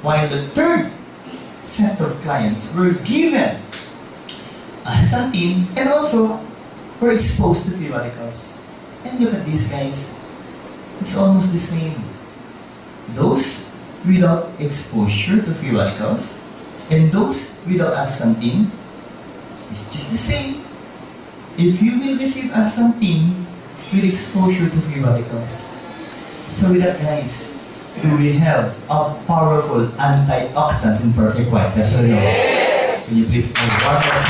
While the third set of clients were given astaxanthin and also were exposed to free radicals. And look at these guys. It's almost the same. Those without exposure to free radicals and those without astaxanthin, it's just the same. If you will receive astaxanthin with exposure to free radicals. So with that, guys, do we have a powerful antioxidants in perfect white? Yes or no? Yes. Can you please give one more?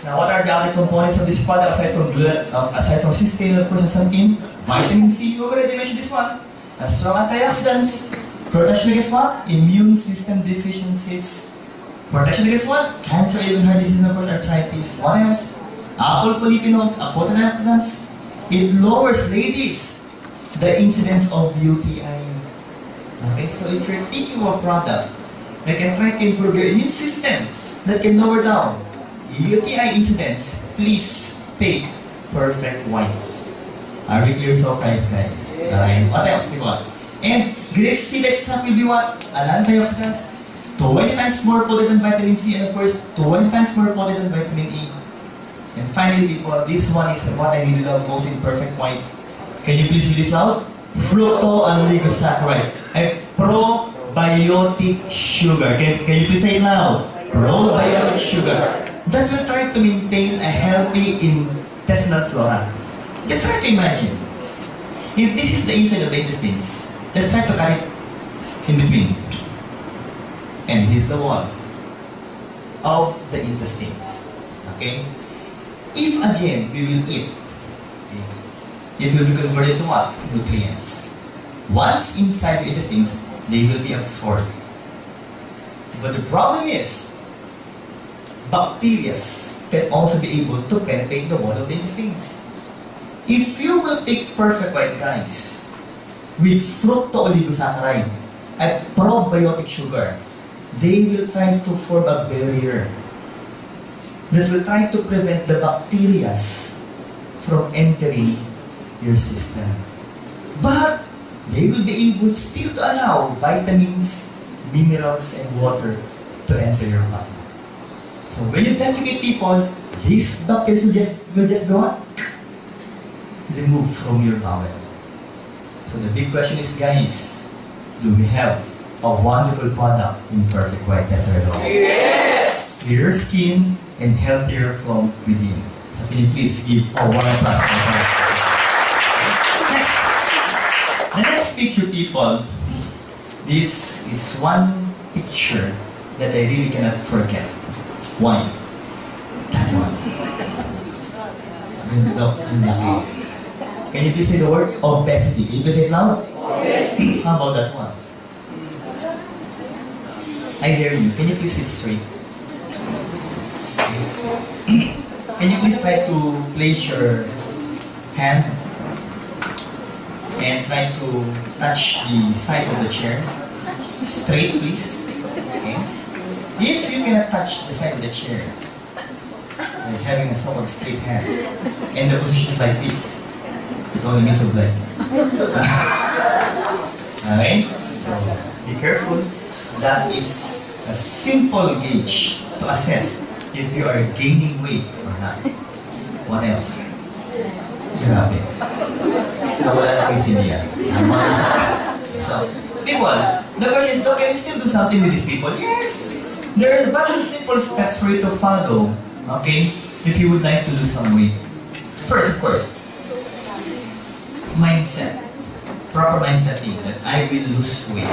Now, what are the other components of this product aside from blood, aside from cysteine, of course, astaxanthin? Vitamin C, you already mentioned this one. A strong antioxidants. Protection against what? Immune system deficiencies. Protection against what? Cancer, even heart disease, and of course, arthritis. What else? Apple polyphenols, potent antioxidants. It lowers, ladies, the incidence of UTI. Okay, so if you're thinking of a product that can try to improve your immune system, that can lower down UTI incidents, please take perfect white. Are we clear so far, guys? Alright, what else, people? And great seed extract will be what? An antioxidants, 20 times more potent than vitamin C, and of course, 20 times more potent than vitamin E. And finally, people, this one is what I really love most in perfect white. Can you please read this loud? Fructooligosaccharides, a probiotic sugar. Can you please say it loud? Probiotic sugar. That will try to maintain a healthy intestinal flora. Just try to imagine. If this is the inside of the intestines, let's try to cut it in between. And here's the wall of the intestines. Okay? If again we will eat, it will be converted to what? Nutrients. Once inside the intestines, they will be absorbed. But the problem is, bacteria can also be able to penetrate the wall of the intestines. If you will take perfect white, guys, with fructooligosaccharides, a probiotic sugar, they will try to form a barrier that will try to prevent the bacteria from entering your system. But they will be able still to allow vitamins, minerals, and water to enter your body. So when you defecate, people, these bacteria will just go on, remove from your bowel. So the big question is, guys, do we have a wonderful product in perfect white? Yes or no? Yes! Clearer skin and healthier from within. So can you please give a warm applause? The next picture, people, this is one picture that I really cannot forget. Why? That one. Can you please say the word obesity? Can you please say it loud? Obesity. How about that one? I hear you. Can you please sit straight? Can you please try to place your hands and try to touch the side of the chair? Straight, please. Okay. If you cannot touch the side of the chair, like having a sort of straight hand, and the position is like this, it only means a blessing. Alright? So, be careful. That is a simple gauge to assess if you are gaining weight or not. What else? Grabe. Nawala na kayo siya. So, people, the question is, can you still do something with these people? Yes! There are very simple steps for you to follow, okay, if you would like to lose some weight. First, of course, mindset. Proper mindset is that I will lose weight.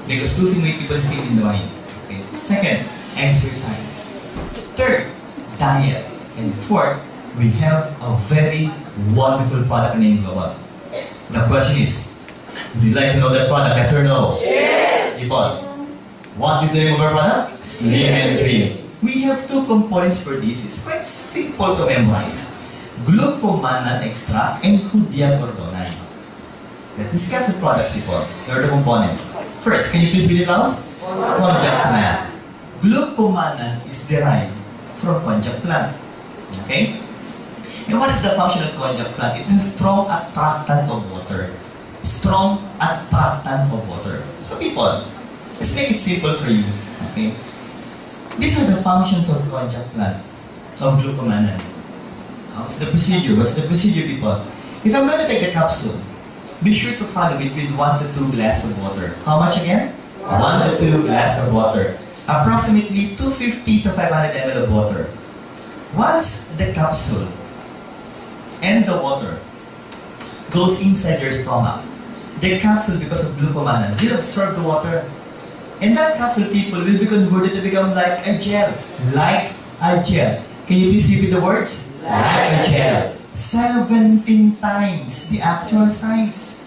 Because losing weight, people sleep in the mind. Okay. Second, exercise. Third, diet. And fourth, we have a very wonderful product named Global. The question is, would you like to know that product, yes or no? Yes! People, what is the name of our product? Slim and Trim. We have two components for this. It's quite simple to memorize. Glucomannan extract and Hudia cordonai. Let's discuss the products, people. Here are the components. First, can you please read it out? Konjac plant. Glucomannan is derived from konjac plant. Okay? And what is the function of konjac plant? It's a strong attractant of water. Strong attractant of water. So people, let's make it simple for you. Okay? These are the functions of konjac plant, of glucomannan. How's the procedure? What's the procedure, people? If I'm going to take a capsule, be sure to follow it with 1 to 2 glasses of water. How much again? 1 to 2 glasses of water. Approximately 250 to 500 ml of water. Once the capsule and the water goes inside your stomach, the capsule, because of glucomannan, will absorb the water. And that capsule, people, will be converted to become like a gel. Like a gel. Can you please repeat the words? Like a gel. 17 times the actual size.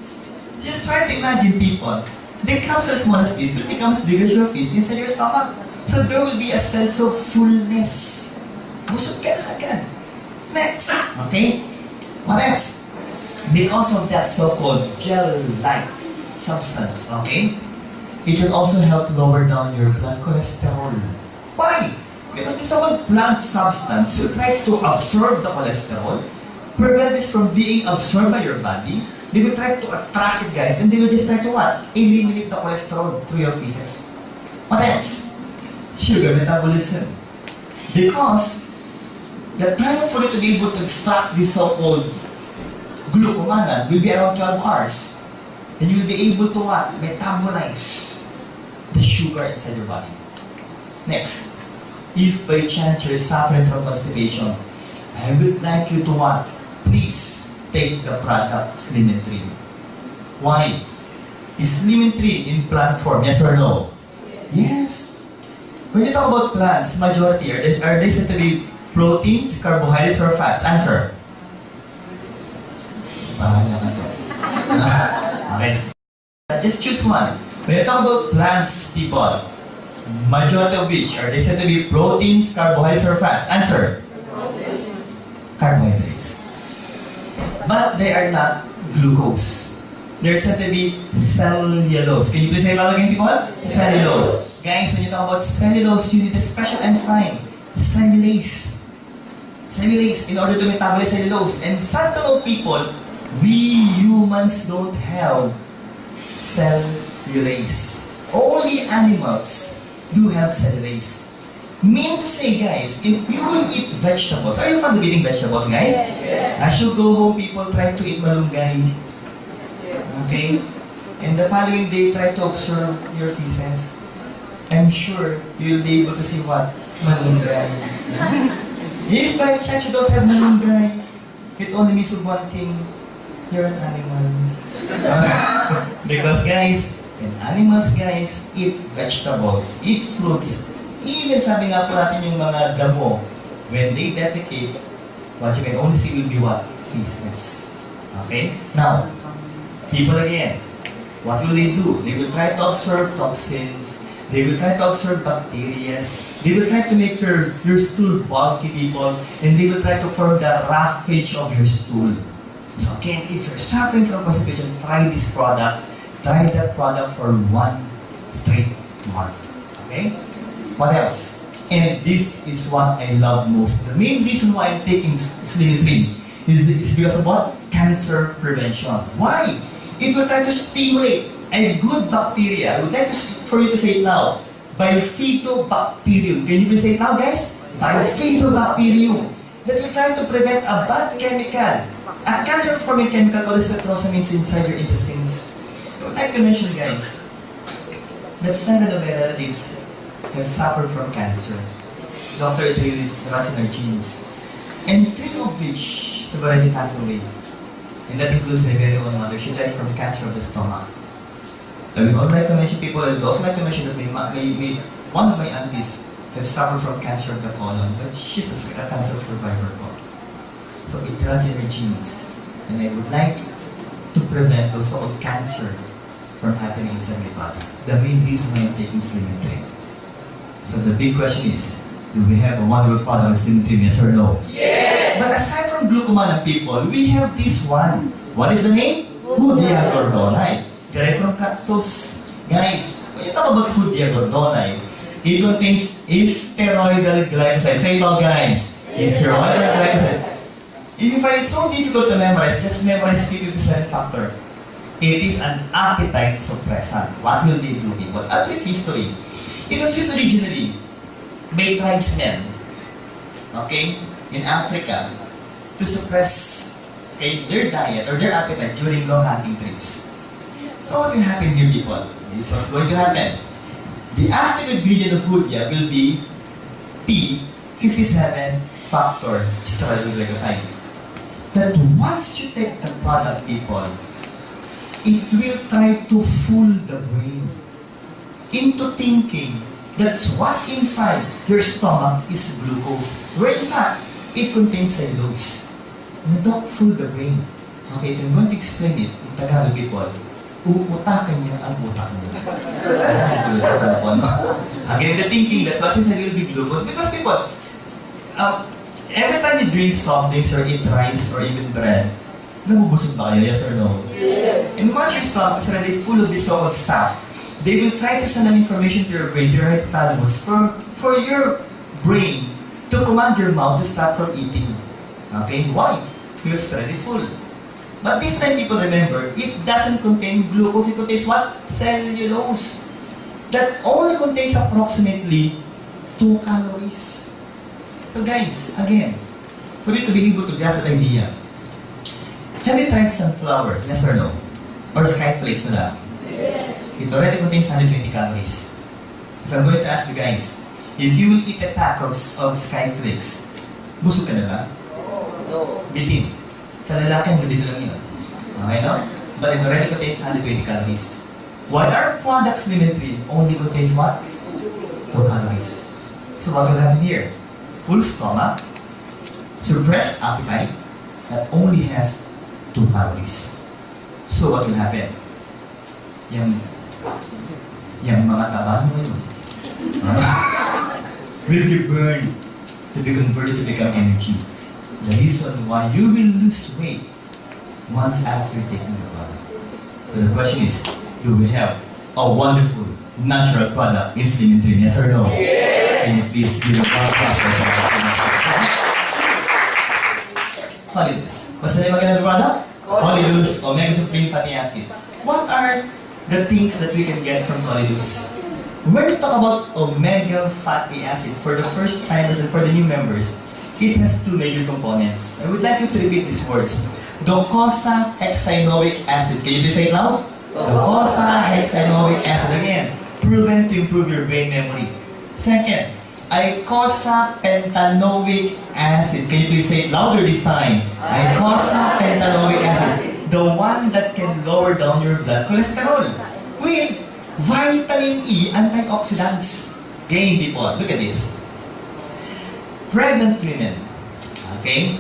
Just try to imagine, people. The capsule as small as this will become as big as your fist inside your stomach. So there will be a sense of fullness. Busog ka na agad. Next. Okay? What else? Because of that so-called gel-like substance, okay? It will also help lower down your blood cholesterol. Why? Because the so-called plant substance will try to absorb the cholesterol, prevent this from being absorbed by your body. They will try to attract it, guys, and they will just try to what? Eliminate the cholesterol through your feces. What else? Sugar metabolism. Because the time for you to be able to extract this so-called glucomannan will be around 12 hours. And you will be able to what? Metabolize the sugar inside your body. Next, if by chance you're suffering from constipation, I would like you to what? Please take the product Slim and Trim. Why? Is Slim and Trim in plant form? Yes or no? Yes. When you talk about plants, majority, are they said to be proteins, carbohydrates, or fats? Answer. Bahala ka to. Okay. Just choose one. When you talk about plants, people, majority of which are they said to be proteins, carbohydrates, or fats? Answer. Carbohydrates. But they are not glucose. They're said to be cellulose. Can you please say it loud again, people? Cellulose. Guys, when you talk about cellulose, you need a special enzyme, cellulase. Cellulase in order to metabolize cellulose. And sad to know, people, we humans don't have cellulase. Only animals do have cellulase. Mean to say, guys, if you will eat vegetables, are you fond of eating vegetables, guys? Yes. As you go home, people try to eat malunggay. Okay? And the following day, try to observe your feces. I'm sure you'll be able to see what? Malunggay. If by chance you don't have malunggay, it only means of one thing, you're an animal. Because guys, and animals guys, eat vegetables, eat fruits. Even sabi nga po natin yung mga damo, when they defecate, what you can only see will be what? Feces. Okay? Now, people again, what will they do? They will try to observe toxins. They will try to observe bacteria. They will try to make your stool bulky, people. And they will try to form the roughage of your stool. So again, if you're suffering from constipation, try this product. Try that product for 1 straight month. Okay? What else? And this is what I love most. The main reason why I'm taking Slim and Trim is because of what? Cancer prevention. Why? It will try to stimulate a good bacteria. I would like for you to say it now. Bifidobacterium. Can you please say it now, guys? Bifidobacterium. That will try to prevent a bad chemical. A cancer-forming chemical called retrosamines inside your intestines. I would like to mention, guys, that 7 of my relatives have suffered from cancer. Doctor, it really runs in our genes. And 3 of which have already passed away. And that includes my very own mother. She died from cancer of the stomach. I would also like to mention people, I would also like to mention that one of my aunties have suffered from cancer of the colon, but she's a cancer survivor. So it runs in her genes. And I would like to prevent those sort of cancer from happening inside my body. The main reason why I'm taking Slim and Trim. So the big question is, do we have a wonderful product of Slim and Trim, yes or no? Yes. But aside from glucomannan, people, we have this one. What is the name? Hoodia gordonite. Derived from cactus. Guys, when you talk about Hoodia gordonite, it contains steroidal glycoside. Say it all, guys. Steroidal glycoside. If you find it so difficult to memorize, just memorize P57 factor. It is an appetite suppressant. What will they do, people? A brief history. It was used originally by tribesmen, okay, in Africa, to suppress their diet or their appetite during long hunting trips. So what will happen here, people? This is what's going to happen. The active ingredient of Hoodia will be P57 factor steroidal glycoside. That once you take the product, people, it will try to fool the brain into thinking that what's inside your stomach is glucose, where in fact, it contains cellulose. And don't fool the brain. Okay, if I'm going to explain it in Tagalog, people, uutakan niya ang utak mo. Again, the thinking that what's inside will be glucose. Because people, every time you drink soft drinks or eat rice or even bread, nabubusog ba kayo? Yes or no? Yes. And once your stomach is already full of this so-called stuff, they will try to send an information to your brain, to your hypothalamus, for your brain to command your mouth to stop from eating. Okay? Why? Because it's already full. But this time, people remember, it doesn't contain glucose. It contains what? Cellulose. That only contains approximately 2 calories. So guys, again, for you to be able to grasp that idea, have you tried sunflower? Yes or no? Or skyflakes na lang? Yes. It already contains 120 calories. If I'm going to ask you guys, if you will eat a pack of skyflakes, busog ka na ba? No. Bitin. Sa lalaki, hanggang dito lang yun. Okay, no? But it already contains 120 calories. While our products Slimin-3 only contains what? 2 calories. So what will happen here? Full stomach, suppressed appetite, that only has 2 calories. So what will happen? Yung mga taba mo yun will be burned to be converted to become energy. The reason why you will lose weight once after taking the product. So the question is, do we have a wonderful natural product in Slimin-3? Yes or no? Yes. Can you please give a round of applause for that? Holidus. What's the name again of the product? Holidus Omega Supreme Fatty Acid. What are the things that we can get from Holidus? When we talk about omega fatty acid, for the first timers and for the new members, it has 2 major components. I would like you to repeat these words. Docosahexaenoic acid. Can you please say it loud? Docosahexaenoic acid. Again, proven to improve your brain memory. Second, eicosapentaenoic acid. Can you please say it louder this time? Eicosapentaenoic acid. The one that can lower down your blood cholesterol. With vitamin E antioxidants. Again, people, look at this. Pregnant women, okay?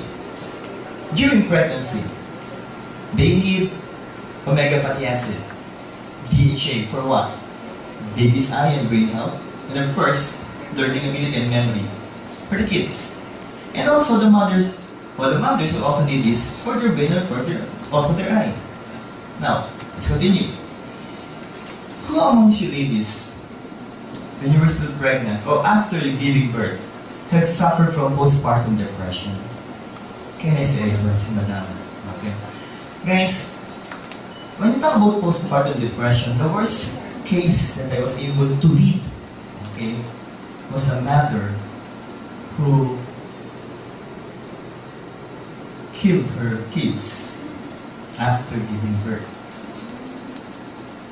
During pregnancy, they need omega fatty acid, DHA, for what? Baby's eye and brain health, and of course, learning ability and memory for the kids. And also the mothers, well, the mothers will also need this for their brain and of course also their eyes. Now, let's continue. Who amongst you ladies, when you were still pregnant or after giving birth, have suffered from postpartum depression? Can I say this was madam? Okay. Guys, when you talk about postpartum depression, the worst case that I was able to read, okay, was a mother who killed her kids after giving birth.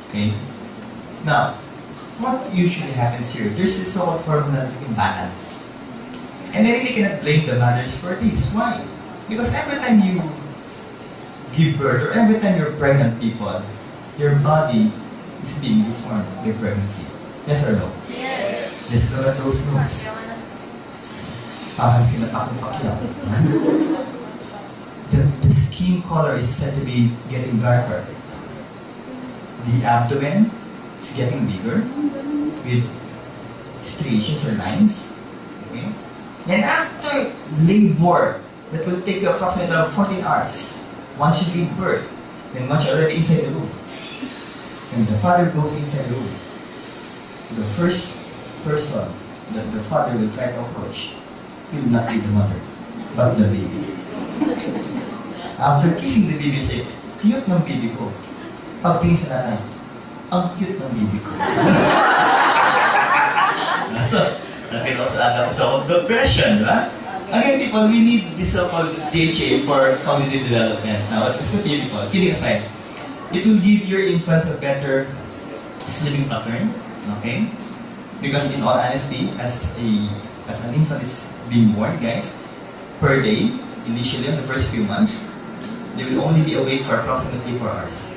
Okay? Now, what usually happens here? There's this so-called hormonal imbalance. And I really cannot blame the mothers for this. Why? Because every time you give birth or every time you're pregnant people, your body is being deformed by pregnancy. Yes or no? Yes. Just look at those notes. Parang sinapak ng pakyaw. The skin color is said to be getting darker. The abdomen is getting bigger with striations or lines. Okay? And after labor, that will take you approximately around 14 hours. Once you give birth, then once you're already inside the room, and the father goes inside the room, the first person that the father will try to approach will not be the mother, but the baby. After kissing the baby, say, cute ng baby ko. Pagtingin sa nanay, ang cute ng baby ko. So, that can also add up some depression, right? Again, people, we need this so-called DHA for cognitive development. Now, let's continue, people. Kidding aside, it will give your infants a better sleeping pattern, okay? Because in all honesty, as an infant is being born, guys, per day, initially in the first few months, they will only be awake for approximately 4 hours.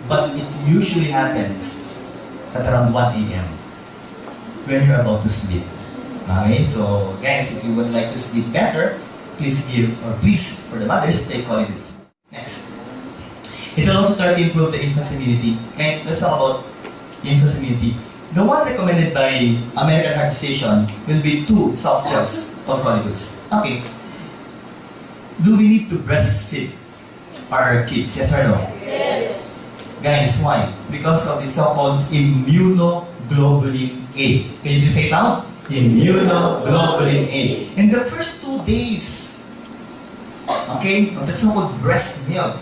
But it usually happens at around 1 a.m. when you're about to sleep. Okay, so guys, if you would like to sleep better, please for the mothers, take Holidus. Next. It will also try to improve the infant's immunity. Guys, let's talk about infant's immunity. The one recommended by American Heart Association will be 2 soft gels of Holidus. Okay. Do we need to breastfeed our kids? Yes or no? Yes. Guys, why? Because of the so-called immunoglobulin A. Can you please say it out? immunoglobulin A. In the first 2 days, okay, of the so-called breast milk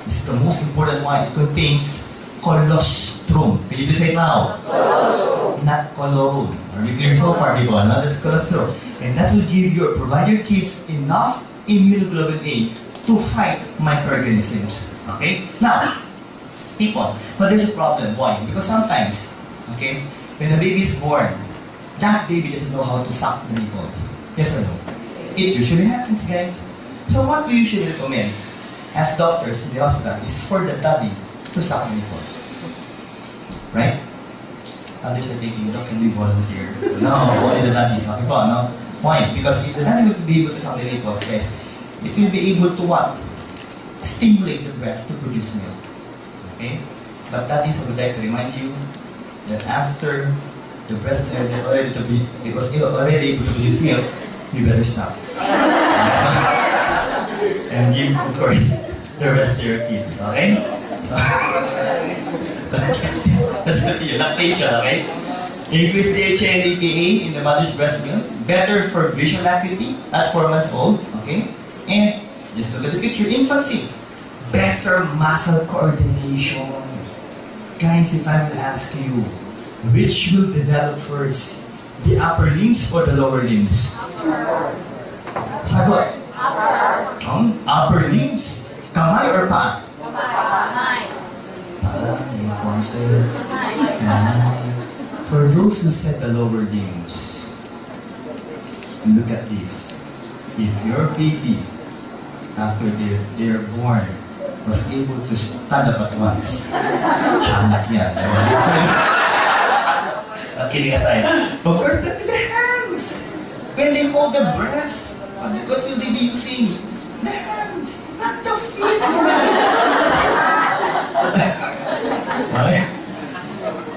is the most important one. It contains colostrum. Can you please say it now? Colostrum. Not colon. Are we clear so far, people? No, that's colostrum. And that will give you, provide your kids enough immunoglobulin A to fight microorganisms. Okay? Now, people, but there's a problem. Why? Because sometimes, okay, when a baby is born, that baby doesn't know how to suck the nipples. Yes or no? It usually happens, guys. So what we usually recommend as doctors in the hospital is for the daddy to suck the nipples. Right? Others are thinking, no, can we volunteer? No, only the daddy is okay po, no? Why? Because if the daddy will be able to suck the nipples, guys, it will be able to what? Stimulate the breast to produce milk. Okay? But daddies, I would like to remind you that after the breast is already able to produce milk, you better stop. And give, of course, the rest to your kids, okay? That's the lactation, okay? Increase DHA and EPA in the mother's breast milk. Better for visual acuity at 4 months old, okay? And just look at the picture, infancy. Better muscle coordination. Guys, if I will ask you, which will develop first? The upper limbs or the lower limbs? Sagot? Upper limbs. Kamay or pa? Kamay. For those who said the lower limbs, look at this. If your baby, after they're born, was able to stand up at once, tiyanak yan. Kidding aside. Of course, look at the hands. When they hold the breast, what will they be using? The hands, not the feet. Okay?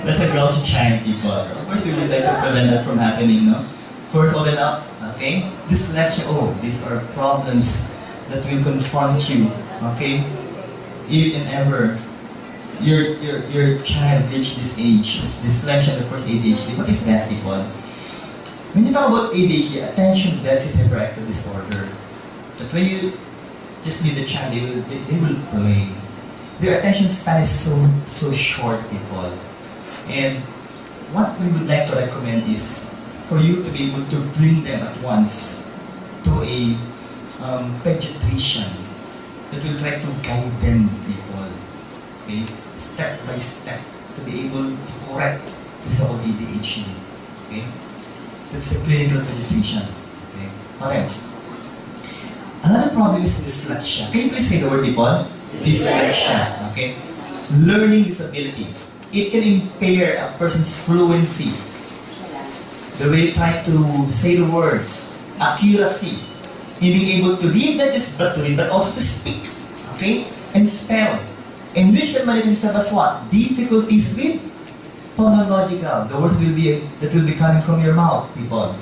That's a grouchy child, people. Of course, we would like to prevent that from happening, no? First, hold it up, okay? Dyslexia, these are problems that will confront you, okay? If and ever your child reached this age, it's dyslexia and of course ADHD. What is that, people? When you talk about ADHD, attention deficit hyperactive disorder, that when you just leave the child, they will play. Their attention span is so short, people. And what we would like to recommend is for you to be able to bring them at once to a pediatrician that will try to guide them, people, okay, step by step, to be able to correct this whole ADHD. Okay, that's a clinical pediatrician. Okay, what else? Another problem is dyslexia. Can you please say the word, people? Dyslexia. Okay, learning disability. It can impair a person's fluency, the way you try to say the words, accuracy, in being able to read, not just but to read, but also to speak, okay, and spell, and which can manifest as what? Difficulties with phonological, the words that will be coming from your mouth, people,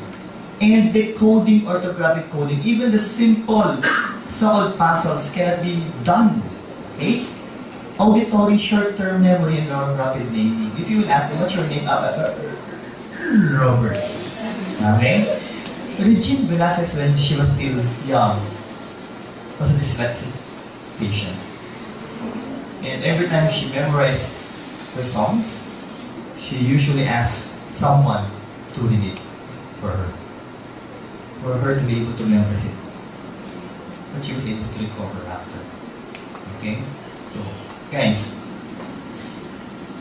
and decoding, orthographic coding, even the simple so-called puzzles cannot be done, okay? Auditory short-term memory and rapid naming. If you will ask them, what's your name? Robert. Okay? Regine Velasquez, when she was still young, was a dyslexic patient. And every time she memorized her songs, she usually asked someone to read it for her to be able to memorize it. But she was able to recover after. Okay? So, guys,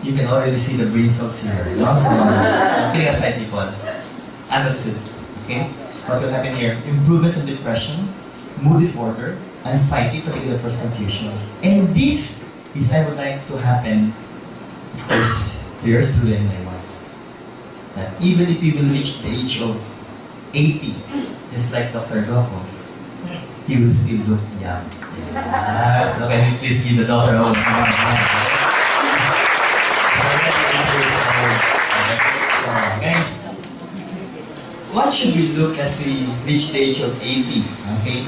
you can already see the brain cells here. Kidding aside, people. Adulthood. Okay? What will happen here? Improvements in depression, mood disorder, anxiety, fatigue, first confusion. And this is, I would like to happen, of course, to your student and my wife. That even if you will reach the age of 80, just like Dr. Goko, you will still look young. Yes. So can you please give the daughter a hold? Guys, what should we look as we reach the age of 80? Okay?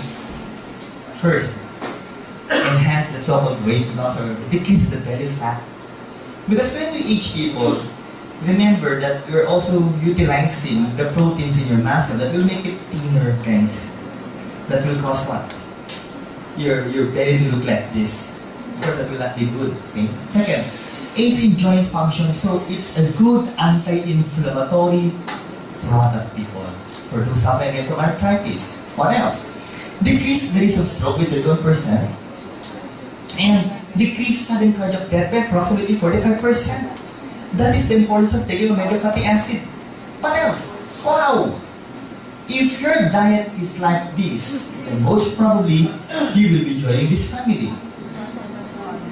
First, enhance the so-called weight loss or decrease the belly fat. Because when we age, people, remember that you're also utilizing the proteins in your muscle that will make it thinner, friends. That will cause what? Your belly to look like this. Of course, that will not be good. Okay? Second, aids in joint function, so it's a good anti-inflammatory product, people. For those suffering again from arthritis. What else? Decrease the risk of stroke with 31%. And decrease sudden cardiac death by approximately 45%. That is the importance of taking omega fatty acid. What else? Wow! If your diet is like this, then most probably you will be joining this family.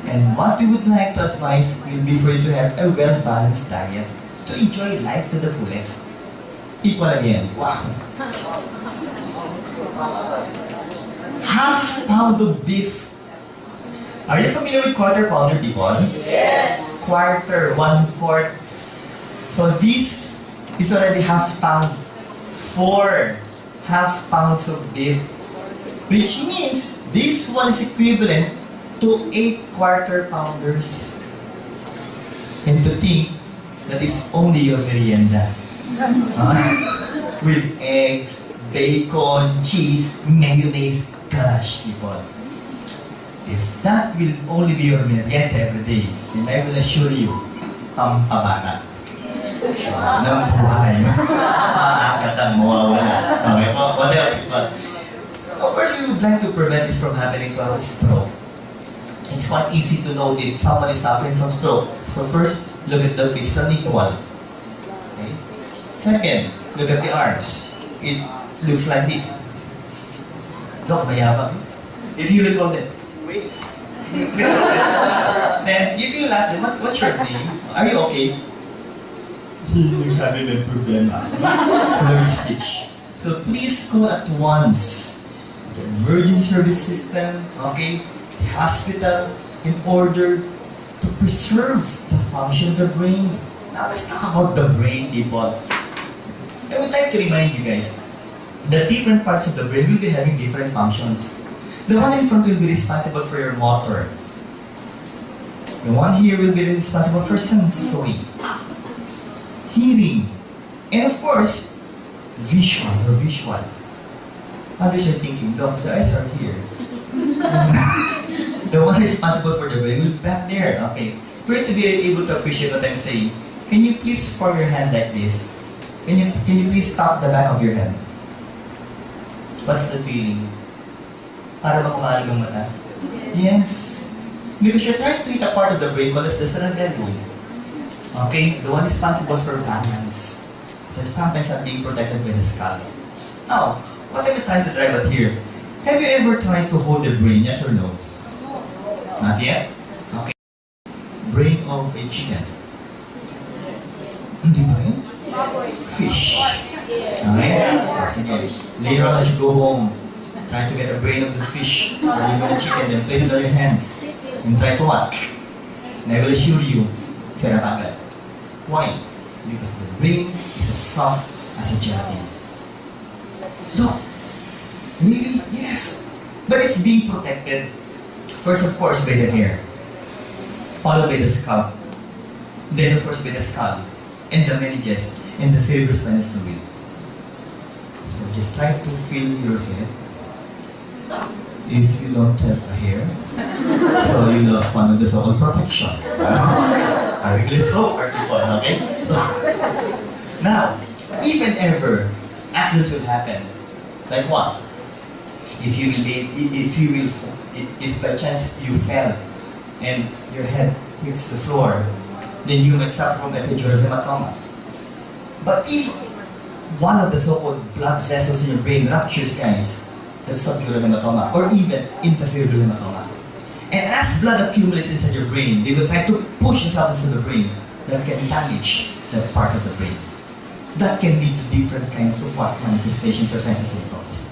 And what we would like to advise will be for you to have a well-balanced diet to enjoy life to the fullest. Equal again. Wow! Half pound of beef. Are you familiar with quarter pounder, people? Yes. Quarter, 1/4. So this is already half pound. 4 half pounds of beef. Which means this one is equivalent to 8 quarter pounders. And to think that is only your merienda. With eggs, bacon, cheese, mayonnaise. Gosh, people. If that will only be your merienda every day, then I will assure you, pampabata. Ng buhay. Maagat ang mawawala. Okay, what else? Of course, we would like to prevent this from happening to us stroke. It's quite easy to know if someone is suffering from stroke. So first, look at the fist, unequal. Okay? Second, look at the arms. It looks like this. Dok, mayabang. If you recall that, wait. Then, if you ask them, what's your name? Are you okay? Having a problema. Slurred speech. So please call at once the emergency service system, okay, the hospital, in order to preserve the function of the brain. Now let's talk about the brain, people. I would like to remind you guys, the different parts of the brain will be having different functions. The one in front will be responsible for your motor. The one here will be responsible for sensory, hearing, and of course, visual. Others are thinking, Doc, the eyes are here. The one responsible for the brain will be back there. Okay. For you to be able to appreciate what I'm saying, can you please form your hand like this? Can you please tap the back of your head? What's the feeling? Para bang umalag ang mata? Yes. Because you're trying to hit a part of the brain called as the cerebellum. Okay? The one responsible for balance. They're sometimes not being protected by the skull. Now, what are we trying to drive at here? Have you ever tried to hold the brain, yes or no? Not yet? Okay. Brain of a chicken. Hindi ba yun? Fish. Okay? Sige. Later on, as you go home, try to get the brain of the fish, or even the chicken, then place it on your hands. And try to what? And I will assure you, sarap agad. Why? Because the brain is as soft as a gelatin. Doc, really? Yes. But it's being protected. First, of course, by the hair. Followed by the scalp. Then, of course, by the skull. And the meninges. And the cerebrospinal fluid. So just try to feel your head. If you don't have a hair, so you lost one of the so-called protection. I will get so for people, okay? So, now, if and ever accidents will happen, like what? If by chance you fell and your head hits the floor, then you might suffer from epidural hematoma. But if one of the so-called blood vessels in your brain ruptures, guys, that's subdural hematoma, or even intracerebral hematoma. And as blood accumulates inside your brain, they will try to push themselves into the brain that can damage that part of the brain. That can lead to different kinds of what manifestations or signs and symptoms.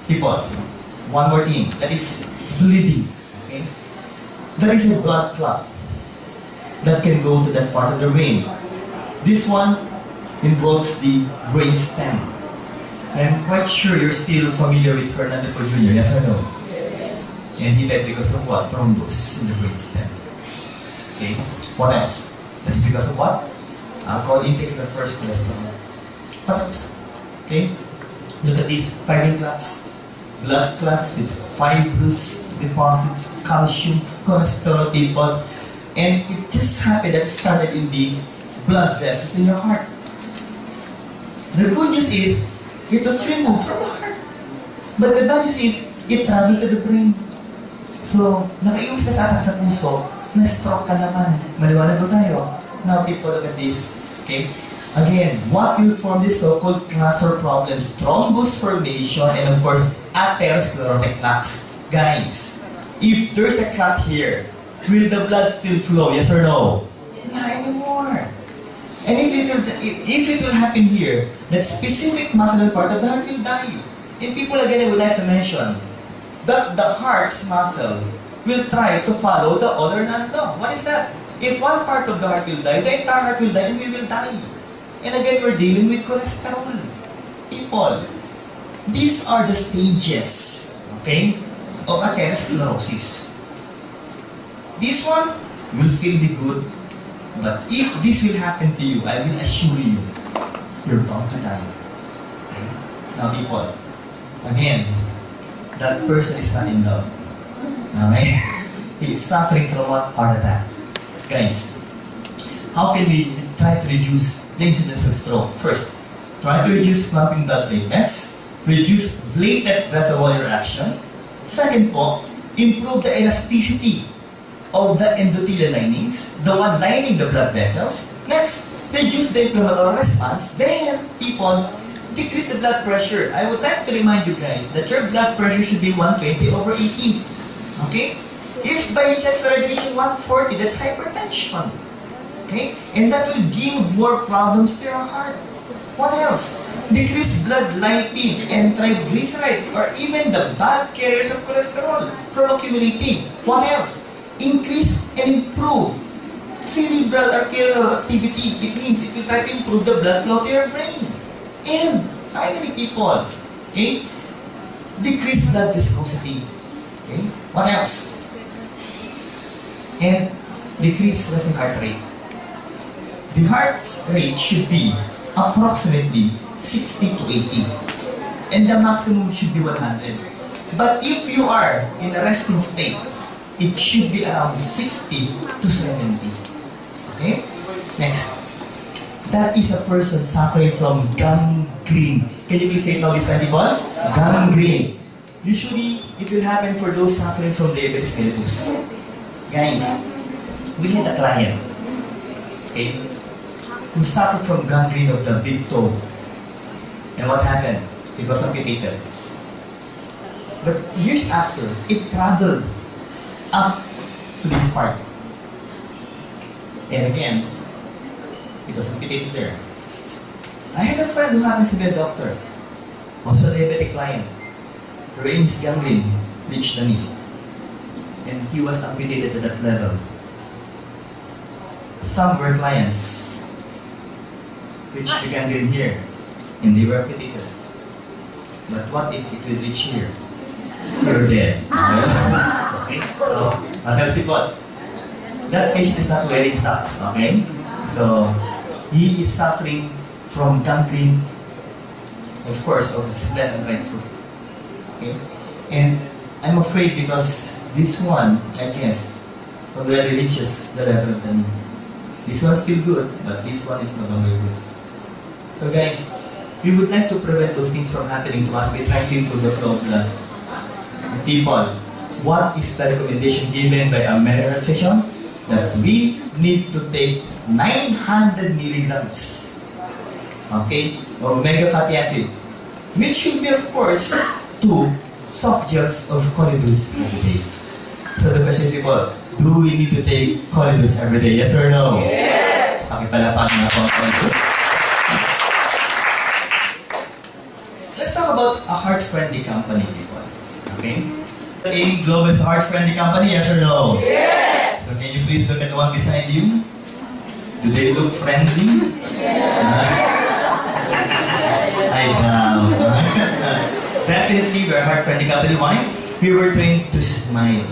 People, one more thing, that is bleeding. Okay? There is a blood clot that can go to that part of the brain. This one involves the brain stem. I'm quite sure you're still familiar with Fernando Po Jr., yes or no? Yes. And he died because of what? Thrombus in the brain stem. Okay? What else? That's because of what? Alcohol intake the first cholesterol. What else? Okay? Look at these fibrin clots. Blood clots with fibrous deposits, calcium, cholesterol, people. And it just happened that it started in the blood vessels in your heart. The good news is, it was removed from the heart. But the bad news is, it traveled to the brain. So, nakaiwas na sa atak sa puso, na-stroke ka naman. Maliwanag ko tayo. Now, people, look at this. Okay? Again, what will form this so-called clots or problems? Thrombus formation and, of course, atherosclerotic plaques. Guys, if there's a clot here, will the blood still flow? Yes or no? Not anymore. And if it will happen here, that specific muscle part of the heart will die. And people, again, I would like to mention that the heart's muscle will try to follow the other hand. No, what is that? If one part of the heart will die, the entire heart will die and we will die. And again, we're dealing with cholesterol. People, these are the stages, okay, of atherosclerosis. This one will still be good, but if this will happen to you, I will assure you, you're bound to die. Okay? Now, people, again, that person is not in love. Okay? He is suffering from what? Heart attack. Guys, how can we try to reduce the incidence of stroke? First, try to reduce clumping blood platelets, reduce blatant vessel wall reaction. Second po, improve the elasticity of the endothelial linings, the one lining the blood vessels. Next, reduce the inflammatory response. Then, people, decrease the blood pressure. I would like to remind you guys that your blood pressure should be 120/80. Okay? If by chance you're already reaching 140, that's hypertension. Okay? And that will give more problems to your heart. What else? Decrease blood lipid and triglyceride or even the bad carriers of cholesterol from accumulating. What else? Increase and improve cerebral arterial activity. It means it will try to improve the blood flow to your brain. And finally, people, okay, decrease blood viscosity. Okay, what else? And decrease resting heart rate. The heart's rate should be approximately 60 to 80, and the maximum should be 100. But if you are in a resting state, it should be around 60 to 70. Okay? Next. That is a person suffering from gangrene. Can you please say it loudly, people? Gangrene. Usually, it will happen for those suffering from diabetes mellitus. Guys, we had a client, okay, who suffered from gangrene of the big toe. And what happened? It was amputated. But years after, it traveled up to this part. And again, it was amputated there. I had a friend who happens to be a doctor, also a diabetic client. Wherein his gangrene reached the knee. And he was amputated to that level. Some were clients reached the gangrene here, and they were amputated. But what if it will reach here? You're dead. Okay? So, I'll that patient is not wearing socks, okay? So, he is suffering from gangrene, of course, of his left and right foot. Okay? And I'm afraid because this one, I guess, already reaches the level of the knee. This one's still good, but this one is no longer good. So guys, we would like to prevent those things from happening to us by trying to improve the flow of blood. People, what is the recommendation given by a medical session? That we need to take 900 milligrams, okay, of omega fatty acid, which should be, of course, 2 soft gels of Colidus every day. So the question is, people, do we need to take Colidus every day? Yes or no? Yes! Pakipalapakan na po ang Colidus. Let's talk about a heart-friendly company, people. Okay? AIM Global is a heart-friendly company, yes or no? Yes! So can you please look at the one beside you? Do they look friendly? Yes! I doubt. Definitely, we're a heart-friendly company. Why? We were trained to smile.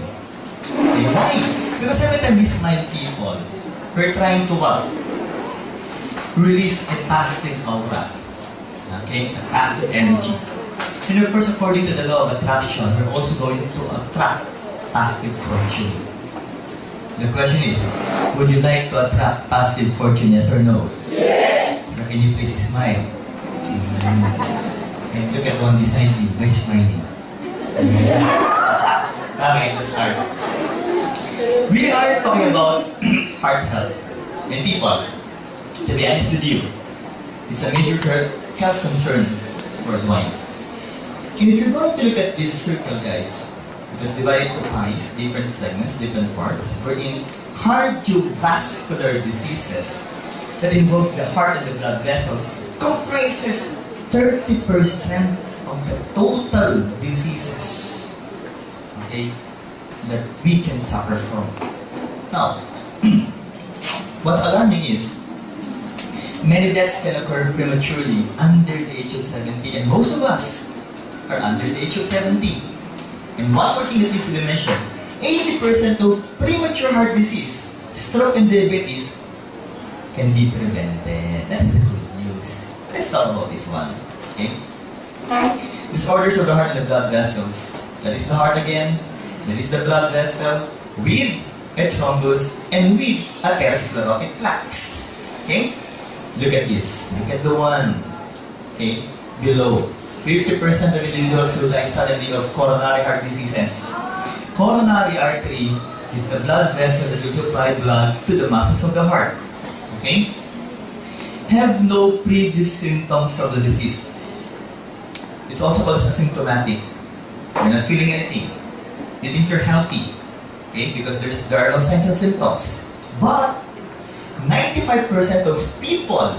Okay, why? Because every time we smile, people, we're trying to what? release a positive aura, okay, a positive energy. And of course, according to the law of attraction, we're also going to attract positive fortune. The question is, would you like to attract positive fortune, yes or no? Yes. So can you please smile? And look at one beside you, by smiling. Okay, let's start. We are talking about heart health. And people, to be honest with you, it's a major health concern worldwide. And if you're going to look at this circle, guys, it was divided into pies, different segments, different parts, wherein cardiovascular diseases that involves the heart and the blood vessels comprises 30% of the total diseases, okay, that we can suffer from. Now, what's alarming is many deaths can occur prematurely under the age of 70, and most of us are under the age of 70. And one more thing that needs to be mentioned, 80% of premature heart disease, stroke and diabetes can be prevented. That's the good news. Let's talk about this one. Okay? Disorders of the heart and the blood vessels. That is the heart again. That is the blood vessel with a thrombus and with atherosclerotic plaques. Okay? Look at this. Look at the one. Okay? Below. 50% of individuals who die suddenly of coronary heart diseases. Coronary artery is the blood vessel that will supply blood to the muscles of the heart. Okay? Have no previous symptoms of the disease. It's also called asymptomatic. You're not feeling anything. You think you're healthy. Okay? Because there are no signs and symptoms. But 95% of people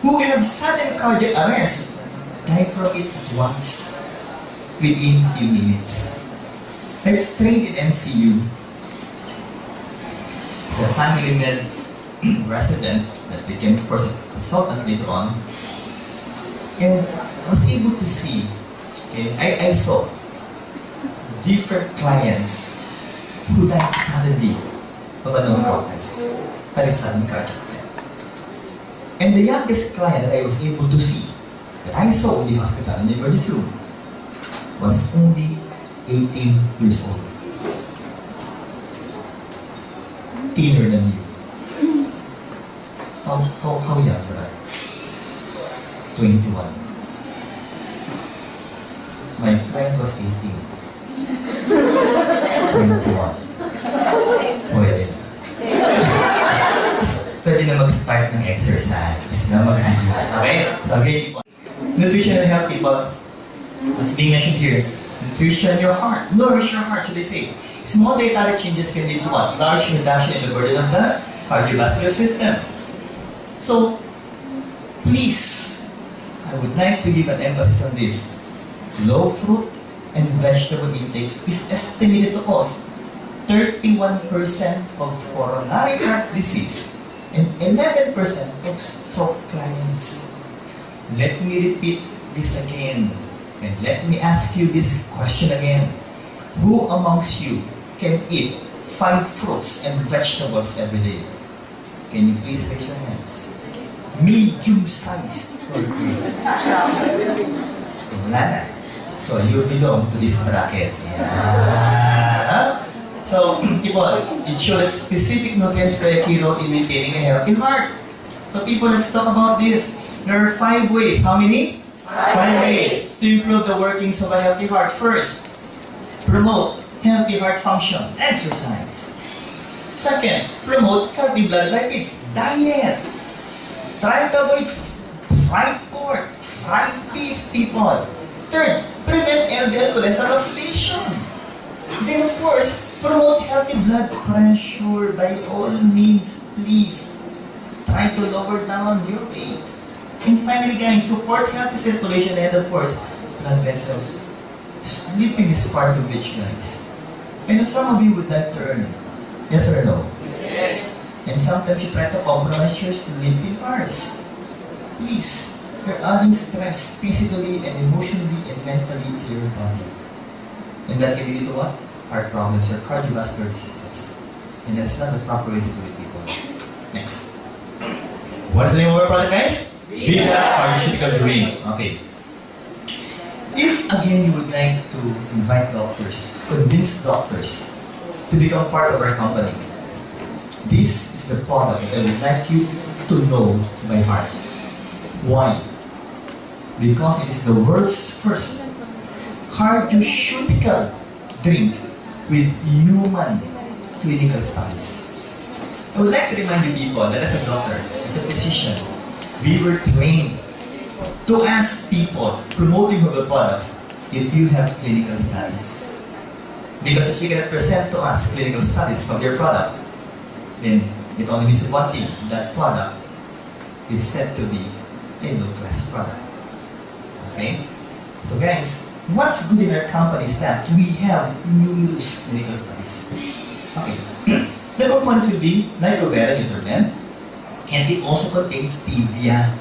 who have sudden cardiac arrest die from it at once, within few minutes. I've trained in MCU as a family med resident that became, of course, a consultant later on, and I was able to see, okay, I saw different clients who died suddenly of unknown causes. That is sudden cardiac death. And the youngest client that I was able to see, that I saw in the hospital, in the emergency room, was only 18 years old. Thinner than you. How young for that? 21. My client was 18. 21. Pwede na. Pwede na mag-start ng exercise, na mag-reduce. Okay? Okay? Nutrition and health, people. What's being mentioned here? Nutrition your heart. Nourish your heart, so they say. Small dietary changes can lead to what? Large reduction in the burden of the cardiovascular system. So, please, I would like to give an emphasis on this. Low fruit and vegetable intake is estimated to cause 31% of coronary heart disease and 11% of stroke clients. Let me repeat this again, and let me ask you this question again. Who amongst you can eat 5 fruits and vegetables every day? Can you please raise your hands? Medium-sized or big? So, wala na. So, you belong to this bracket. Yeah. So, people, it shows specific nutrients play a key role in maintaining a healthy heart. So, people, let's talk about this. There are 5 ways. How many? 5 ways to improve the workings of a healthy heart. First, promote healthy heart function. Exercise. Second, promote healthy blood lipids. Diet. Try to avoid fried pork, fried beef, people. Third, prevent LDL cholesterol oxidation. Then, of course, promote healthy blood pressure. By all means, please try to lower down your weight. And finally, guys, support healthy circulation and, of course, blood vessels. Sleeping is part of which, guys. I know some of you would like to earn. Yes or no? Yes. And sometimes you try to compromise your sleeping hours. Please, you're adding stress physically and emotionally and mentally to your body. And that can lead to what? Heart problems or cardiovascular diseases. And that's not the proper way to do it, people. Next. What's the name of our product, guys? Villena Pharmaceutical Drink. Okay. If again you would like to invite doctors, convince doctors to become part of our company, this is the product that I would like you to know by heart. Why? Because it is the world's first cardioceutical drink with human clinical studies. I would like to remind you people that as a doctor, as a physician, we were trained to ask people promoting herbal products if you have clinical studies. Because if you cannot present to us clinical studies of your product, then it only means one thing: that product is said to be a low-class product. Okay? So guys, what's good in our company is that we have numerous clinical studies. Okay. The components will be nitrobera, nutriment, and it also contains stevia.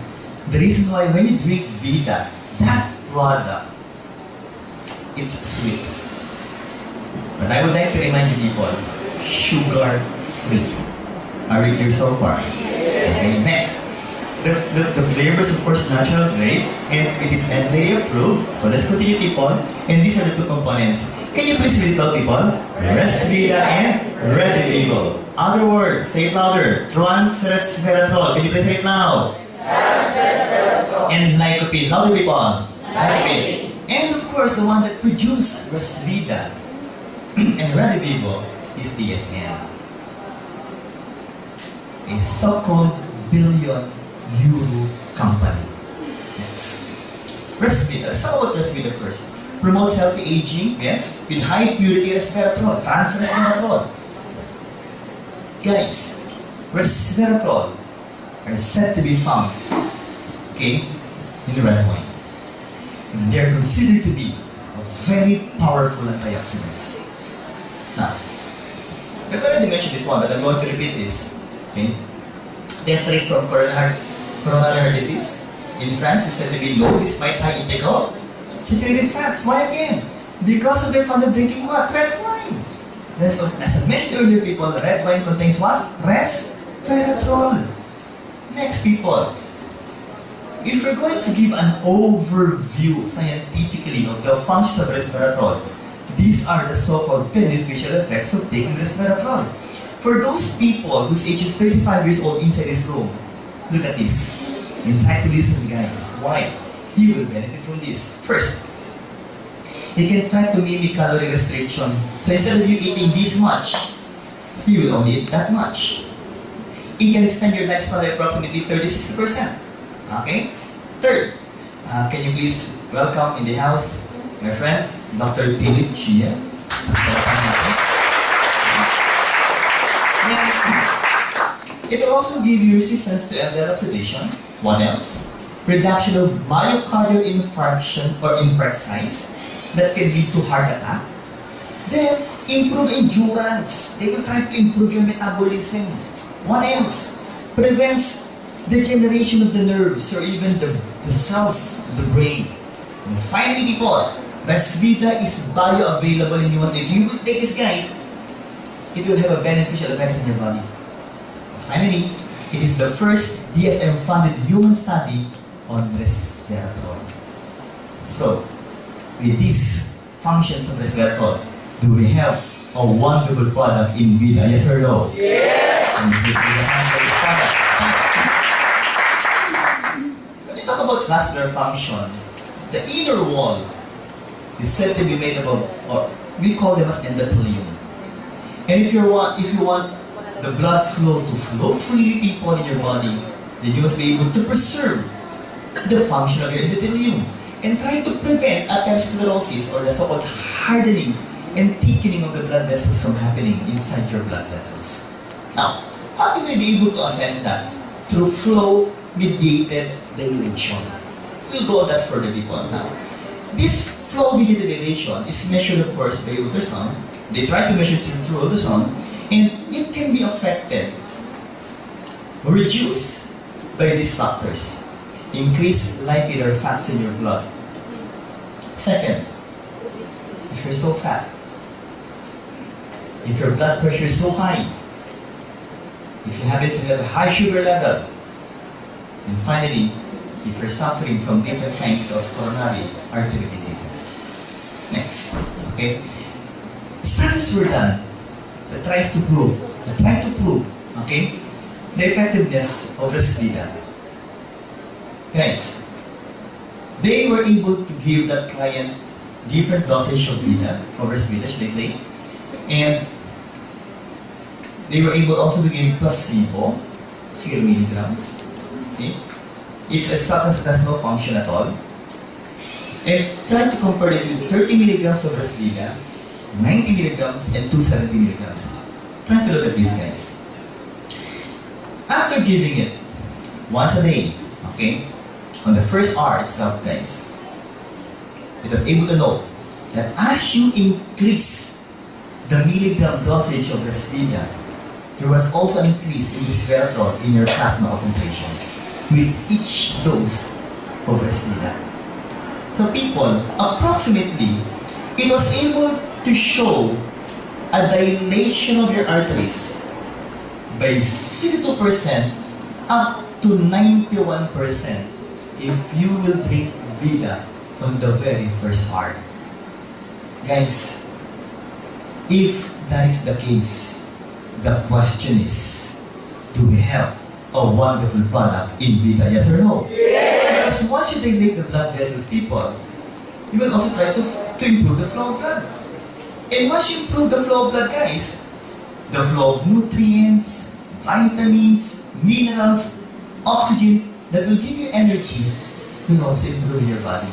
The reason why when you drink Vita, that product, it's sweet. But I would like to remind you people, sugar-free. Are we clear so far? Okay, next. The flavors, of course, natural grape, and it is FDA approved. So let's continue, people. And these are the two components. Can you please read it out, people? Resvita and Redivivo. Other word, say it louder. Trans-resveratrol. Can you please say it now? And lycopene. Louder, people. Lycopene. And of course, the ones that produce Resvita and Redivivo is DSM. A so-called billion-euro company. Next. Resvita. Let's talk about Resvita first. Promotes healthy aging, yes, with high purity resveratrol, trans-resveratrol. Guys, resveratrol are said to be found, okay, in red wine. And they're considered to be a very powerful antioxidants. Now, I've already mentioned this one, but I'm going to repeat this. Okay? Death rate from coronary heart disease in France is said to be low despite high intake of saturated fats. Why again? Because of their fond of drinking what? Red wine. As I mentioned earlier, people, red wine contains what? Resveratrol. Next, people, if we're going to give an overview scientifically of the functions of resveratrol, these are the so-called beneficial effects of taking resveratrol. For those people whose age is 35 years old inside this room, look at this. And try to listen, guys. Why? You will benefit from this. First, you can try to mimic calorie restriction. So instead of you eating this much, you will only eat that much. It can extend your lifespan by approximately 36%. Okay? Third, can you please welcome in the house my friend, Dr. Philip Chia. It will also give you resistance to LDL oxidation. What else? Reduction of myocardial infarction or infarct size that can lead to heart attack. Then, improve endurance. They will try to improve your metabolism. What else? Prevents degeneration of the nerves or even the cells of the brain. And finally, people, Resvita is bioavailable in humans. If you will take this, guys, it will have a beneficial effects in your body. Finally, it is the first DSM-funded human study on resveratrol. So, with these functions of resveratrol, do we have a wonderful product in Vita? Yes or no? Yes! And this is the wonderful product. When we talk about vascular function, the inner wall is said to be made up of, or we call them as endothelium. And if you want the blood flow to flow freely, people, in your body, then you must be able to preserve the function of your endothelium and try to prevent atherosclerosis, or the so-called hardening and thickening of the blood vessels from happening inside your blood vessels. Now, how can we be able to assess that? Through flow-mediated dilation. We'll go on that further, people. Now, this flow-mediated dilation is measured, of course, by ultrasound. They try to measure through ultrasound, and it can be affected or reduced by these factors. Increase lipid or fats in your blood. Second, if you're so fat, if your blood pressure is so high, if you happen to have a high sugar level, And finally, if you're suffering from different kinds of coronary artery diseases. Next, okay? Studies were done that try to prove, okay, the effectiveness of Villena. Guys, they were able to give that client different dosage of Villena, should I say, and they were able also to give placebo, 0 milligrams. Okay? It's a substance that has no function at all. And try to compare it with 30 milligrams of Villena, 90 milligrams, and 270 milligrams. Try to look at these guys. After giving it once a day, okay, on the first hour itself, guys, it was able to know that as you increase the milligram dosage of Villena, there was also an increase in resveratrol in your plasma concentration with each dose of Villena. So people, approximately, it was able to show a dilation of your arteries by 62% up to 91% if you will drink Villena on the very first hour. Guys, if that is the case, the question is, do we have a wonderful product in Villena, yes or no? Yes. Because once you dilate the blood vessels, people, you will also try to improve the flow of blood. And once you improve the flow of blood, guys, the flow of nutrients, vitamins, minerals, oxygen that will give you energy will also improve your body.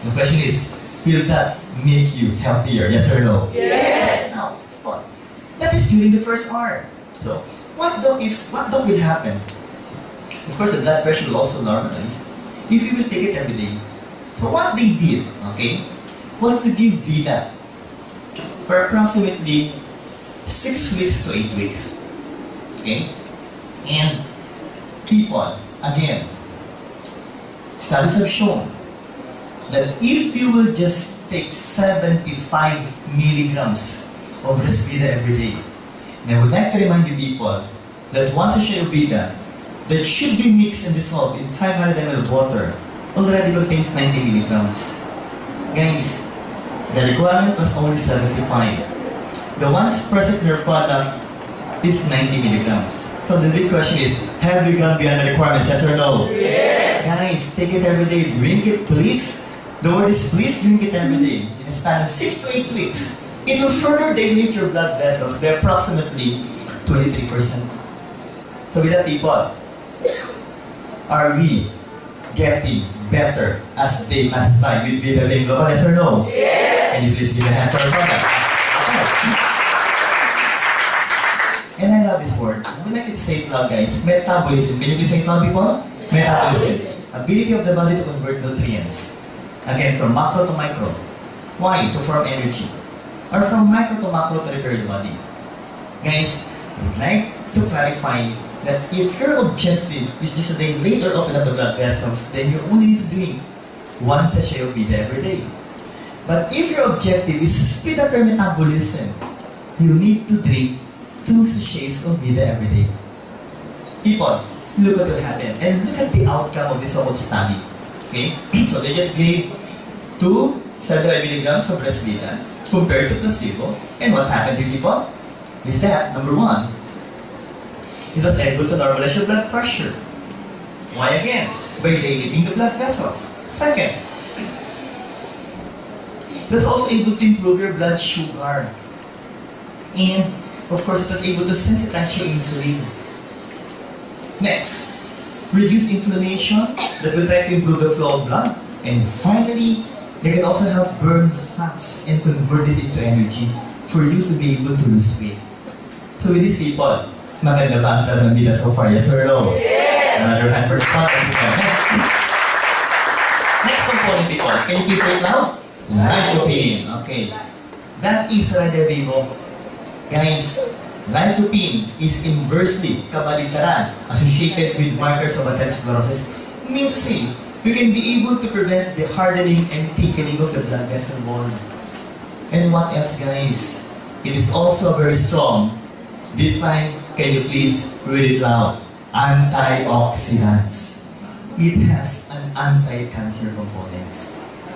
The question is, will that make you healthier, yes or no? Yes. Now, but that is during the first hour. So, what will happen? Of course, the blood pressure will also normalize if you will take it every day. So what they did, okay, was to give Villena for approximately 6 weeks to 8 weeks. Okay? And people, again, studies have shown that if you will just take 75 milligrams of Villena every day, and I would like to remind you people that once a share of Villena that should be mixed and dissolved in 500 ml of water already contains 90 milligrams. Guys, the requirement was only 75. The ones present in your product is 90 milligrams. So the big question is, have you gone beyond the requirements, yes or no? Yes. Guys, take it every day. Drink it, please. The word is please drink it every day. In a span of 6 to 8 weeks, it will further dilate your blood vessels by approximately 23%. So with that, people, are we getting better as day passes by with Villena Global, yes or no? Yes. Can you please give a hand for our product? And I love this word. I would like you to say it loud, guys. Metabolism. Can you please say it loud, people? Metabolism. Ability of the body to convert nutrients. Again, from macro to micro. Why? To form energy. Or from micro to macro to repair the body. Guys, I would like to clarify that if your objective is just to dilate or open up the blood vessels, then you only need to drink 1 sachet of Villena every day. But if your objective is to speed up your metabolism, you need to drink 2 sachets of Villena every day. People, look at what happened and look at the outcome of this whole study. Okay? So they just gave 275 milligrams of Villena compared to placebo. And what happened to people? Is that, number 1, it was able to normalize your blood pressure. Why again? By dilating the blood vessels. Second, it was also able to improve your blood sugar. And, of course, it was able to sensitize your insulin. Next, reduce inflammation that will try to improve the flow of blood. And finally, they can also help burn fats and convert this into energy for you to be able to lose weight. So with these people, maganda ba ang ng Villena so far? Yes or no? Yes. Another hand for the spot. Next component, people. Can you please say it loud? Lycopene. Okay. That is Vivo. Guys, lycopene is inversely, kabaligtaran, associated with markers of atherosclerosis. Mean to say, we can be able to prevent the hardening and thickening of the blood vessel wall. And what else, guys? It is also very strong. This time, can you please read it loud? antioxidants. It has an anti-cancer components.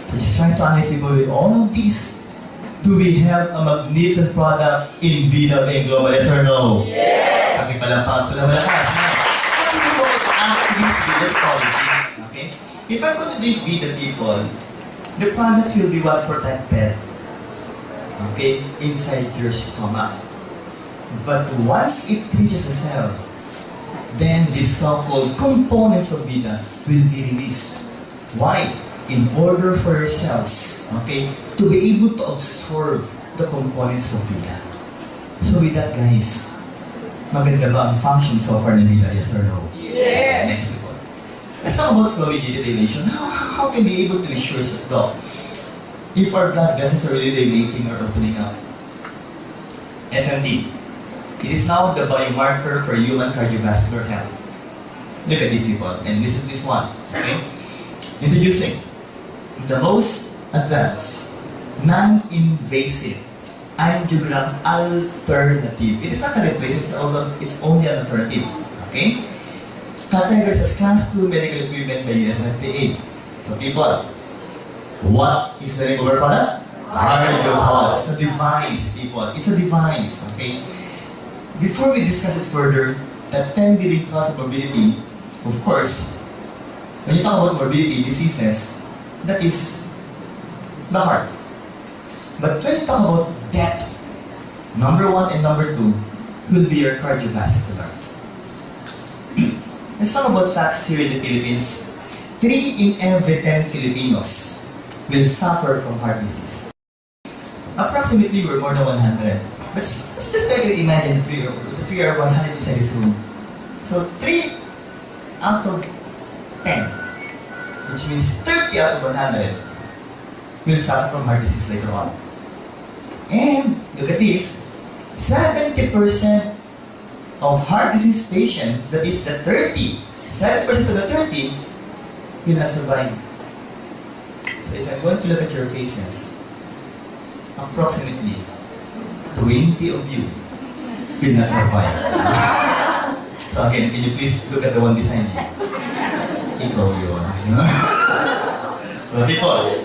So just try to analyze people with all of these. Do we have a magnificent product in Vida and Global? Yes or no? Yes. Kami pala pa malakas. What do we call it? Activist Vida quality. Okay? If I'm going to drink Vida, people, the products will be what protected. Okay? Inside your stomach. But once it reaches the cell, then the so-called components of Vida will be released. Why? In order for your cells, okay, to be able to absorb the components of Vida. So with that, guys, maganda ba ang function so far ng Vida? Yes or no? Yes. Next one. Let's talk about flow dilation. How can we be able to be sure though if our blood vessels are really dilating or opening up? FMD. It is now the biomarker for human cardiovascular health. Look at this, people, and listen to this one. Okay? Introducing the most advanced, non-invasive angiogram alternative. It is not a replacement, it's only an alternative. Okay? Categorized as Class 2 medical equipment by USFDA. So people, what is the name of our product? Cardiopulse. It's a device, people. It's a device. Okay? Before we discuss it further, the 10 leading cause of morbidity, of course, when you talk about morbidity diseases, that is the heart. But when you talk about death, number 1 and number 2 will be your cardiovascular. Let's talk about facts here in the Philippines. 3 in every 10 Filipinos will suffer from heart disease. Approximately, we're more than 100. But let's just try to imagine that we are 100 inside this room. So 3 out of 10, which means 30 out of 100, will suffer from heart disease later on. And look at this, 70% of heart disease patients, that is the 70% of the 30, will not survive. So if I'm going to look at your faces, approximately 20 of you will not survive. So again, can you please look at the one beside you? Ikaw yun. So people,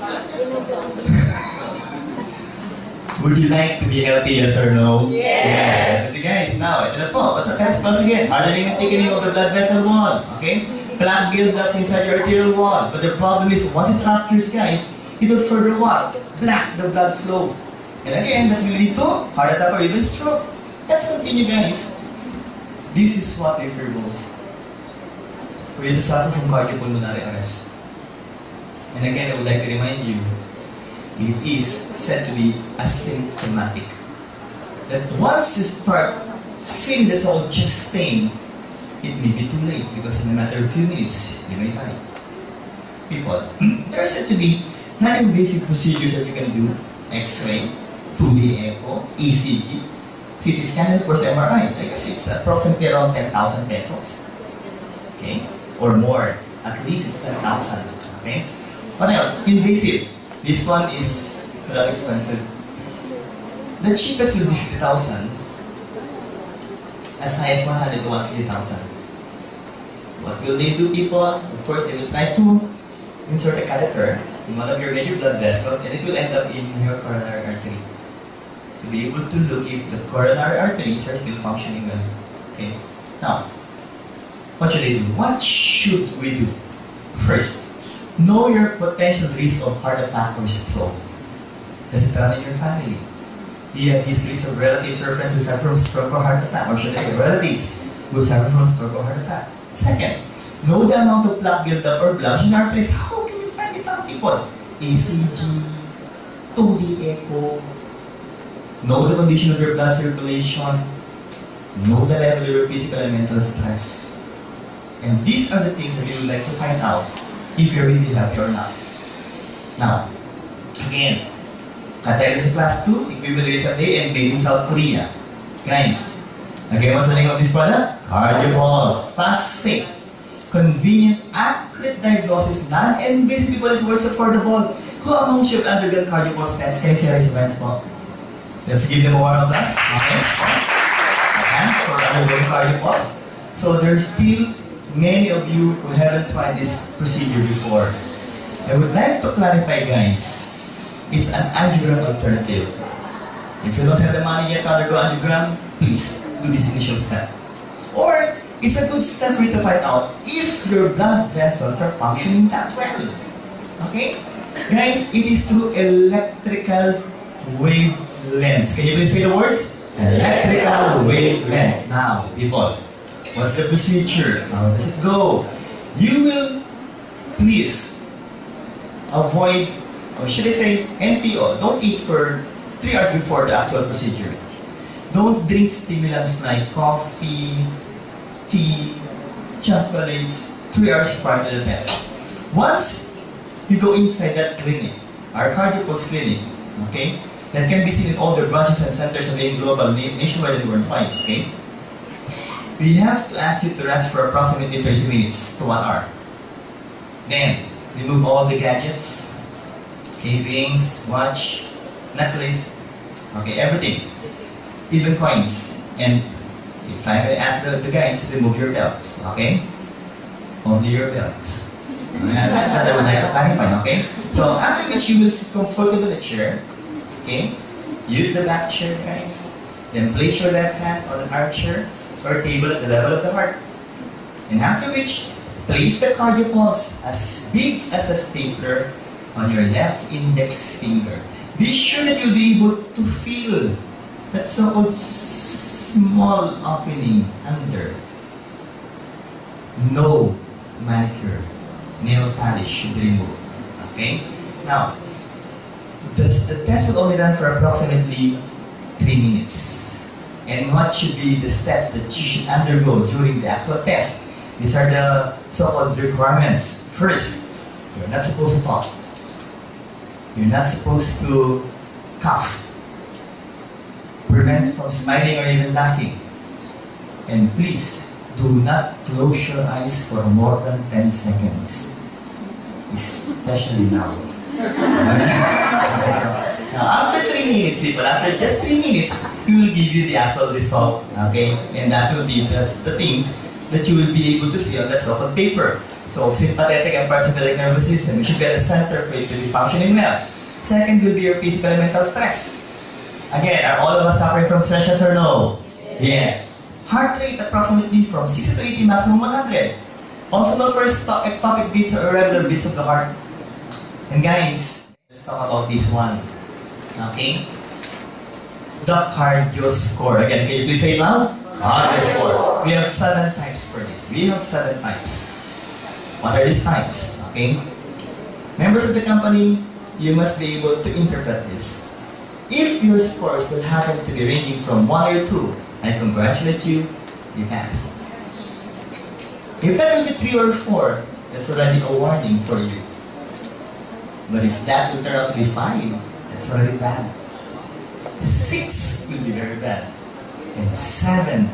would you like to be healthy, yes or no? Yes. So guys, now, ito po, what's the response again? Hardening and thickening of the blood vessel wall. Okay? Plaque buildups inside your arterial wall. But the problem is, once it ruptures, guys, it will further what? Block the blood flow. And again, that will lead to heart attack or even stroke. Let's continue, guys. This is what I fear most. For you to suffer from cardiopulmonary arrest. And again, I would like to remind you, it is said to be asymptomatic. That once you start feeling that old chest pain, it may be too late because in a matter of few minutes, you may die. People, there are said to be non-invasive procedures that you can do. X-ray, 2D echo, ECG, CT scan, and of course MRI. I guess it's approximately around 10,000 pesos. Okay? Or more. At least it's 10,000. Okay? What else? Invasive. This one is not expensive. The cheapest will be 50,000. As high as 100 to 150,000. What will they do, people? Of course, they will try to insert a catheter in one of your major blood vessels and it will end up in your coronary artery. To be able to look if the coronary arteries are still functioning well. Okay? Now, what should I do? What should we do? First, know your potential risk of heart attack or stroke. Does it run in your family? Do you have histories of relatives or friends who suffer from stroke or heart attack? Or should I say relatives who suffer from stroke or heart attack? Second, know the amount of plaque buildup or blood in our place. How can you find it out, people? ECG, 2D echo, know the condition of your blood circulation, know the level of your physical and mental stress. And these are the things that you would like to find out if you're really healthy or not. Now, again, category class 2, equivalent USFDA, and made in South Korea. Guys, again, what's the name of this product? Cardiopulse. Fast, safe, convenient, accurate diagnosis, non-invasive, people is worth affordable. Who among you have undergone cardiopulse test? Can you see raise your hands po? Let's give them a round of applause. Okay. And for undergoing cardiopulse. So So there's still many of you who haven't tried this procedure before. I would like to clarify, guys, it's an angiogram alternative. If you don't have the money yet to undergo angiogram, please do this initial step. Or, it's a good step for you to find out if your blood vessels are functioning that well. Okay? Guys, it is through electrical wavelengths. Can you please say the words? Electrical wavelengths. Now, people, what's the procedure? How does it go? You will please avoid, or should I say NPO, don't eat for 3 hours before the actual procedure. Don't drink stimulants like coffee, tea, chocolates 3 hours prior to the test. Once you go inside that clinic, our cardiopulse clinic, okay, that can be seen in all the branches and centers of the global, nationwide and worldwide, okay? We have to ask you to rest for approximately 30 minutes to 1 hour. Then, remove all the gadgets, okay, rings, watch, necklace, okay, everything, even coins. And if I may ask the guys to remove your belts, okay? Only your belts. That I would like to clarify, okay? So after which you will sit comfortable in the chair, okay? Use the back chair, guys. Then place your left hand on the armchair or table at the level of the heart. And after which, place the cardiopulse as big as a stapler on your left index finger. Be sure that you'll be able to feel that so-called small opening under. No manicure, nail polish should be removed. Okay? Now, the test will only run for approximately 3 minutes. And what should be the steps that you should undergo during the actual test? These are the so-called requirements. First, you're not supposed to talk. You're not supposed to cough. Prevent from smiling or even laughing. And please, do not close your eyes for more than 10 seconds. Especially now. Now, after 3 minutes, people, after just 3 minutes, we will give you the actual result, okay? And that will be the things that you will be able to see on that so-called paper. So, sympathetic and parasympathetic nervous system, you should be at the center for it to be functioning well. Second will be your physical and mental stress. Again, are all of us suffering from stress, yes or no? Yes. Heart rate approximately from 60 to 80, maximum 100. Also known for ectopic beats or irregular beats of the heart. And guys, let's talk about this one. Okay? The cardio score. Again, can you please say it loud? Cardio score. We have 7 types for this. We have 7 types. What are these types? Okay? Members of the company, you must be able to interpret this. If your scores will happen to be ranging from 1 or 2, I congratulate you, you passed. If that will be 3 or 4, that's already a warning for you. But if that will turn out to be 5, that's already bad. 6 will be very bad. And 7,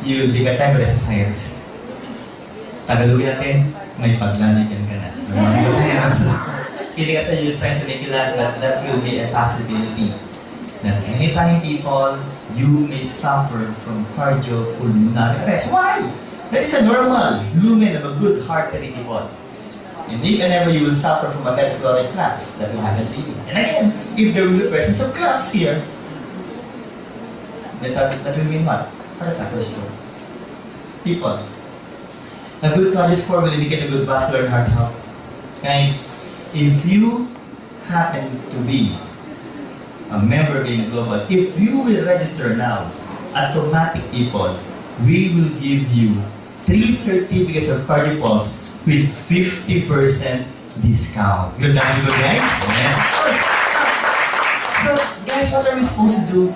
you will be categorized as high risk. Tagalogin natin, may paglalagyan ka na. Kidding aside, you're trying to make you laugh, but that will be a possibility. That anytime, people, you may suffer from cardiopulmonary arrest. Why? That is a normal lumen of a good heart rate, people. And if and ever you will suffer from atherosclerotic plaques, that will happen to you. And again, if there will be presence of clots here, that will mean what? Heart attack or stroke. People, a good cardio score will indicate a good vascular and heart health. Guys, if you happen to be a member of the Global, if you will register now, automatic, people, we will give you 3 certificates of cardiopulse with 50% discount. You're done with it, guys? Yeah. So, guys, what are we supposed to do?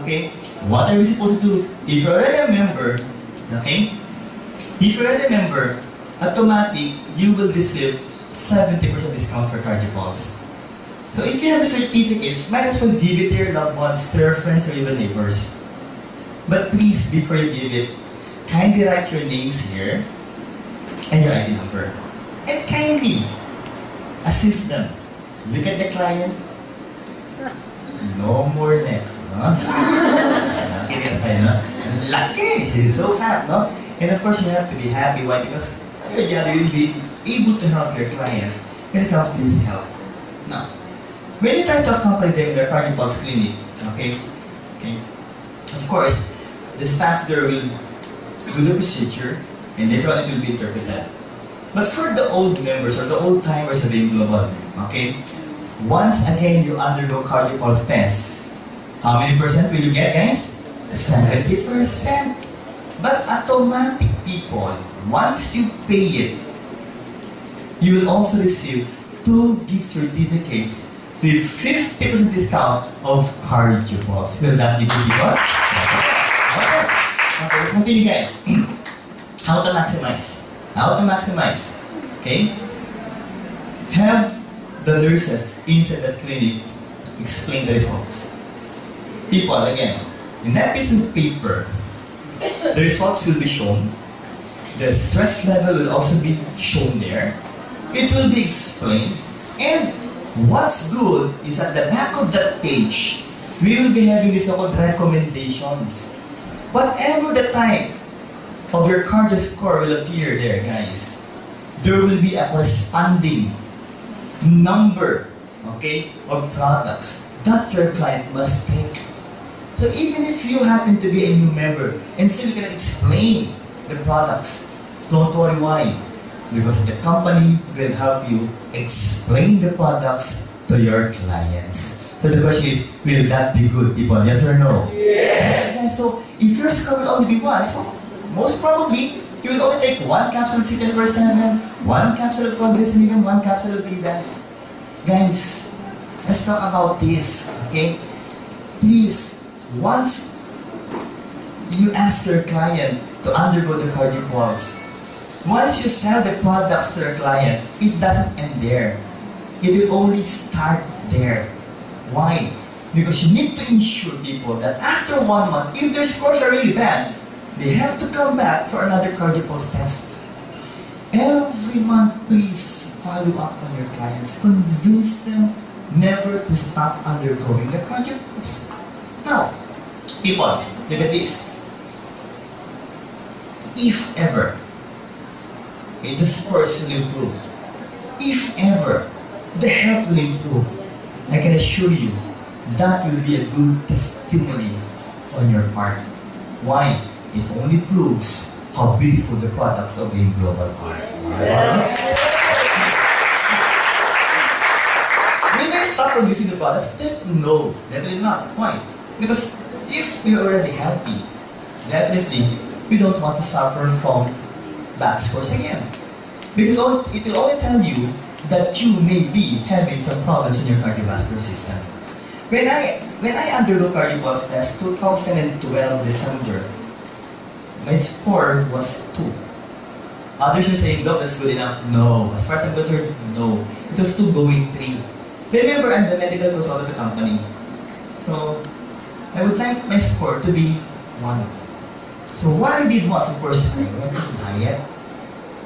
Okay? What are we supposed to do? If you're already a member, okay? If you're already a member, automatic, you will receive 70% discount for cardiopulse. So if you have the certificates, might as well give it to your loved ones, to your friends, or even neighbors. But please, before you give it, kindly write your names here and your ID number. And kindly assist them. Look at the client. No more neck. No? Kidding aside, no? Lucky! He's so fat, no? And of course, you have to be happy. Why? Because yeah, you will be able to help your client when it comes to this help. Now, when you try to accompany them in their cardio pulse clinic, okay, of course, the staff there will do the procedure and later on it will be interpreted. But for the old members or the old timers of the Global, okay, once again you undergo cardio pulse test, how many percent will you get, guys? 70%. But automatic people, once you pay it, you will also receive 2 gift certificates with 50% discount of cardio pulse. Will that be good, people? Okay, let's continue, guys. How to maximize? How to maximize? Okay? Have the nurses inside that clinic explain the results. People, again, in that piece of paper, the results will be shown. The stress level will also be shown there. It will be explained. And what's good is at the back of that page, we will be having these so-called recommendations. Whatever the type of your cardio score will appear there, guys, there will be a corresponding number, okay, of products that your client must take. So even if you happen to be a new member and still can explain the products, don't worry why. Because the company will help you explain the products to your clients. So the question is, will that be good, people? Yes or no? Yes. And so if your score will only be 1, so most probably you will only take 1 capsule of C10%, 1 capsule of cognition, 1 capsule of Villena. Guys, let's talk about this, okay? Please, once you ask your client to undergo the cardio pulse, once you sell the products to your client, it doesn't end there. It will only start there. Why? Because you need to ensure people that after 1 month, if their scores are really bad, they have to come back for another cardio pulse test. Every month, please follow up on your clients. Convince them never to stop undergoing the cardio pulse. Now, people, look at this. If ever, okay, the scores will improve. If ever, the health will improve. I can assure you, that will be a good testimony on your part. Why? It only proves how beautiful the products of Being Global are. Will I stop from using the products? No, definitely not. Why? Because if we're already happy, definitely we don't want to suffer from bad scores again. Because it will only tell you that you may be having some problems in your cardiovascular system. When I undergo cardio pulse test 2012 December, my score was 2. Others are saying, Doc, that's good enough. No. As far as I'm concerned, no. It was 2 going 3. Remember, I'm the medical consultant of the company. So, I would like my score to be 1. So what I did was, of course, I went to diet,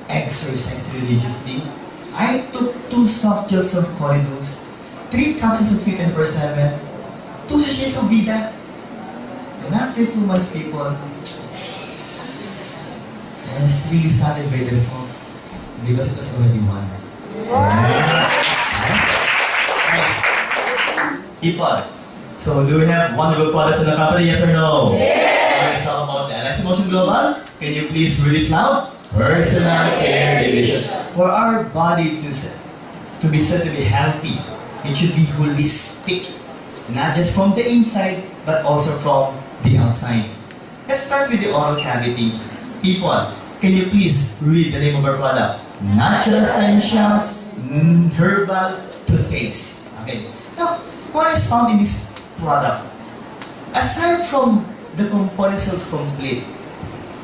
exercised religiously. I took 2 soft gels of corridors, 3 capsules of C10%, 2 sachets of Villena. And after 2 months, people, I was really saddened by the result because it was already 1. People, so do we have wonderful products in the company, yes or no? Let's talk about the LX Emotion Global. Can you please read this loud? Personal Care Division. For our body to be said to be healthy, it should be holistic. Not just from the inside, but also from the outside. Let's start with the oral cavity. People, can you please read the name of our product? Natural Essentials Herbal Toothpaste. Okay. Now, what is found in this product? Aside from the components of complete,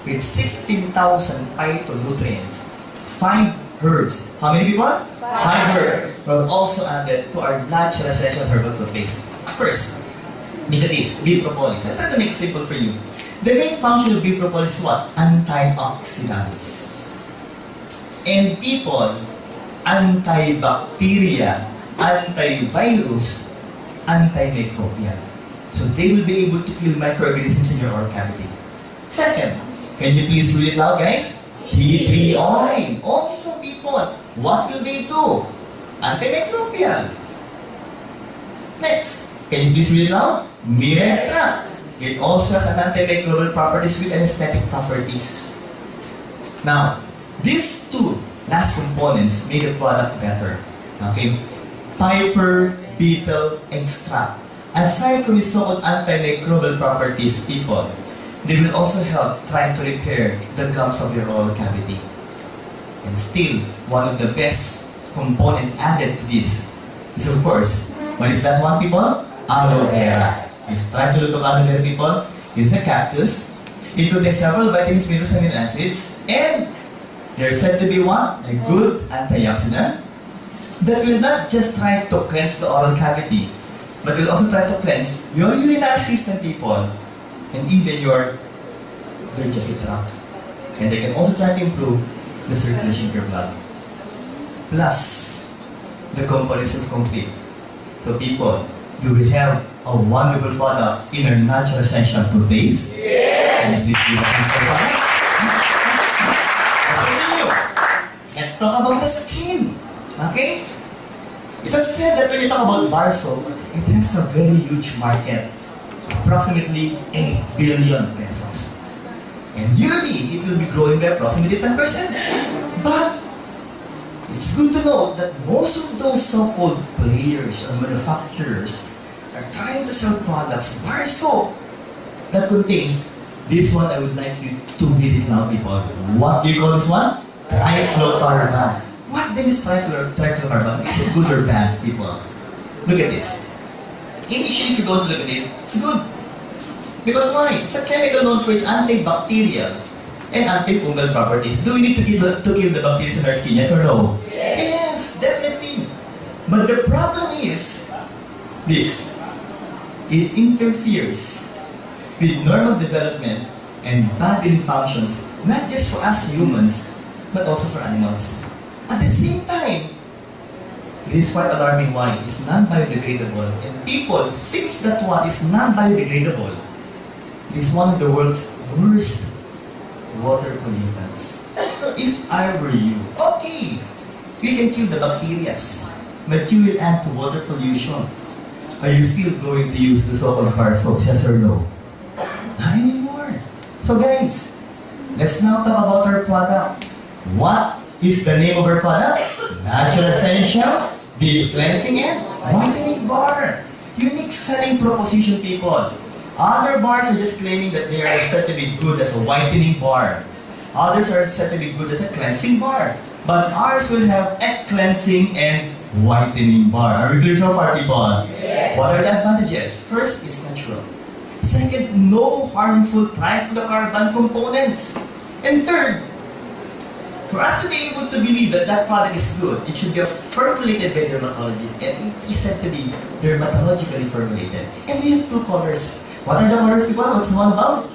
with 16,000 phytonutrients, 5 herbs. How many people? 5 herbs were also added to our natural essential herbal toothpaste. First, look at this, bee propolis. I try to make it simple for you. The main function of bee propolis is what? Antioxidants. And people, antibacteria, antivirus, antimicrobial. So they will be able to kill microorganisms in your oral cavity. Second, Can you please read it loud, guys? Tea tree oil. Also, people, what do they do? Antimicrobial. Next, can you please read it loud? Mirror extract. It also has an antimicrobial properties with anesthetic properties. Now, these two last components make the product better. Okay? Piper beetle extract. Aside from its so-called antimicrobial properties, people, they will also help trying to repair the gums of your oral cavity. And still, one of the best component added to this is, of course, what is that one, people? Aloe vera. Let's try to look at aloe vera, people. It's a cactus. It contains several vitamins, minerals, and amino acids, and they're said to be what? A good antioxidant that will not just try to cleanse the oral cavity, but will also try to cleanse your urinary system, people, and even your digestive tract. And they can also try to improve the circulation of your blood. Plus, the components are complete. So people, do we have a wonderful product in our natural essential toothpaste? Yes! And this is a wonderful product. Let's talk about the skin. Okay? It was said that when you talk about bar soap, it has a very huge market. Approximately 8 billion pesos. And yearly, it will be growing by approximately 10%. But it's good to know that most of those so-called players or manufacturers are trying to sell products, bar soap, that contains this one. I would like you to read it now, people. What do you call this one? Trichlocarbon. What then is trichlocarbon? Is it good or bad, people? Look at this. Initially, if you go to look at this, it's good. Because why? It's a chemical known for its antibacterial and antifungal properties. Do we need to kill the bacteria in our skin? Yes or no? Yes, definitely. But the problem is this. It interferes with normal development and bodily functions, not just for us humans, but also for animals. At the same time, this is quite alarming. Why? It's non-biodegradable. And people, since that one is non-biodegradable, it is one of the world's worst water pollutants. If I were you, okay, you can kill the bacteria, but you will add to water pollution. Are you still going to use the so-called bar soaps, yes or no? Not anymore. So guys, let's now talk about our product. What is the name of our product? Natural Essentials, Deep Cleansing and Whitening Bar. Unique selling proposition, people. Other bars are just claiming that they are said to be good as a whitening bar. Others are said to be good as a cleansing bar. But ours will have a cleansing and whitening bar. Are we clear so far, people? Yes. What are the advantages? First, it's natural. Second, no harmful trichlocarbon components. And third, for us to be able to believe that that product is good, it should be formulated by dermatologists, and it is said to be dermatologically formulated. And we have two colors. What are the colors, people? What's the one about?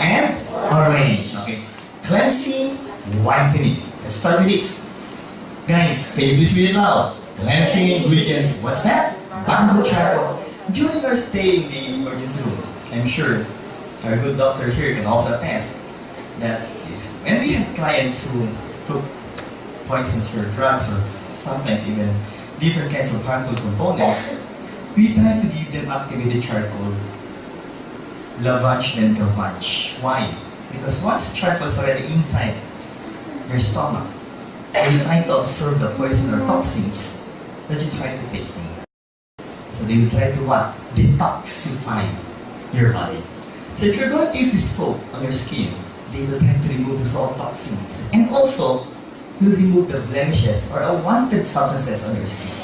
And orange. Okay. Cleansing, whitening. Let's start with this. Guys, can you please read it loud? Cleansing ingredients. What's that? Bamboo charcoal. During our stay in the emergency room, I'm sure our good doctor here can also attest that when we had clients who took poisons or drugs or sometimes even different kinds of harmful components, we try to give them activated charcoal, lavage and gavage. Why? Because once charcoal is already inside your stomach, you try to absorb the poison or toxins that you try to take in. So they will try to what? Detoxify your body. So if you're going to use this soap on your skin, they will try to remove the salt toxins. And also, will remove the blemishes or unwanted substances on your skin.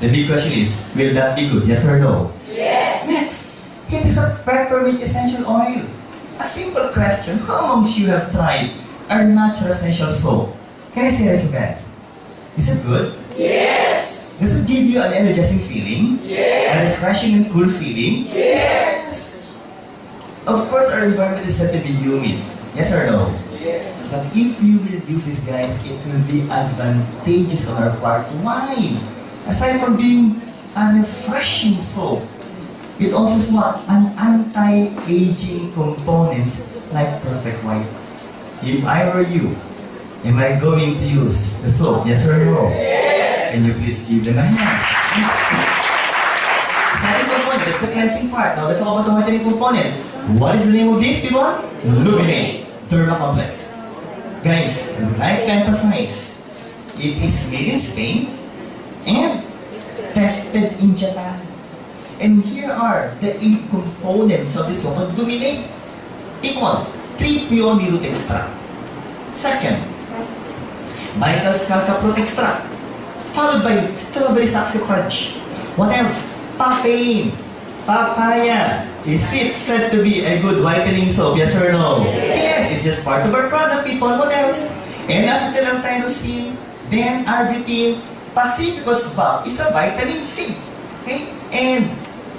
The big question is, will that be good? Yes or no? Yes. Next, it is a peppermint essential oil. A simple question, how amongst you have tried our natural essential soap? Can I say it's bad? Is it good? Yes. Does it give you an energizing feeling? Yes. A refreshing and cool feeling? Yes. Of course, our environment is said to be humid. Yes or no? Yes. But if you will use this, guys, it will be advantageous on our part. Why? Aside from being a refreshing soap, it also is what? An anti-aging components like perfect white. If I were you, am I going to use the soap? Yes or no? Yes. Can you please give them a hand? Second component, that's the cleansing part. Now let's talk about the whitening component. What is the name of this, people? Luminate. Derma complex. Guys, like I emphasize, it is made in Spain and tested in Japan. And here are the 8 components of this one. Luminate. People, 3 peony root extract. Second, vital scalca fruit extract. Followed by strawberry saxy crunch. What else? Papain. Papaya. Is it said to be a good whitening soap? Yes or no? Yes. It's just part of our product, people. What else? N-acetyl-tyrosine, then arbutin, Pacificus valve is a vitamin C. Okay? And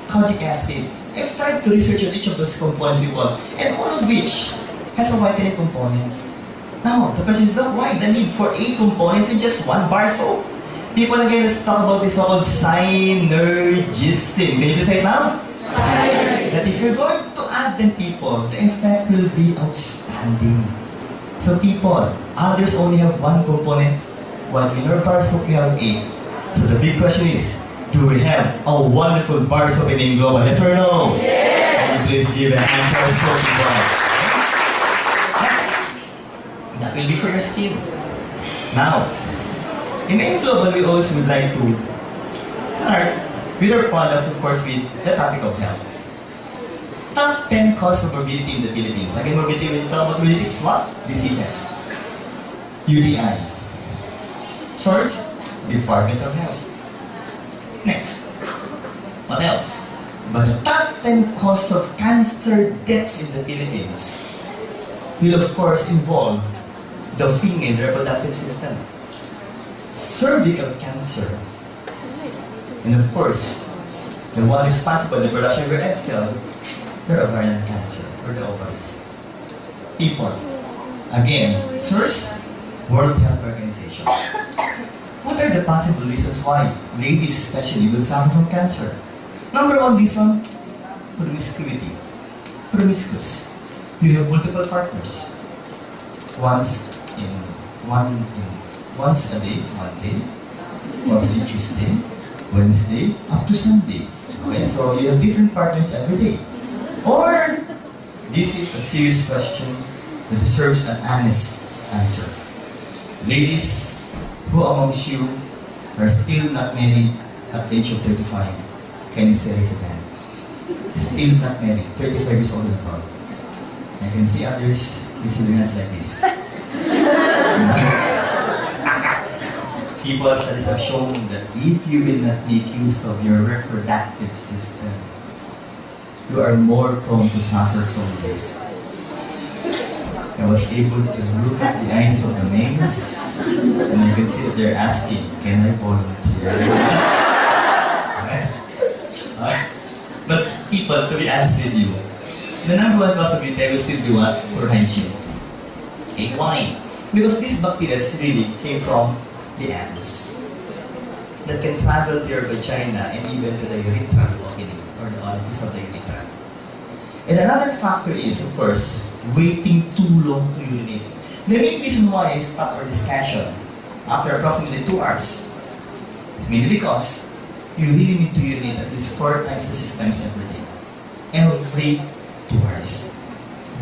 kojic acid. I've tried to research on each of those components, people, and all of which has a whitening components. Now, the question is, why the need for 8 components in just one bar soap? People, again, let's talk about this so-called synergism. Can you please say it now? Synergism. That if you're going to add them, people, the effect will be outstanding. So people, others only have 1 component, while in our bar soap we have 8. So the big question is, do we have a wonderful bar soap in global? Yes or no? Yes. Can you please give a hand for our soap, people? Next, that will be for your skin. Now, in global, we also would like to start with our products, of course, with the topic of health. Top 10 causes of morbidity in the Philippines. Again, morbidity, when you talk about morbidity, it's what? Diseases. UTI. Source, Department of Health. Next. What else? But the top 10 causes of cancer deaths in the Philippines will, of course, involve the female reproductive system, cervical cancer, and of course, the one responsible for the production of your egg cell, the ovarian cancer, or the ovaries. People, again, source, World Health Organization. What are the possible reasons why ladies especially will suffer from cancer? Number 1 reason, promiscuity. Promiscuous. You have multiple partners. Once a day, Monday, also Tuesday, Wednesday, up to Sunday. Okay, so you have different partners every day. Or, this is a serious question that deserves an honest answer. Ladies, who amongst you are still not married at the age of 35? Can you say raise a hand? Still not married, 35 years old and above. I can see others with their hands like this. People studies have shown that if you will not make use of your reproductive system, you are more prone to suffer from this. I was able to look at the eyes of the males, and you can see that they're asking, can I volunteer? But people, to be honest with you, the number 1 cause of UTI will still be what? Poor hygiene. Okay, why? Because these bacteria really came from the anus that can travel to your vagina and even to the urethral opening or the orifice of the urethra. And another factor is, of course, waiting too long to urinate. The main reason why I stopped our discussion after approximately 2 hours is mainly because you really need to urinate at least 4 times to 6 times every day. Every 2 hours.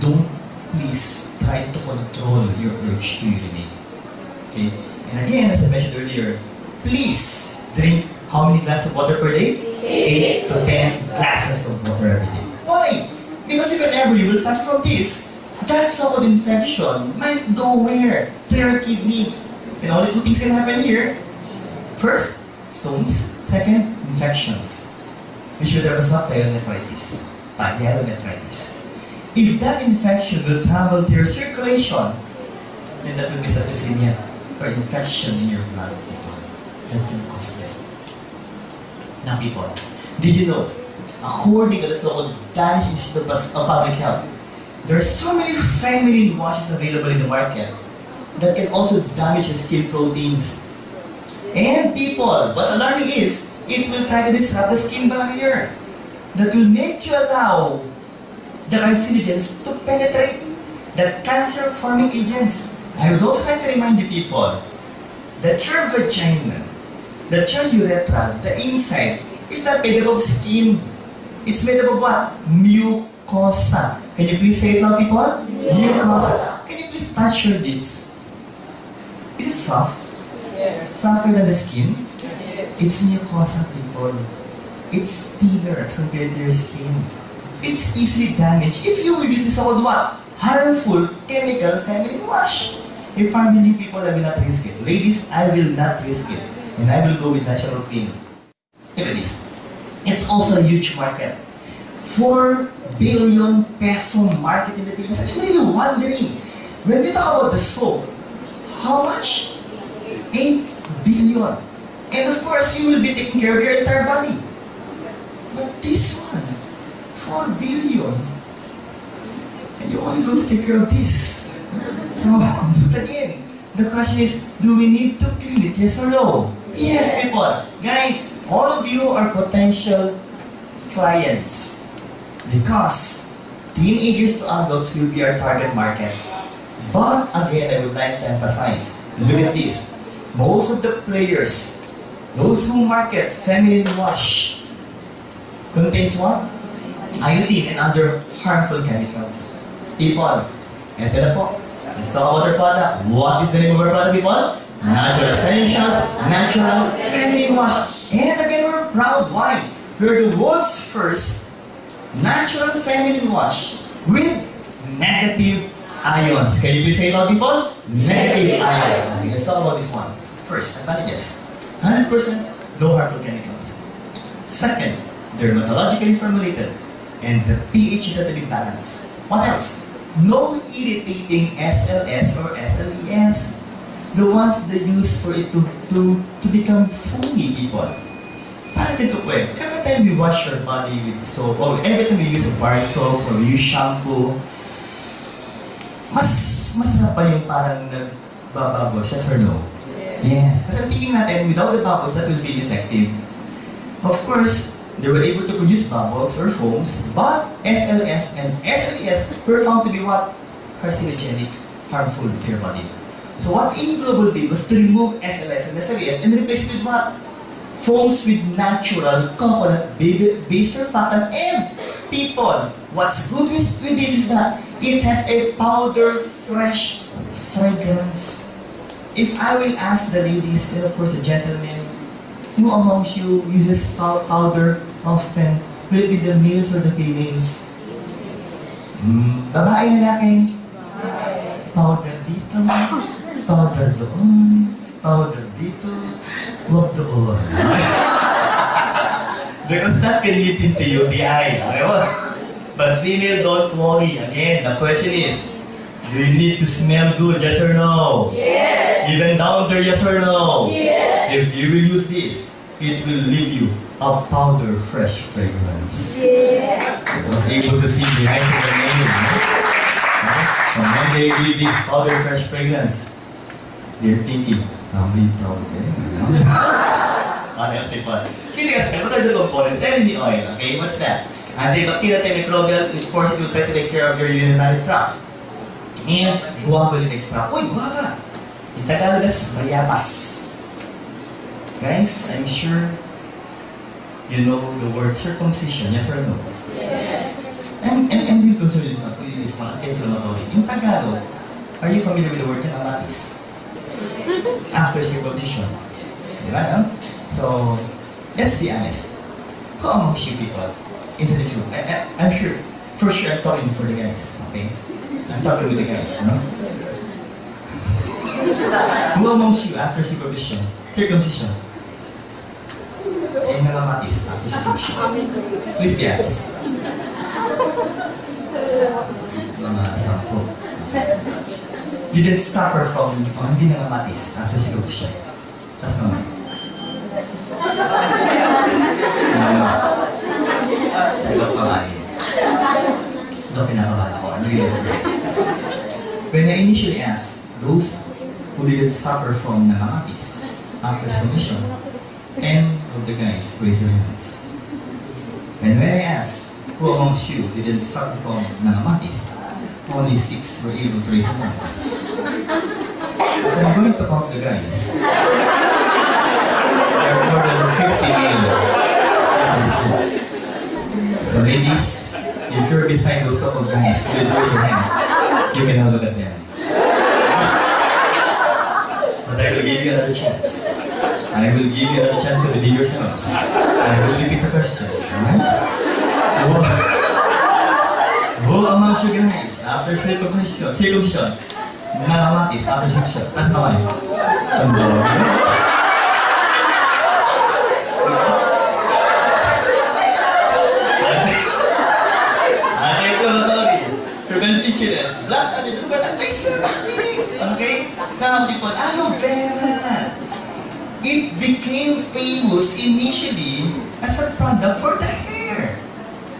Don't please try to control your urge to urinate. Okay? And again, as I mentioned earlier, please drink how many glasses of water per day? 8 to 10 glasses of water every day. Why? Because if whenever you will suffer from this, that sort of infection might go where? To your kidney. And only 2 things can happen here. First, stones. Second, infection. Which will have as what? Pyelonephritis. Pyelonephritis. If that infection will travel to your circulation, then that will be septicemia or infection in your blood, people. That can cause death. Now, people, did you know, according to the so-called Danish Institute of Public Health, there are so many feminine washes available in the market that can also damage the skin proteins. And people, what's alarming is, it will try to disrupt the skin barrier that will make you allow the carcinogens to penetrate. that cancer-forming agents. I would also like to remind you people that your vagina, that your urethra, the inside, is not made up of skin. It's made up of what? Mucosa. Can you please say it now, people? Mucosa. Can you please touch your lips? Is it soft? Yes. Softer than the skin? Yes. It's mucosa, people. It's thinner as compared to your skin. It's easily damaged if you will use this called what? Harmful chemical family wash. If family people, I will not risk it. Ladies, I will not risk it. And I will go with natural clean. Look at this. It's also a huge market. 4 billion peso market in the Philippines. I'm really wondering, when we talk about the soap, how much? 8 billion. And of course, you will be taking care of your entire body. But this one, 4 billion. And you're only going to take care of this. So, again, the question is, do we need to clean it? Yes or no? Yes, people. Guys, all of you are potential clients. Because teenagers to adults will be our target market. But again, I would like to emphasize, look at this. Most of the players, those who market feminine wash, contains what? Iodine and other harmful chemicals. People, ito na po. Let's talk about our product. What is the name of our product, people? Natural Essentials, Natural Feminine Wash. And again, we're proud. Why? We're the world's first natural feminine wash with negative ions. Can you please say it out, people? Negative ions. Okay, let's talk about this one. First, advantages. 100% no harmful chemicals. Second, dermatologically formulated. And the pH is at a good balance. What else? No irritating SLS or SLES. The ones they use for it to become foamy, people. Parang ito po eh. Every time we wash your body with soap, or every time we use a bar soap, or we use shampoo, masarap pa yung parang nagbabubbles, yes or no? Yes. Kasi thinking natin, without the bubbles, that will be ineffective. Of course, they were able to produce bubbles or foams, but SLS and SLES were found to be what? Carcinogenic, harmful to your body. So what Global did was to remove SLS and SLES and replace it with what? Foams with natural coconut-based surfactant. And people, what's good with this is that it has a powder fresh fragrance. If I will ask the ladies and of course the gentlemen, who amongst you uses powder often? Will it be the males or the females? Babae, lalaki? Powder dito, powder doon, powder dito, huwag doon. Because that can lead into UTI. But female, don't worry. Again, the question is, do you need to smell good, yes or no? Yes. Even down there, yes or no? Yes. If you will use this, it will leave you a powder fresh fragrance. Yes. I was able to see behind the name. And when they give this powder fresh fragrance, they're thinking, I'm really proud of them. What else if I? What are the components? Energy oil. Okay, what's that? Antibacterial, antimicrobial, of course, it will try to take care of your urinary tract. And guwabalik extract. Uy, guwaba! In Tagalog, that's bayabas. Guys, I'm sure you know the word circumcision, yes or no? Yes. And we'll consider this one anti-inflammatory. In Tagalog, are you familiar with the word nanamatis? After circumcision. Diba, no? So, let's be honest. Who amongst you people into this room? I'm sure, for sure I'm talking for the guys, okay? I'm talking with the guys, no? Who amongst you after circumcision? Ay nanamatis after circumcision. Please be honest. Mga 10. You didn't suffer from hindi nanamatis after circumcision. Tapos naman. Sagot pa nga din. Ito pinakabahan ko. I'm really afraid. When I initially asked those who didn't suffer from nanamatis after circumcision, 10 of the guys raised their hands. And when I asked who amongst you didn't suffer from nanamatis, only 6 were able to raise their hands. So I'm going to count the guys. There are more than 50 male. So ladies, if you're beside those couple guys who will raise their hands, you can now look at them. But I will give you another chance. I will give you another chance to redeem yourselves. I will repeat the question. Alright? Who amongst you guys, after circumcision, nanamatis after circumcision? Taas na kayo. Atay ko na tori. Prevention, black and is okay? Now, people, aloe vera. It became famous initially as a product for the hair.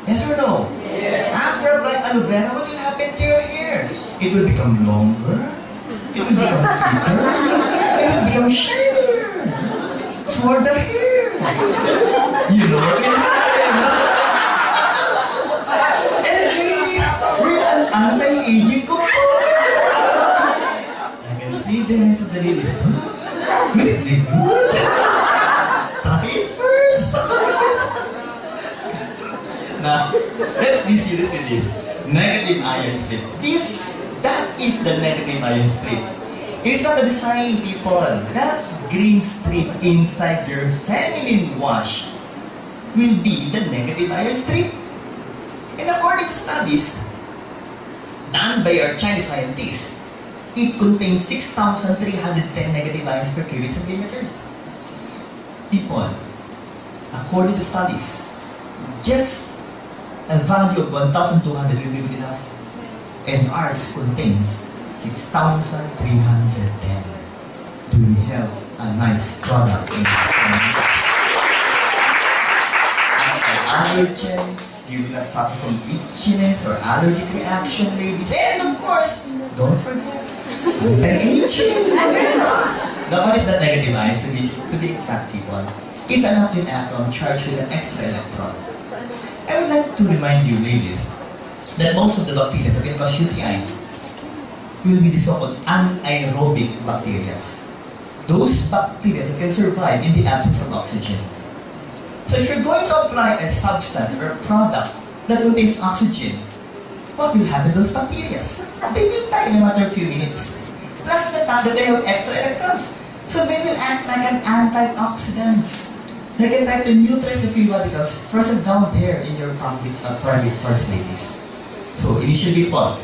Yes or no? Yes. After applying aloe vera, what will happen to your hair? It will become longer. It will become thicker. It will become shinier. For the hair. You know what will happen? And ladies, with an anti-aging component. I can see the hands of the ladies. Will it be good? Try it first. Now, let's be serious with this. Negative iron strip. That is the negative iron strip. It is not a design, people. That green strip inside your feminine wash will be the negative iron strip. And according to studies done by our Chinese scientists, it contains 6,310 negative ions per cubic centimeters. People, according to studies, just a value of 1,200 will be good enough. And ours contains 6,310. Do we have a nice product in this? Allergens, you do not suffer from itchiness or allergic reaction, ladies. And of course, don't forget, anti-aging. Now, what is the negative ions? To be exact, people, it's an oxygen atom charged with an extra electron. I would like to remind you, ladies, that most of the bacteria that can cause UTI will be the so-called anaerobic bacteria. Those bacteria that can survive in the absence of oxygen. So if you're going to apply a substance or a product that contains oxygen, what will happen to those bacteria? They will die in a matter of few minutes. Plus the fact that they have extra electrons. So they will act like an antioxidant. They can try to neutralize the free radicals present down there in your private parts, ladies. So initially, people,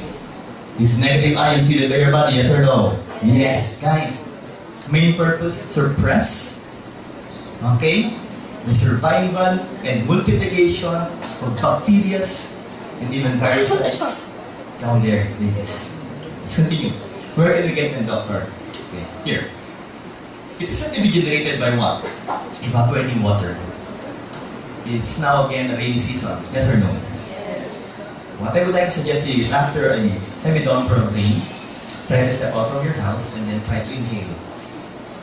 is negative ion still in your body, yes or no? Yes, guys. Main purpose, suppress, okay, the survival and multiplication of bacteria and even viruses down there, ladies. Let's continue. Where can we get them, doctor? Okay, here. It is said to be generated by what? Evaporating water. It's now again a rainy season. Yes or no? Yes. What I would like to suggest to you is after a heavy downpour of rain, try to step out of your house and then try to inhale.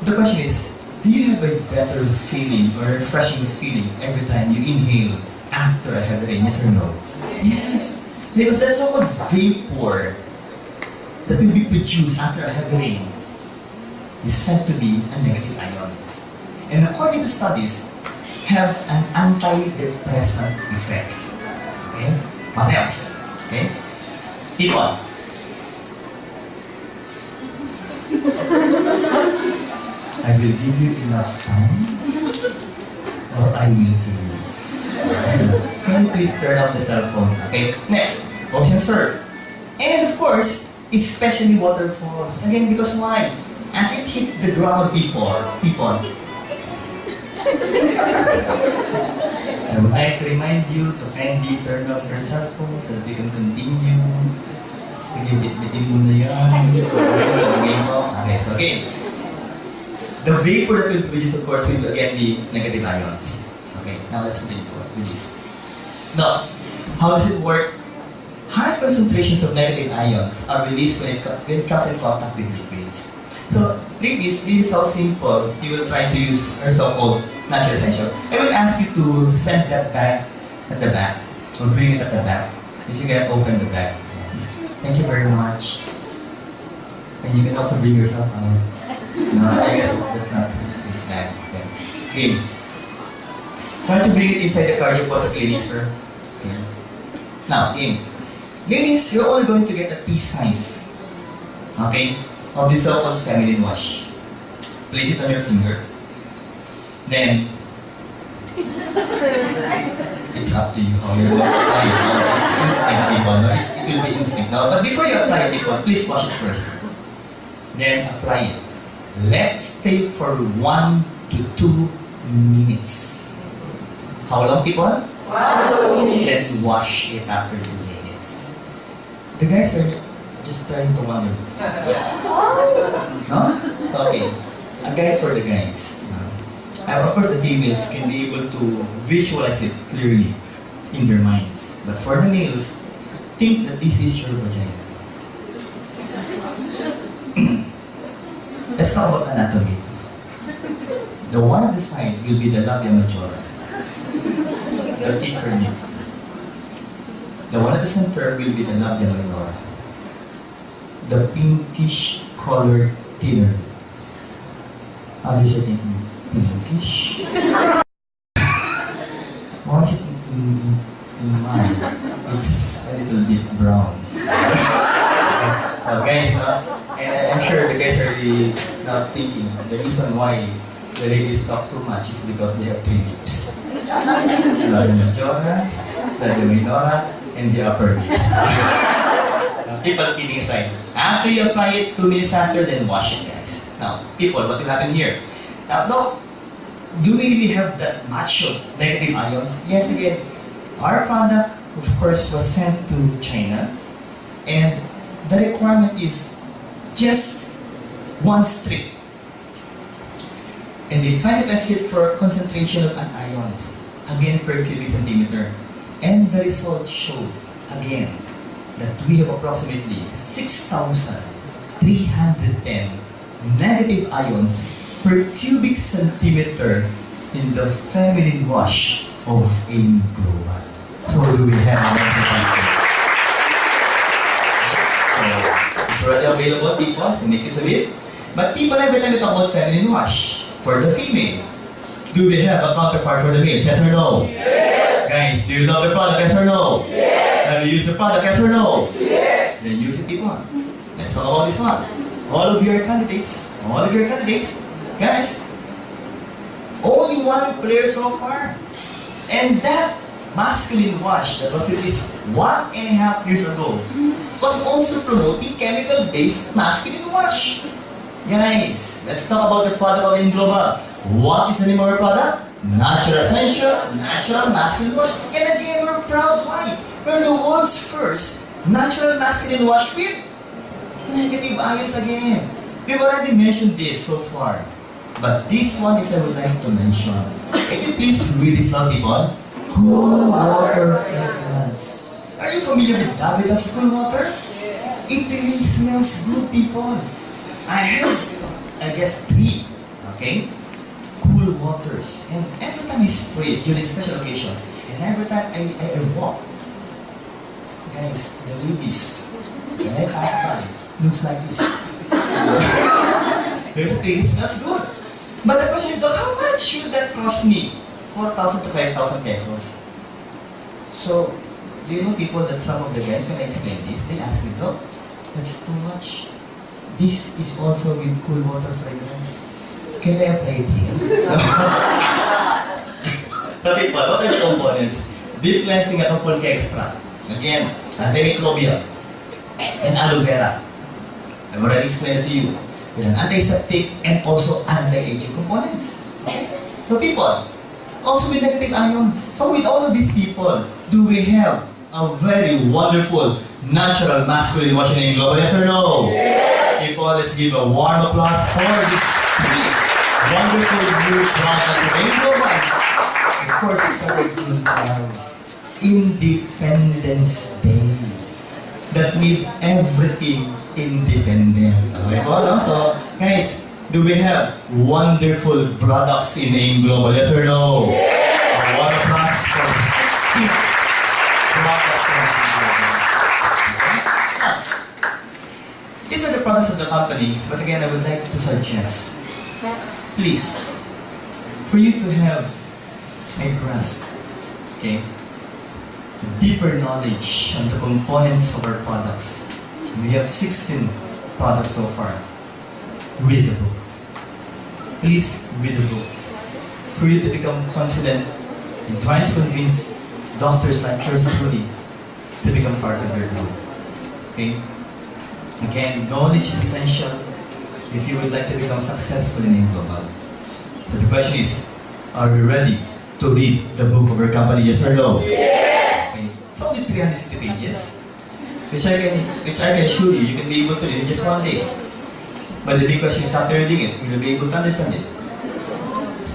The question is, do you have a better feeling or refreshing feeling every time you inhale after a heavy rain? Yes or no? Yes. Because that so-called vapor that will be produced after a heavy rain is said to be a negative ion. And according to studies, have an antidepressant effect. Okay? What else? Okay? People. I will give you enough time or I will kill you. Can you please turn off the cell phone? Okay? Next, ocean surf. And of course, especially waterfalls. Again, because why? As it hits the ground, people. I would like to remind you to kindly turn off your cell phone so that we can continue. Sige, bit-bitin mo na yan. Okay, so again. The vapor that will produce, of course, will again be negative ions. Okay, now let's continue with this. Now, how does it work? High concentrations of negative ions are released when it comes in contact with liquids. So, ladies, this is how simple you will try to use our so-called natural essential. I will ask you to send that bag at the back, or bring it at the back, if you can open the bag. Yes. Thank you very much. And you can also bring yourself out. No, I guess that's not this bad. Okay. Try to bring it inside the cardio pulse clinic, sir. Okay. Now, game. Ladies, you're only going to get a pea size, okay, of the so-called feminine wash. Place it on your finger. Then, it's up to you how you're going to apply it. No, it's instinct, people. No? It will be instinct. No? But before you apply it, people, please wash it first. Then apply it. Let stay for 1 to 2 minutes. How long, people? 1 to 2 minutes. Then wash it after 2 minutes. The guys are just trying to wonder. No? So, okay. A guide for the guys. And of course, the females can be able to visualize it clearly in their minds. But for the males, think that this is your vagina. Let's talk about anatomy. The one on the side will be the labia majora, the thicker nip. The one at the center will be the labia minora, the pinkish colored thinner lip. Obviously, thinking, pinkish? Why is it in mine? It's a little bit brown. Guys, no? And I'm sure the guys are really not thinking the reason why the ladies talk too much is because they have 3 lips. Labia majora, labia minora, and the upper lips. People kidding aside. After you apply it, 2 minutes after, then wash it, guys. Now, people, what will happen here? Now, do we really have that much of negative ions? Yes, again, our product, of course, was sent to China, and the requirement is just 1 strip. And they try to test it for concentration of anions, again per cubic centimeter. And the results showed, again, that we have approximately 6,310 negative ions per cubic centimeter in the feminine wash of AIM Global. So do we have a it's already available, people, so make use of it. But people, every time we talk about feminine wash, for the female, do we have a counterpart for the male? Yes or no? Yes. Guys, do you love the product? Yes or no? Yes. Have you used the product? Yes or no? Yes. Then use it, people. Let's talk about this one. All of your candidates, guys, only 1 player so far. And that masculine wash that was released 1.5 years ago was also promoting chemical-based masculine wash. Guys, let's talk about the product of AIM Global. What is the name of our product? Natural Essentials, Natural Masculine Wash. And again, we're proud. Why? We're the world's first natural masculine wash with negative ions again. We've already mentioned this so far. But this one is I would like to mention. Can you please read this out, people? Cool water fragrance. Are you familiar with Davidoff's cool water? It really smells good, people. I have, I guess, 3, okay, cool waters. And every time I spray it during special occasions, and every time I walk, guys, the ladies, when I pass by, looks like this. It smells good. But the question is, though, how much should that cost me? 4,000 to 5,000 pesos. So, do you know, people, that some of the guys, when I explain this, they ask me, "Doc, that's too much. This is also with cool water fragrance. Can I apply it here?" So, people, what are the components? Deep cleansing at pulque extract. Again, antimicrobial and aloe vera. I've already explained it to you. There are antiseptic and also anti-aging components. Okay? So, people, also with negative ions. So, with all of these people, do we have a very wonderful natural masculine washing AIM Global? Yes or no? Yes. People, let's give a warm applause for this wonderful new product of AIM Global. Of course, we started in Independence Day. That means everything independent. Okay po, no? So, guys, do we have wonderful products in AIM Global? Yes or no? Yes. A warm applause for 60 products from AIM Global. the company, but again, I would like to suggest, please, for you to have a grasp, okay, a deeper knowledge on the components of our products. We have 16 products so far. Read the book. Please read the book. For you to become confident in trying to convince doctors like yours truly to become part of their group. Okay? Again, knowledge is essential if you would like to become successful in global. So the question is, are we ready to read the book of our company, yes or no? Yes! Okay. It's only 350 pages, which I can assure you, you can be able to read in just one day. But the big question is, after reading it, will you be able to understand it?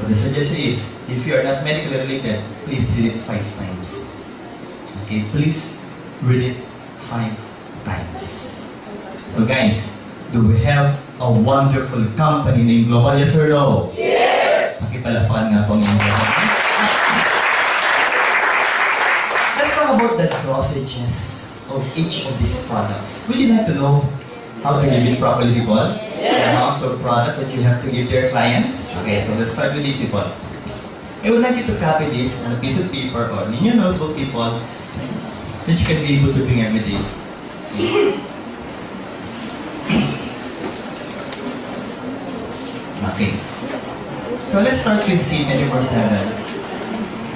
So the suggestion is, if you are not medically related, please read it 5 times. Okay, please read it 5 times. So guys, do we have a wonderful company named Global, yes or no? Yes! Pakipalapakan nga po ang inyong company. Let's talk about the dosages of each of these products. Would you like to know how to give it properly, people? Yes. The amount of products that you have to give to your clients? Okay, so let's start with these, people. I would like you to copy this on a piece of paper or in your notebook, people, that you can be able to bring every day. Okay. So let's start with C24/7.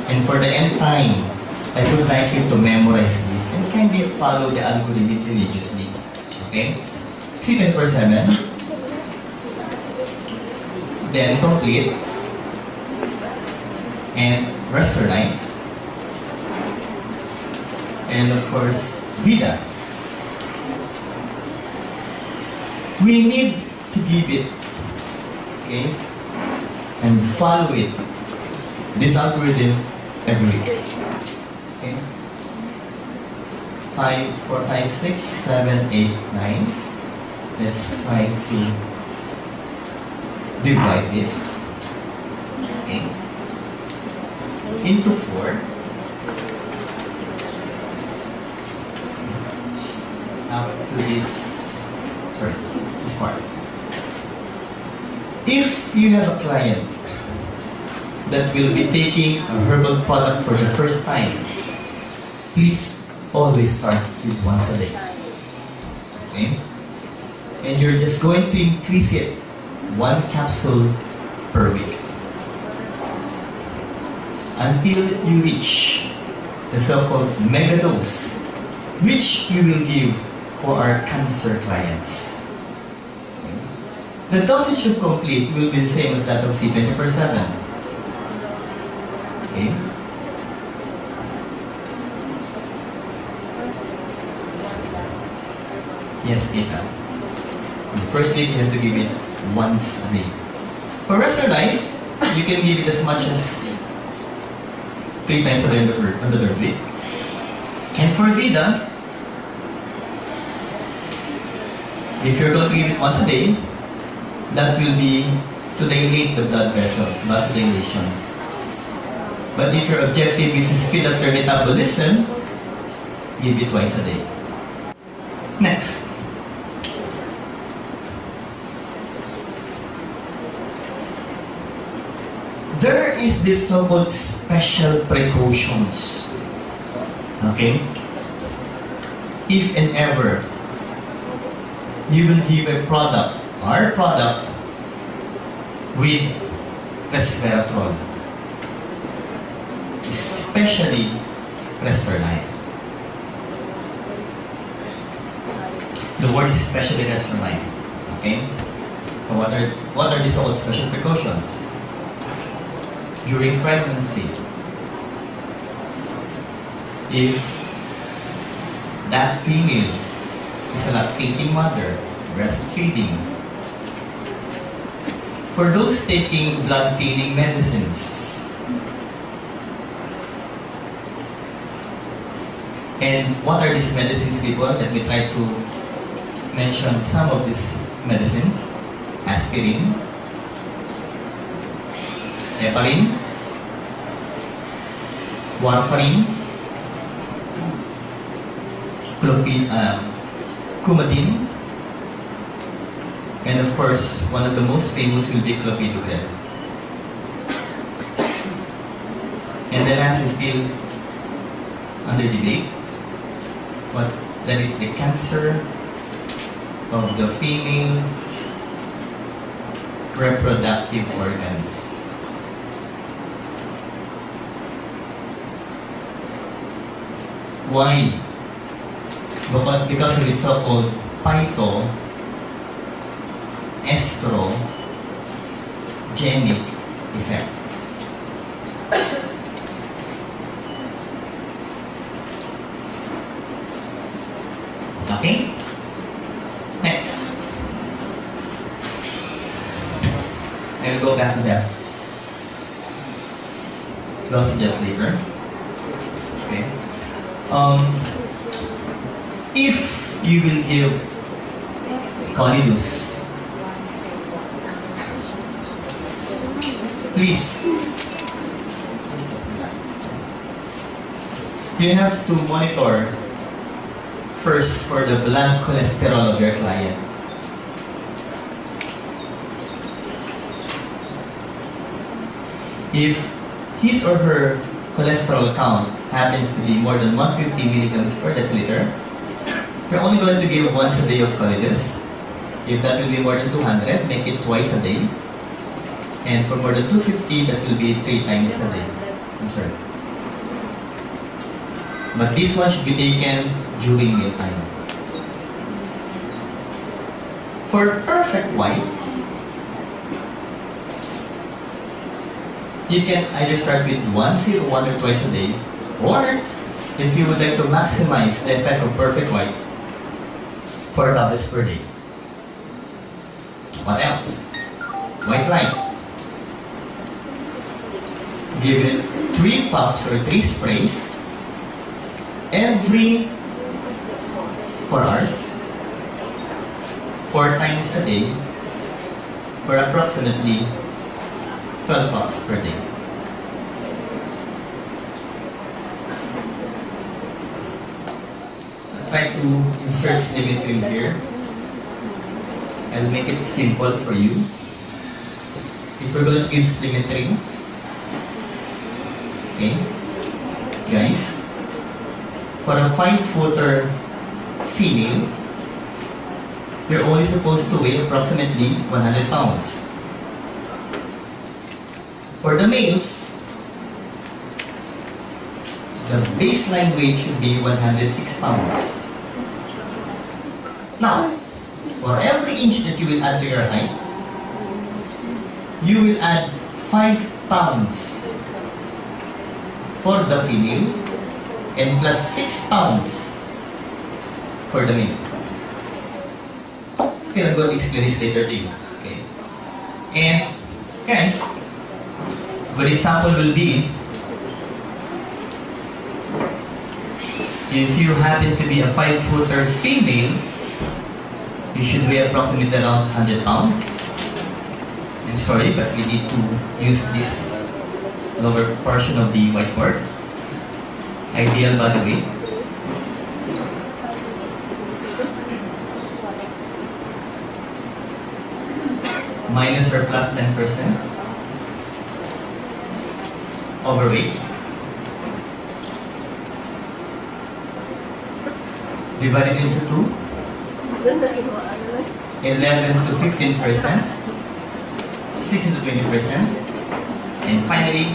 And for the end time, I would like you to memorize this and kindly follow the algorithm religiously. Okay? C24/7. Then complete. And Restore Life. And of course, Vida. We need to give it, okay, and follow it, this algorithm every week. Okay? 5, 4, 5, 6, 7, 8, 9. Let's try to divide this, okay, into 4. Up to this part. If you have a client that will be taking a herbal product for the first time, please always start with once a day. Okay? And you're just going to increase it 1 capsule per week until you reach the so-called mega dose, which we will give for our cancer clients. The dosage of complete will be the same as that of C24/7. Okay? Yes, Tita. The first week you have to give it once a day. For Restore Life, you can give it as much as 3 times a day on the third week. And for Vida, if you're going to give it once a day, that will be to dilate the blood vessels, vasodilation. But if your objective is to speed up your metabolism, give it twice a day. Next. There is this so-called special precautions. Okay? If and ever you will give a product, our product, with resveratrol, especially Restore Life. The word is especially Restore Life. Okay? So what are these all special precautions? During pregnancy, if that female is a lactating mother, breastfeeding, for those taking blood thinning medicines, and what are these medicines, people? Let me try to mention some of these medicines. Aspirin, heparin, warfarin, coumadin, And of course, one of the most famous will be clopidogrel. And the last is still under debate. What that is the cancer of the female reproductive organs. Why? Because of its so-called phytoestrogenic effect. Okay? Next. I'll go back to that. Dosages later. Okay. If you will give Colidus, please, you have to monitor first for the blood cholesterol of your client. If his or her cholesterol count happens to be more than 150 milligrams per deciliter, you're only going to give once a day of Colidus. If that will be more than 200, make it twice a day. And for more than 250, that will be 3 times a day. I'm sorry. But this one should be taken during mealtime. For perfect white, you can either start with once or twice a day, or if you would like to maximize the effect of perfect white, 4 tablets per day. What else? White light. Give it 3 puffs or 3 sprays every 4 hours, 4 times a day, for approximately 12 puffs per day. I'll try to insert symmetry here. I'll make it simple for you. If we're going to give symmetry, okay, guys, for a 5-footer female, you're only supposed to weigh approximately 100 pounds. For the males, the baseline weight should be 106 pounds. Now, for every inch that you will add to your height, you will add 5 pounds for the female and plus 6 pounds for the male. Still, I'm going to explain this later to you. Okay. And guys, good example will be if you happen to be a 5-footer female, you should weigh approximately around 100 pounds. I'm sorry, but we need to use this lower portion of the whiteboard. Ideal body weight. Minus or plus 10%. Overweight. Divided into 2. 11 to 15%. 16 to 20%. And finally,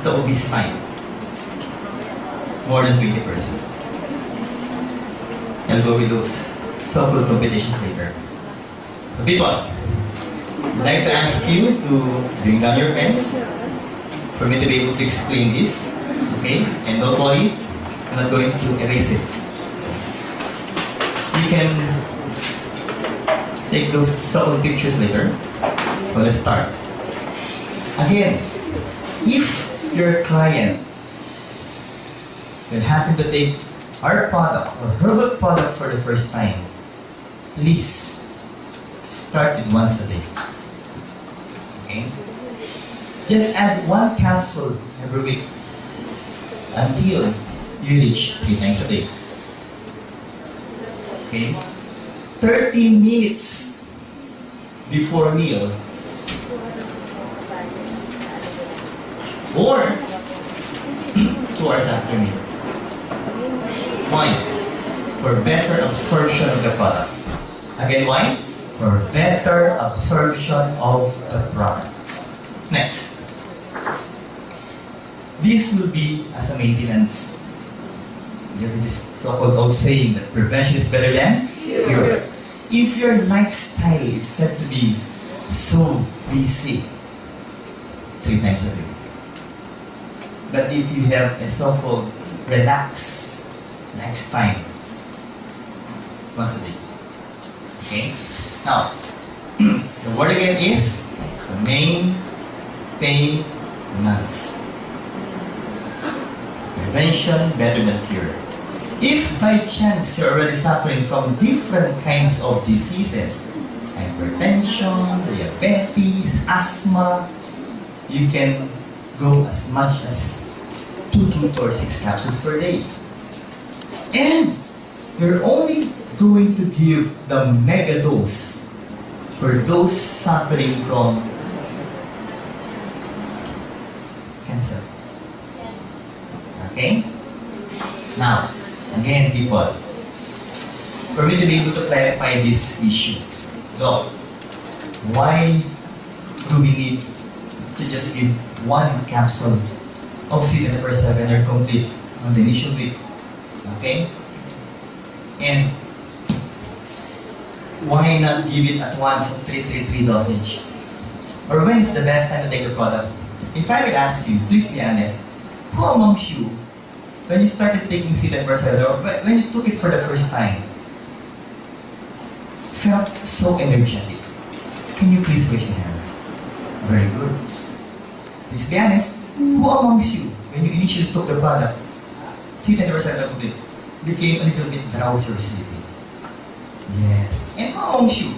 the obese type. More than 20%. I'll go with those so-called competitions later. So people, I'd like to ask you to bring down your pens for me to be able to explain this. Okay? And don't worry, I'm not going to erase it. You can take those so-called pictures later. So let's start. Again, if your client will happen to take our products or herbal products for the first time, please start with once a day. Okay? Just add 1 capsule every week until you reach 3 times a day. Okay? 30 minutes before meal, or 2 hours after meal. Why? For better absorption of the product. Again, why? For better absorption of the product. Next. This will be as a maintenance. There is this so-called old saying that prevention is better than cure. If your lifestyle is said to be so busy 3 times a day, but if you have a so-called relaxed lifestyle once a day, okay? Now, the word again is maintenance. Prevention better than cure. If by chance you're already suffering from different kinds of diseases, hypertension, diabetes, asthma, you can go as much as 2 or 6 capsules per day. And you're only going to give the mega dose for those suffering from cancer. Okay? Now, again, people, for me to be able to clarify this issue, Doc, why do we need to just give 1 capsule of C24/7 or complete on the initial week? Okay? And why not give it at once of 333 dosage? Or when is the best time to take the product? If I will ask you, please be honest, who amongst you, when you started taking C24/7 or when you took it for the first time, felt so energetic? Can you please raise your hands? Very good. Please be honest, who amongst you, when you initially took the product, C24/7 complete, became a little bit drowsy or sleepy? Yes. And who amongst you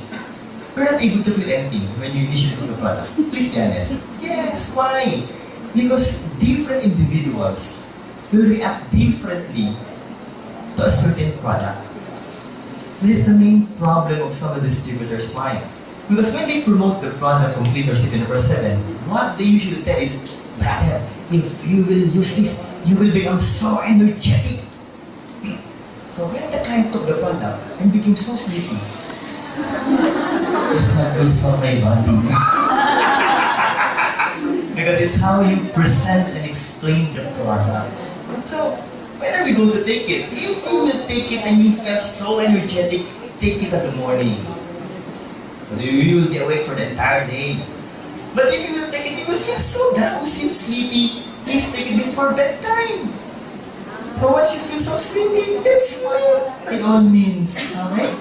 were not able to feel anything when you initially took the product? Please be honest. Yes. Why? Because different individuals will react differently to a certain product. This is the main problem of some of the distributors. Why? Because when they promote the product complete or C24/7, what they usually tell is, brother, if you will use this, you will become so energetic. So when the client took the product and became so sleepy, it's not good for my body. Because it's how you present and explain the product. So, when are we going to take it? If you will take it and you felt so energetic, take it in the morning. So you will be awake for the entire day. But if you will take it, you will feel so drowsy and sleepy. Please take it before bedtime. So once you feel so sleepy, then sleep by all means. Okay?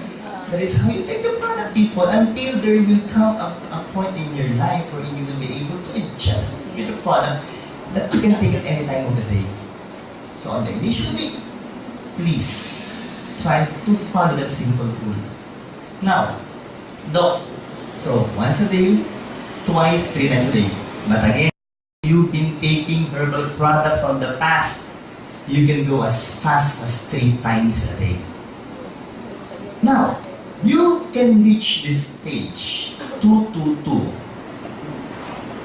That is how you take the product, people, until there will come a point in your life where you will be able to adjust with the product that you can take it any time of the day. So on the initial week, please try to follow that simple rule. Now, Doc, so once a day, twice, 3 times a day. But again, you've been taking herbal products on the past, you can go as fast as 3 times a day. Now, you can reach this stage 222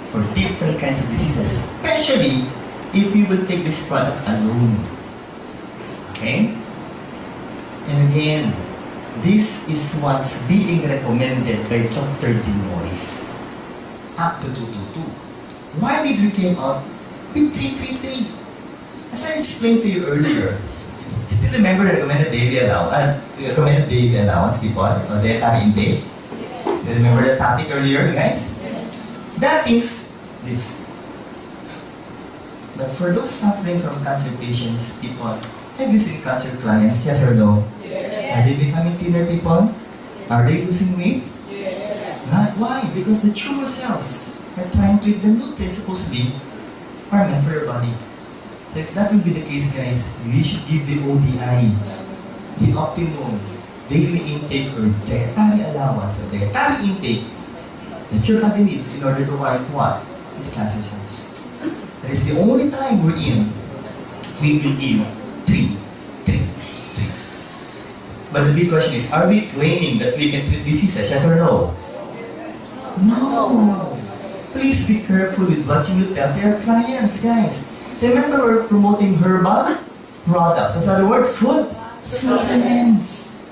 for different kinds of diseases, especially if you will take this product alone. Okay? And again, this is what's being recommended by Dr. Dimois. Up to 222. Why did we came up with 333? As I explained to you earlier, still remember the recommended daily allowance, people, or dietary intake? Still remember the topic earlier, guys? Yes. That is this. But for those suffering from cancer patients, people, have you seen cancer clients? Yes or no? Yes. Are they becoming thinner, people? Are they losing weight? Yes. Not. Why? Because the tumor cells are trying to eat the nutrients supposedly are meant for your body. So if that will be the case, guys, we should give the ODI, the optimum daily intake or dietary allowance or dietary intake that your body needs in order to fight what? The cancer cells. That is the only time we're in, we will give 3. But the big question is, are we claiming that we can treat diseases, yes or no? No. Please be careful with what you will tell to your clients, guys. Remember, we're promoting herbal products. What's the word? Food supplements.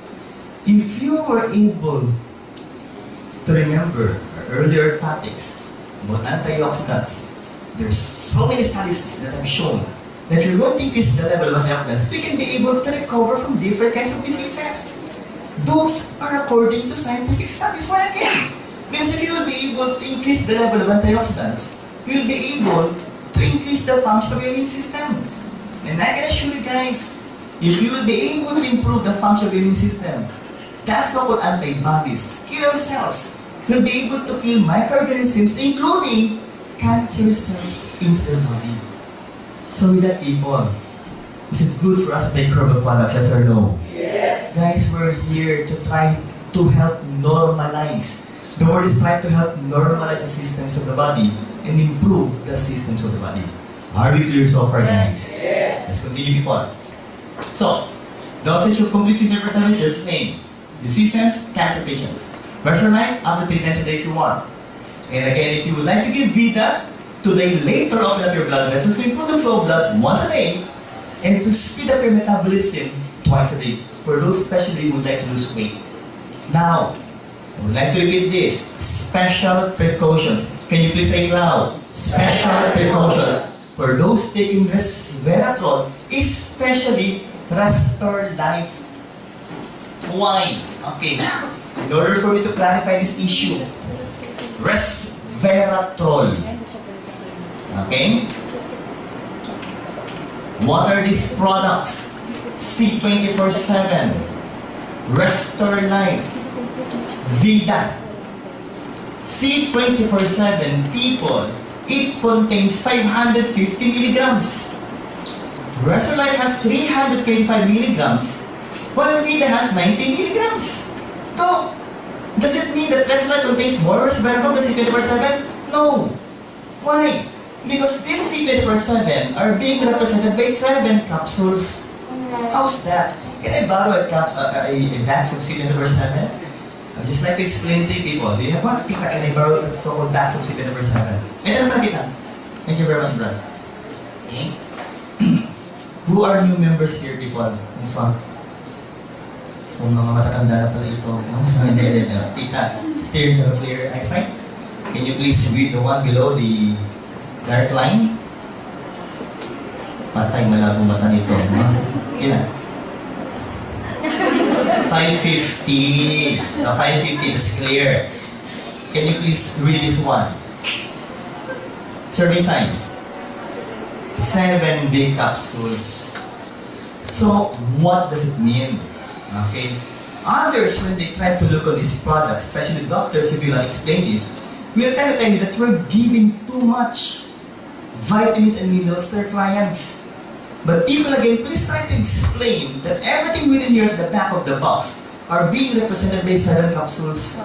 If you were able to remember our earlier topics about antioxidants, there's so many studies that have shown that if you're going to increase the level of antioxidants, we can be able to recover from different kinds of diseases. Those are according to scientific studies. Why again? Because if you will be able to increase the level of antioxidants, you'll be able to increase the function of your immune system. And I can assure you guys, if you will be able to improve the function of your immune system, that's so-called antibodies, killer cells, will be able to kill microorganisms, including cancer cells in the body. So with that, people, is it good for us to take herbal products, yes or no? Yes. Guys, we're here to try to help normalize. The word is trying to help normalize the systems of the body and improve the systems of the body. Are we clear so far, guys? Yes. Let's continue, people. So, dosage of complete CP percentage is the same. Diseases, cancer patients. Pressure knife, up to 3 times a day if you want. And again, if you would like to give Vita to later open up your blood vessels to improve the flow of blood once a day and to speed up your metabolism twice a day. For those especially who would like to lose weight. Now, I would like to repeat this. Special precautions. Can you please say it loud? Special precautions. For those taking resveratrol, especially Restore Life. Why? Okay. In order for me to clarify this issue, resveratrol. Okay? What are these products? C24/7, Restore Life, Vida. C24/7, people, it contains 550 milligrams. Restore Life has 325 milligrams, while Vida has 90 milligrams. So, does it mean that Restore Life contains more resveratrol than C24/7? No. Why? Because these C24/7 are being represented by 7 capsules. How's that? Can I borrow a box of C24/7? I'd just like to explain to you people. Do you have one? Tita, can I borrow a so-called box of C24/7? Ito naman, tita. Thank you very much, Brad. Okay. Who are new members here, people? In front. So, mga matatanda na pala ito. Hindi. Tita, steer to clear eyesight. Can you please read the one below the dark line? Patay, malabo mata nito. Ilan? 550. 550, that's clear. Can you please read this one? Serving size. 7 big capsules. So, what does it mean? Okay. Others, when they try to look at these products, especially doctors, if you not explain this, we'll try to tell you that we're giving too much vitamins and minerals to our clients. But people, again, please try to explain that everything within here at the back of the box are being represented by 7 capsules.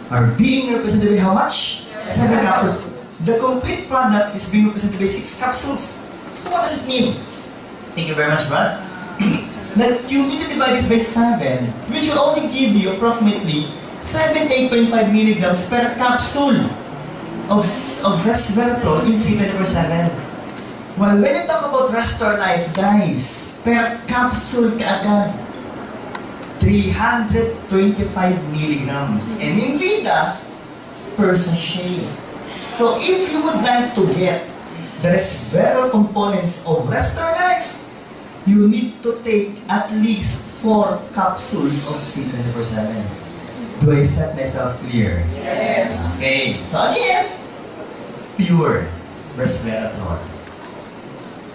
Are being represented by how much? 7 capsules. The complete product is being represented by 6 capsules. So what does it mean? Thank you very much, Brad. That you need to divide this by 7, which will only give you approximately 78.5 milligrams per capsule of resveratrol in C24/7. Well, when you talk about Restore Life, guys, per capsule kaagad, 325 milligrams. And in Vida, per sachet. So if you would like to get the resveratrol components of Restore Life, you need to take at least 4 capsules of C24/7. Do I set myself clear? Yes. Okay, so again, pure resveratrol.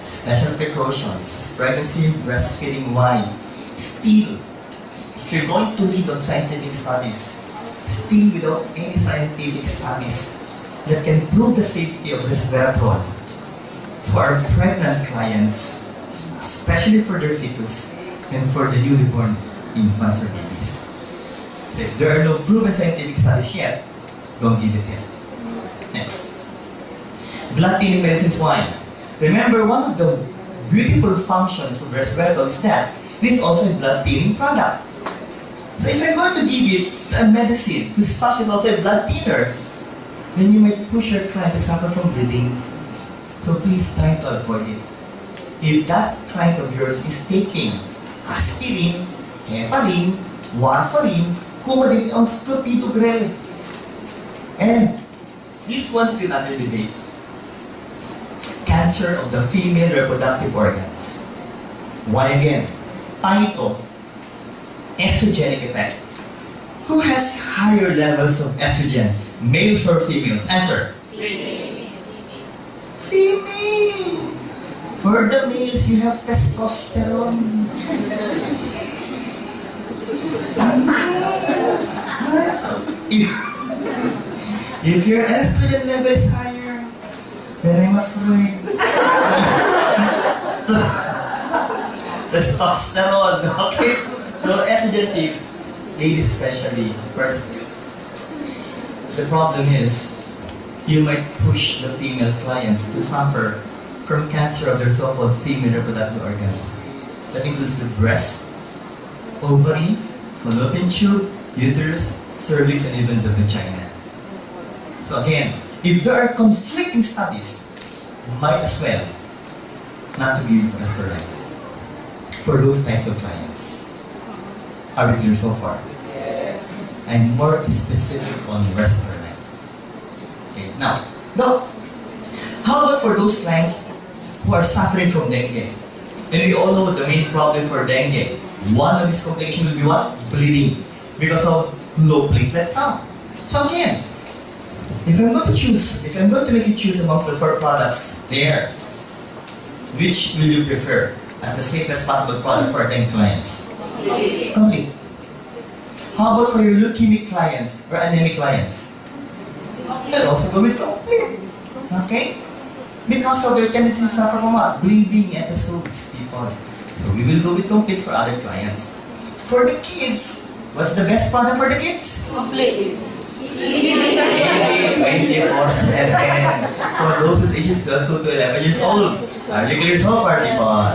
Special precautions, pregnancy, breastfeeding, why? Still, if you're going to read on scientific studies, still without any scientific studies that can prove the safety of resveratrol for our pregnant clients, especially for their fetus and for the newly born infants or babies. So if there are no proven scientific studies yet, don't give it yet. Next. Blood thinning medicines, why? Remember, one of the beautiful functions of resveratrol is that it's also a blood thinning product. So if I'm going to give it a medicine whose function is also a blood thinner, then you might push your client to suffer from bleeding. So please try to avoid it. If that client of yours is taking aspirin, heparin, warfarin, Coumadin, on clopidogrel, and this one's still under debate. Cancer of the female reproductive organs. Why again? Paito, estrogenic effect. Who has higher levels of estrogen, males or females? Answer. Female. For the males, you have testosterone. If your estrogen level is higher, then I'm afraid. So, testosterone, okay? So estrogen, ladies especially, first, the problem is, you might push the female clients to suffer from cancer of their so-called female reproductive organs. That includes the breast, ovary, fallopian tube, uterus, cervix, and even the vagina. So again, if there are conflicting studies, might as well not to give you finasteride for those types of clients. Are we clear so far? Yes. I'm more specific on finasteride. Okay, now, how about for those clients who are suffering from dengue? And we all know the main problem for dengue. One of these complications will be what? Bleeding. Because of low platelet count. So again, if I'm going to make you choose amongst the 4 products there, which will you prefer as the safest possible product for dengue clients? Complete. How about for your leukemic clients or anemic clients? You'll also go with complete. Okay? Because of their tendency to suffer from what? Bleeding episodes, people. So we will go with complete for other clients. For the kids, what's the best product for the kids? Complete. 24/7. For those whose ages 12 to 11 years old. Are you clear so far, people?